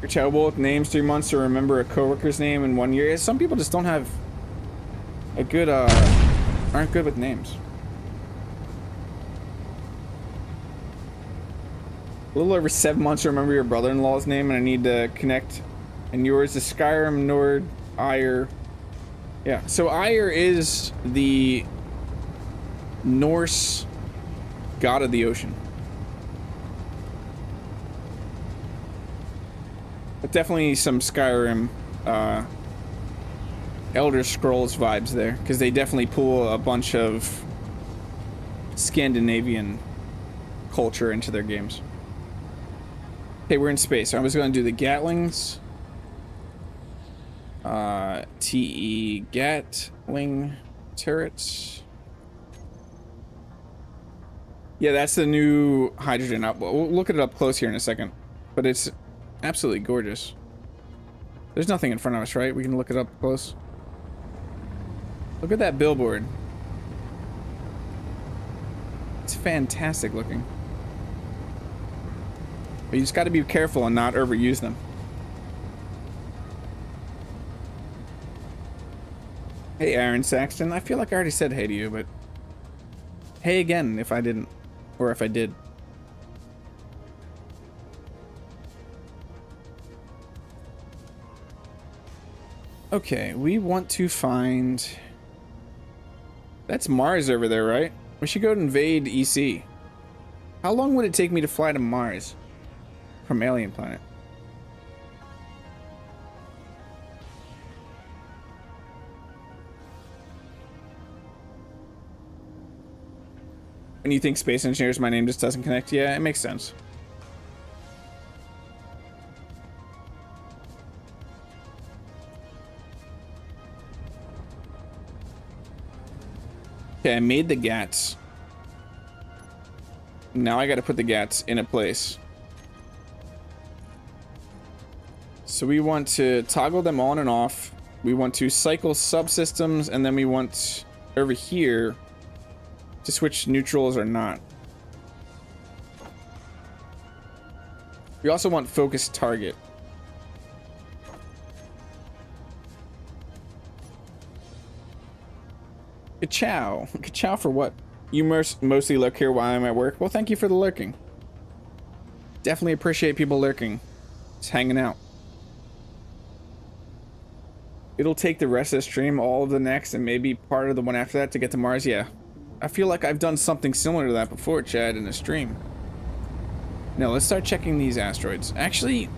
You're terrible with names, 3 months to remember a coworker's name in 1 year. Some people just don't have a good, aren't good with names. A little over 7 months to remember your brother-in-law's name, and I need to connect. And yours is Skyrim, Nord, Ire. Yeah, so Ire is the Norse god of the ocean. But definitely some Skyrim, Elder Scrolls vibes there, because they definitely pull a bunch of Scandinavian culture into their games. Okay, we're in space. I was going to do the Gatlings. TE Gatling turrets. Yeah, that's the new hydrogen up. We'll look it up close here in a second. But it's absolutely gorgeous. There's nothing in front of us, right? We can look it up close. Look at that billboard. It's fantastic looking. But you just got to be careful and not overuse them. Hey, Aaron Saxton. I feel like I already said hey to you, but hey again if I didn't, or if I did. Okay, we want to find... That's Mars over there, right? We should go invade EC. How long would it take me to fly to Mars from Alien Planet? When you think space engineers, my name just doesn't connect. Yeah, it makes sense. Okay, I made the GATs. Now I got to put the GATs in a place. So we want to toggle them on and off. We want to cycle subsystems, and then we want over here to switch neutrals or not. We also want focus target. Ka-chow. Ka-chow for what? You mostly lurk here while I'm at work. Well, thank you for the lurking. Definitely appreciate people lurking. Just hanging out. It'll take the rest of the stream, all of the next, and maybe part of the one after that to get to Mars. Yeah. I feel like I've done something similar to that before, Chad, in a stream. Now, let's start checking these asteroids. Actually,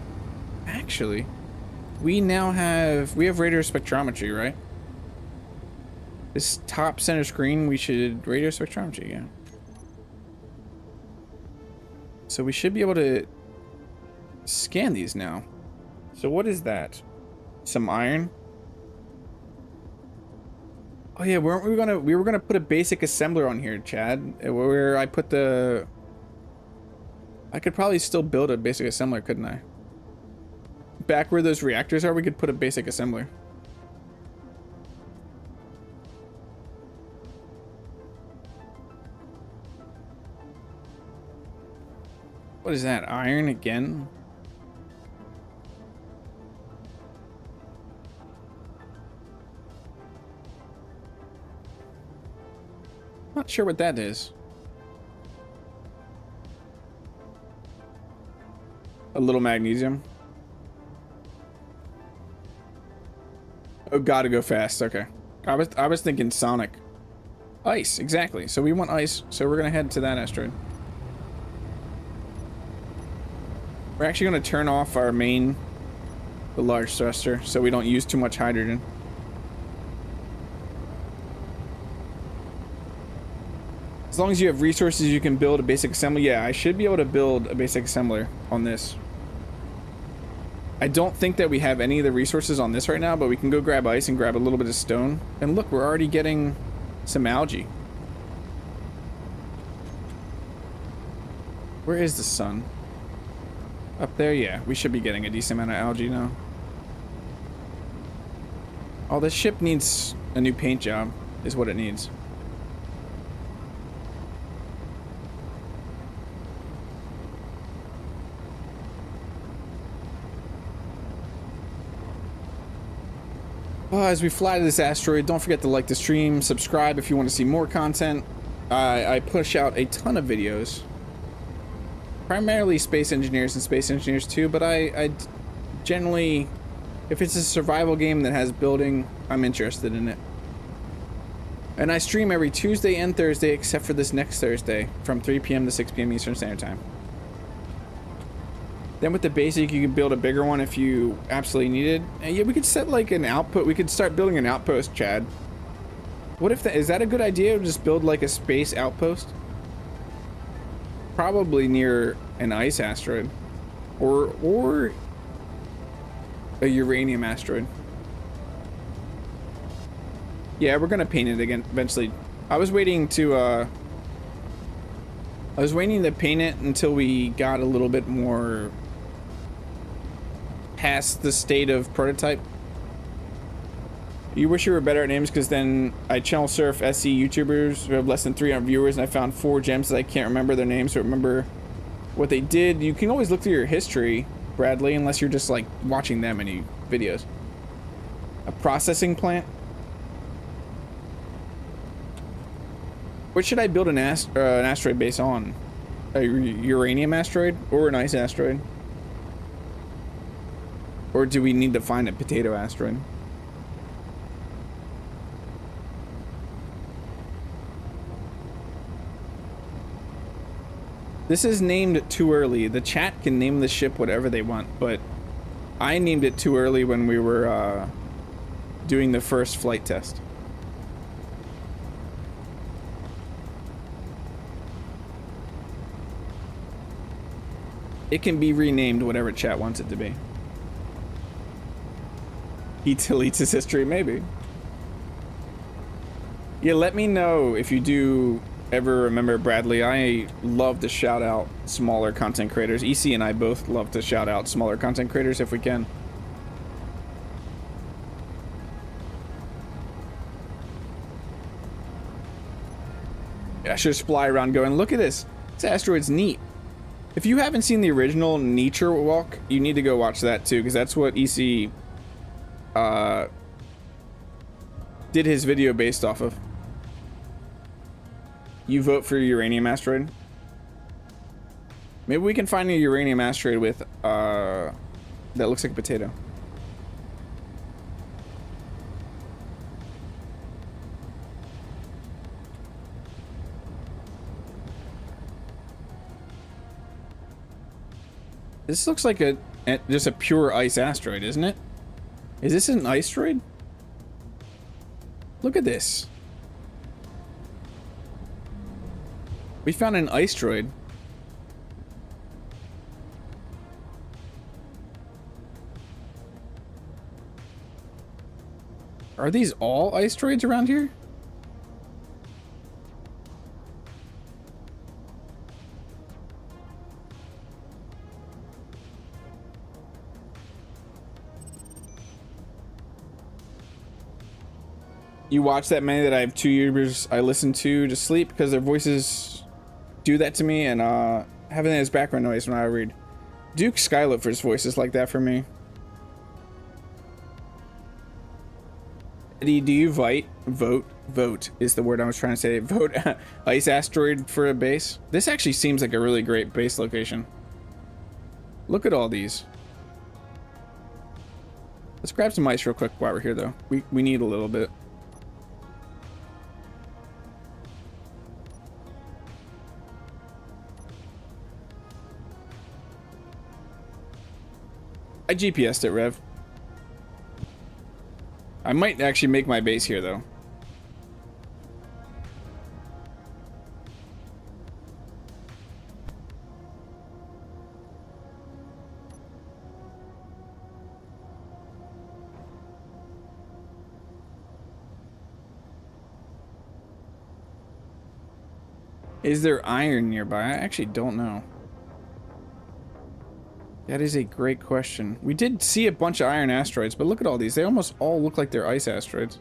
we have radar spectrometry, right? This top center screen, we should radar spectrometry, yeah. So we should be able to scan these now. So what is that? Some iron? Oh yeah, we were gonna put a basic assembler on here, Chad. Where I put the... I could probably still build a basic assembler, couldn't I? Back where those reactors are, we could put a basic assembler. What is that? Iron again? Not sure what that is. A little magnesium. Oh, gotta go fast. Okay. I was thinking Sonic. Ice, exactly. So we want ice, so we're gonna head to that asteroid. We're actually gonna turn off our main, the large thruster, so we don't use too much hydrogen. As long as you have resources, you can build a basic assembly. Yeah, I should be able to build a basic assembler on this. I don't think that we have any of the resources on this right now, but we can go grab ice and grab a little bit of stone. And look, we're already getting some algae. Where is the sun? Up there? Yeah, we should be getting a decent amount of algae now. Oh, this ship needs a new paint job, is what it needs. As we fly to this asteroid, don't forget to like the stream, subscribe if you want to see more content. I push out a ton of videos. Primarily Space Engineers and Space Engineers 2, but I generally, if it's a survival game that has building, I'm interested in it. And I stream every Tuesday and Thursday, except for this next Thursday, from 3 p.m. to 6 p.m. Eastern Standard Time. Then with the basic, you can build a bigger one if you absolutely need it. And yeah, we could set like an output. We could start building an outpost, Chad. What if that, is that a good idea? Just build like a space outpost? Probably near an ice asteroid. Or a uranium asteroid. Yeah, we're gonna paint it again eventually. I was waiting to paint it until we got a little bit more past the state of prototype. You wish you were better at names, because then I channel surf SC YouTubers who have less than 300 viewers, and I found 4 gems that I can't remember their names or remember what they did. You can always look through your history, Bradley, unless you're just like watching them any videos. A processing plant. What should I build an asteroid base on? A uranium asteroid or an ice asteroid? Or do we need to find a potato asteroid? This is named too early. The chat can name the ship whatever they want, but I named it too early when we were doing the first flight test. It can be renamed whatever chat wants it to be. He deletes his history, maybe. Yeah, let me know if you do ever remember Bradley. I love to shout out smaller content creators. EC and I both love to shout out smaller content creators if we can. Yeah, I should just fly around going, look at this. This asteroid's neat. If you haven't seen the original Nature Walk, you need to go watch that too, because that's what EC did his video based off of. You vote for uranium asteroid? Maybe we can find a uranium asteroid with that looks like a potato. This looks like just a pure ice asteroid, isn't it? Is this an asteroid? Look at this. We found an asteroid. Are these all asteroids around here? You watch that many that I have 2 YouTubers I listen to sleep because their voices do that to me, and having that as background noise when I read. Duke Skylofer's voice is like that for me. Eddie, do you vote is the word I was trying to say. Vote ice asteroid for a base. This actually seems like a really great base location. Look at all these. Let's grab some ice real quick while we're here though. We need a little bit. I GPS'd it, Rev. I might actually make my base here, though. Is there iron nearby? I actually don't know. That is a great question. We did see a bunch of iron asteroids, but look at all these. They almost all look like they're ice asteroids.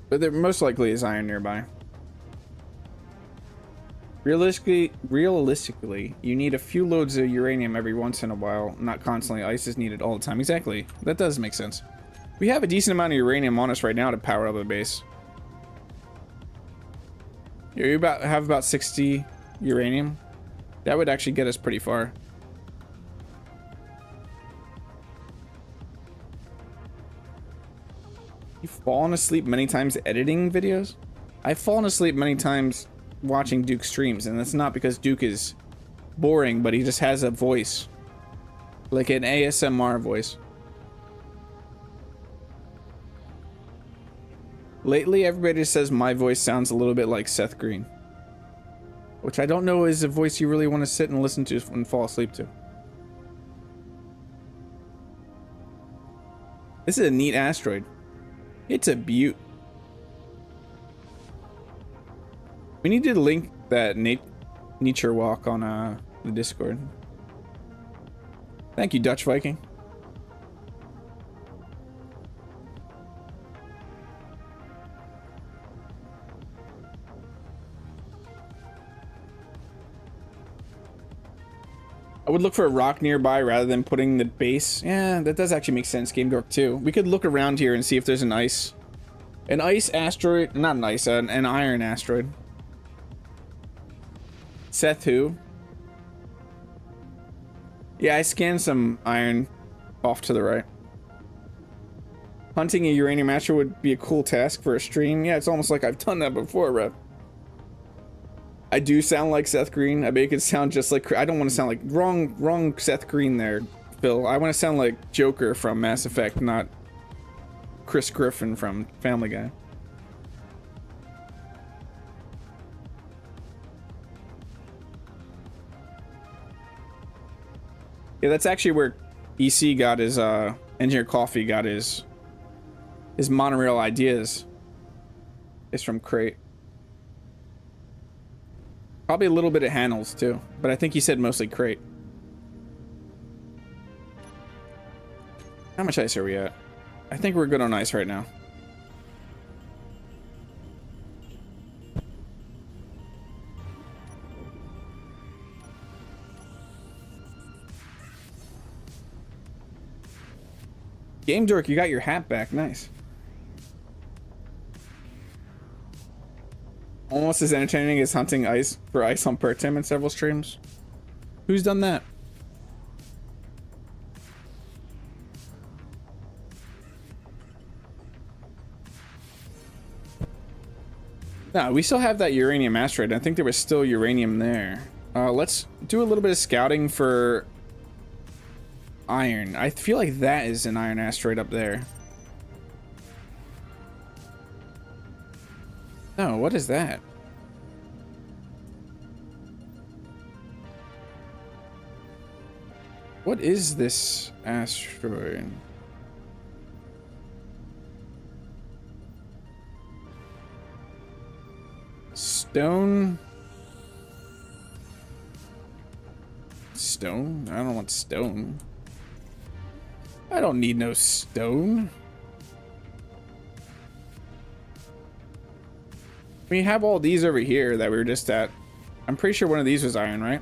But there most likely is iron nearby. Realistically, you need a few loads of uranium every once in a while, not constantly. Ice is needed all the time. Exactly. That does make sense. We have a decent amount of uranium on us right now to power up the base. You have about 60 uranium. That would actually get us pretty far. You've fallen asleep many times editing videos? I've fallen asleep many times watching Duke streams, and that's not because Duke is boring, but he just has a voice. Like an ASMR voice. Lately, everybody says my voice sounds a little bit like Seth Green. Which I don't know is a voice you really want to sit and listen to and fall asleep to. This is a neat asteroid. It's a beaut. We need to link that nature walk on the Discord. Thank you, Dutch Viking. I would look for a rock nearby rather than putting the base. Yeah, that does actually make sense, Game Dork too. We could look around here and see if there's an ice asteroid, not an ice, an iron asteroid. Seth who? Yeah, I scanned some iron off to the right. Hunting a uranium asteroid would be a cool task for a stream. Yeah, it's almost like I've done that before, bro. I do sound like Seth Green. I make it sound just like... I don't want to sound like... Wrong Seth Green there, Phil. I want to sound like Joker from Mass Effect, not Chris Griffin from Family Guy. Yeah, that's actually where EC got his, Engineer Coffee got his monorail ideas. Is from Crate. Probably a little bit of Hanels too, but I think he said mostly Crate. How much ice are we at? I think we're good on ice right now. Game Dork, you got your hat back. Nice. Almost as entertaining as hunting ice for ice on Pertim in several streams. Who's done that? No, we still have that uranium asteroid. I think there was still uranium there. Let's do a little bit of scouting for iron. I feel like that is an iron asteroid up there. No, what is that? What is this asteroid? Stone? Stone? I don't want stone. I don't need no stone. We have all these over here that we were just at. I'm pretty sure one of these was iron, right?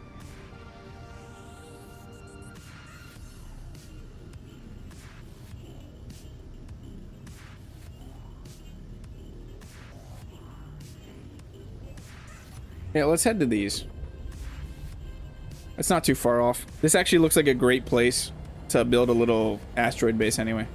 Yeah, let's head to these. It's not too far off. This actually looks like a great place to build a little asteroid base anyway.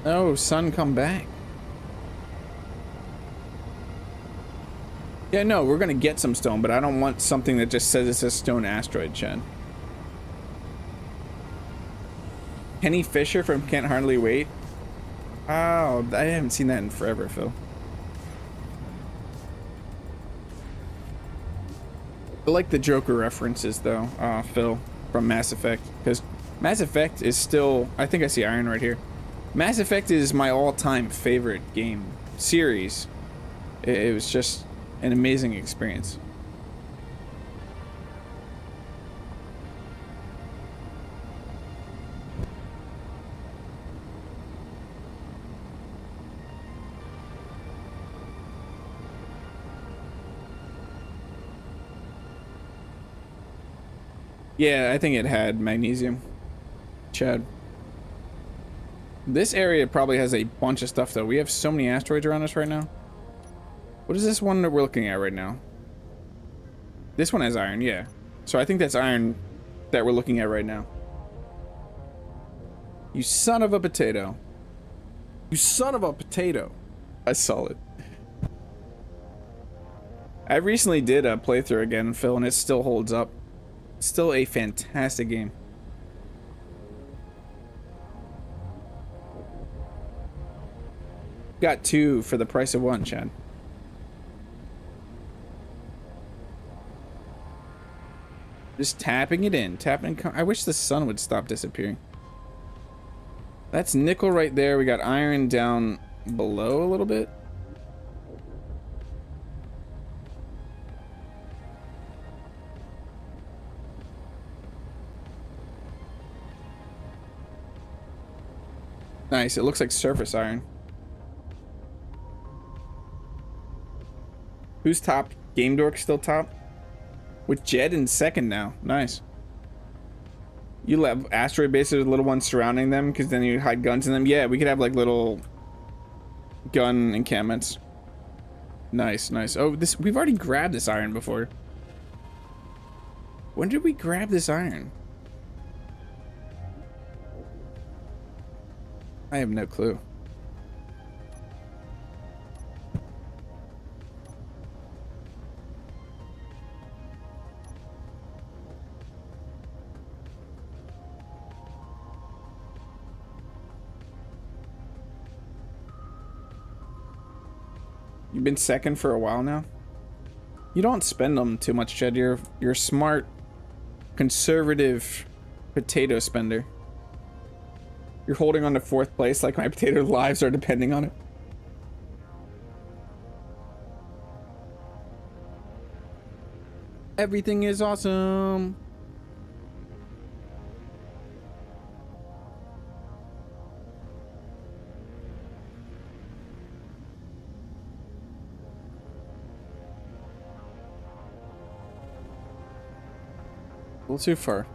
Oh, sun, come back. Yeah, no, we're gonna get some stone, but I don't want something that just says it's a stone asteroid, Chen. Kenny Fisher from Can't Hardly Wait. Oh, I haven't seen that in forever, Phil. I like the Joker references, though, Phil, from Mass Effect. Because Mass Effect is still... I think I see iron right here. Mass Effect is my all-time favorite game series. It was just an amazing experience. Yeah, I think it had magnesium. Chad. This area probably has a bunch of stuff, though. We have so many asteroids around us right now. What is this one that we're looking at right now? This one has iron, yeah. So I think that's iron that we're looking at right now. You son of a potato. You son of a potato. I saw it. I recently did a playthrough again, Phil, and it still holds up. It's still a fantastic game. Got two for the price of one, Chad. Just tapping it in. Tapping. I wish the sun would stop disappearing. That's nickel right there. We got iron down below a little bit. Nice. It looks like surface iron. Who's top? Game Dork still top? With Jed in second now. Nice. You have asteroid bases with little ones surrounding them, because then you hide guns in them. Yeah, we could have like little gun encampments. Nice, nice. Oh, this, we've already grabbed this iron before. When did we grab this iron? I have no clue. You've been second for a while now. You don't spend them too much, Jed. You're a smart, conservative potato spender. You're holding on to 4th place like my potato lives are depending on it. Everything is awesome. A little too far.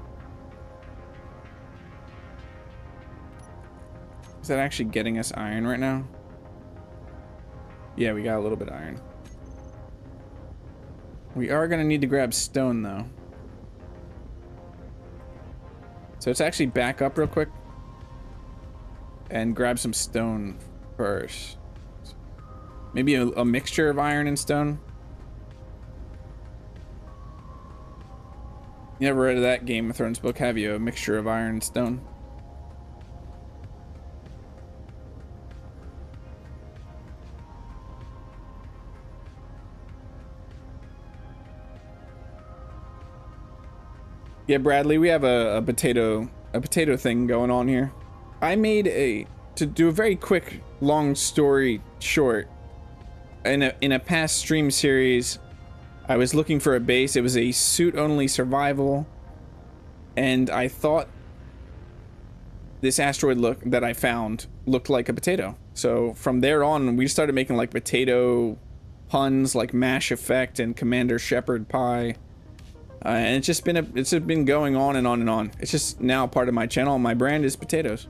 Is that actually getting us iron right now? Yeah, we got a little bit of iron. We are gonna need to grab stone though. So let's actually back up real quick and grab some stone first. Maybe a mixture of iron and stone. You never read of that Game of Thrones book, have you? A mixture of iron and stone. Yeah, Bradley, we have a potato thing going on here. I made to do a very quick, long story short. In a past stream series, I was looking for a base. It was a suit-only survival, and I thought this asteroid that I found looked like a potato. So from there on, we started making like potato puns, like Mash Effect and Commander Shepherd Pie. And it's just been going on and on and on. It's just now part of my channel. My brand is potatoes.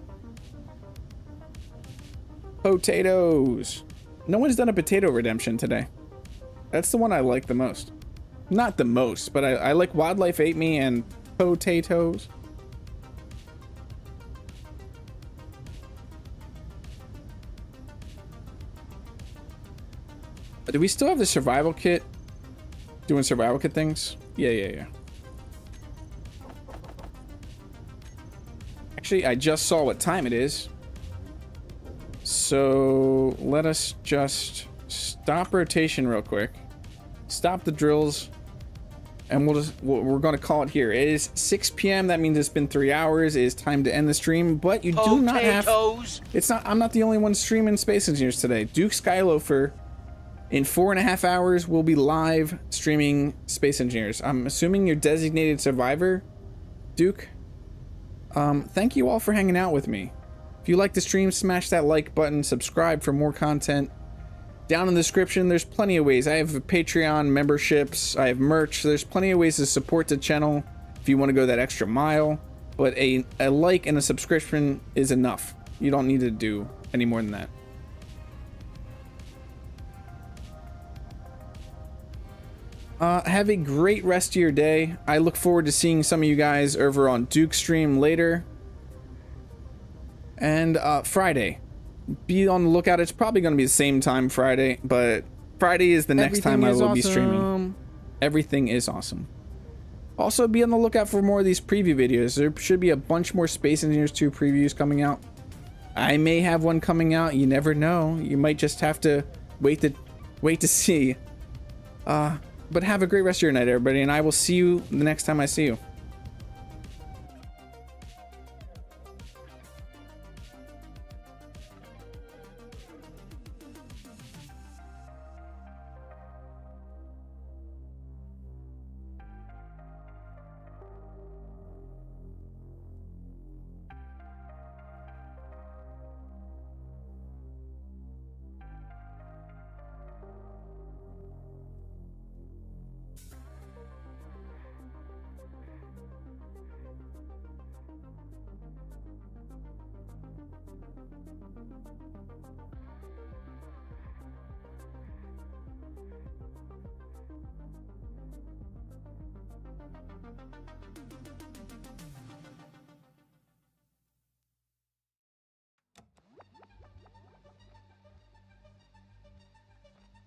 Potatoes. No one's done a potato redemption today. That's the one I like the most. Not the most, but I like Wildlife Ate Me and potatoes. Do we still have the survival kit? Doing survival kit things? Yeah. Actually, I just saw what time it is. So let us just stop rotation real quick. Stop the drills. And we're going to call it here. It is 6 p.m. That means it's been 3 hours. It is time to end the stream. But you do not have... I'm not the only one streaming Space Engineers today. Duke Skyloafer, in 4.5 hours, will be live streaming Space Engineers. I'm assuming you're designated survivor, Duke. Thank you all for hanging out with me. If you like the stream, smash that like button, subscribe for more content. Down in the description, there's plenty of ways. I have Patreon memberships, I have merch. There's plenty of ways to support the channel if you want to go that extra mile. But a like and a subscription is enough. You don't need to do any more than that. Have a great rest of your day. I look forward to seeing some of you guys over on Duke's stream later. And Friday. Be on the lookout. It's probably going to be the same time Friday, but Friday is the next time I will be streaming. Everything is awesome. Also, be on the lookout for more of these preview videos. There should be a bunch more Space Engineers 2 previews coming out. I may have one coming out. You never know. You might just have to wait to see. But have a great rest of your night, everybody, and I will see you the next time I see you.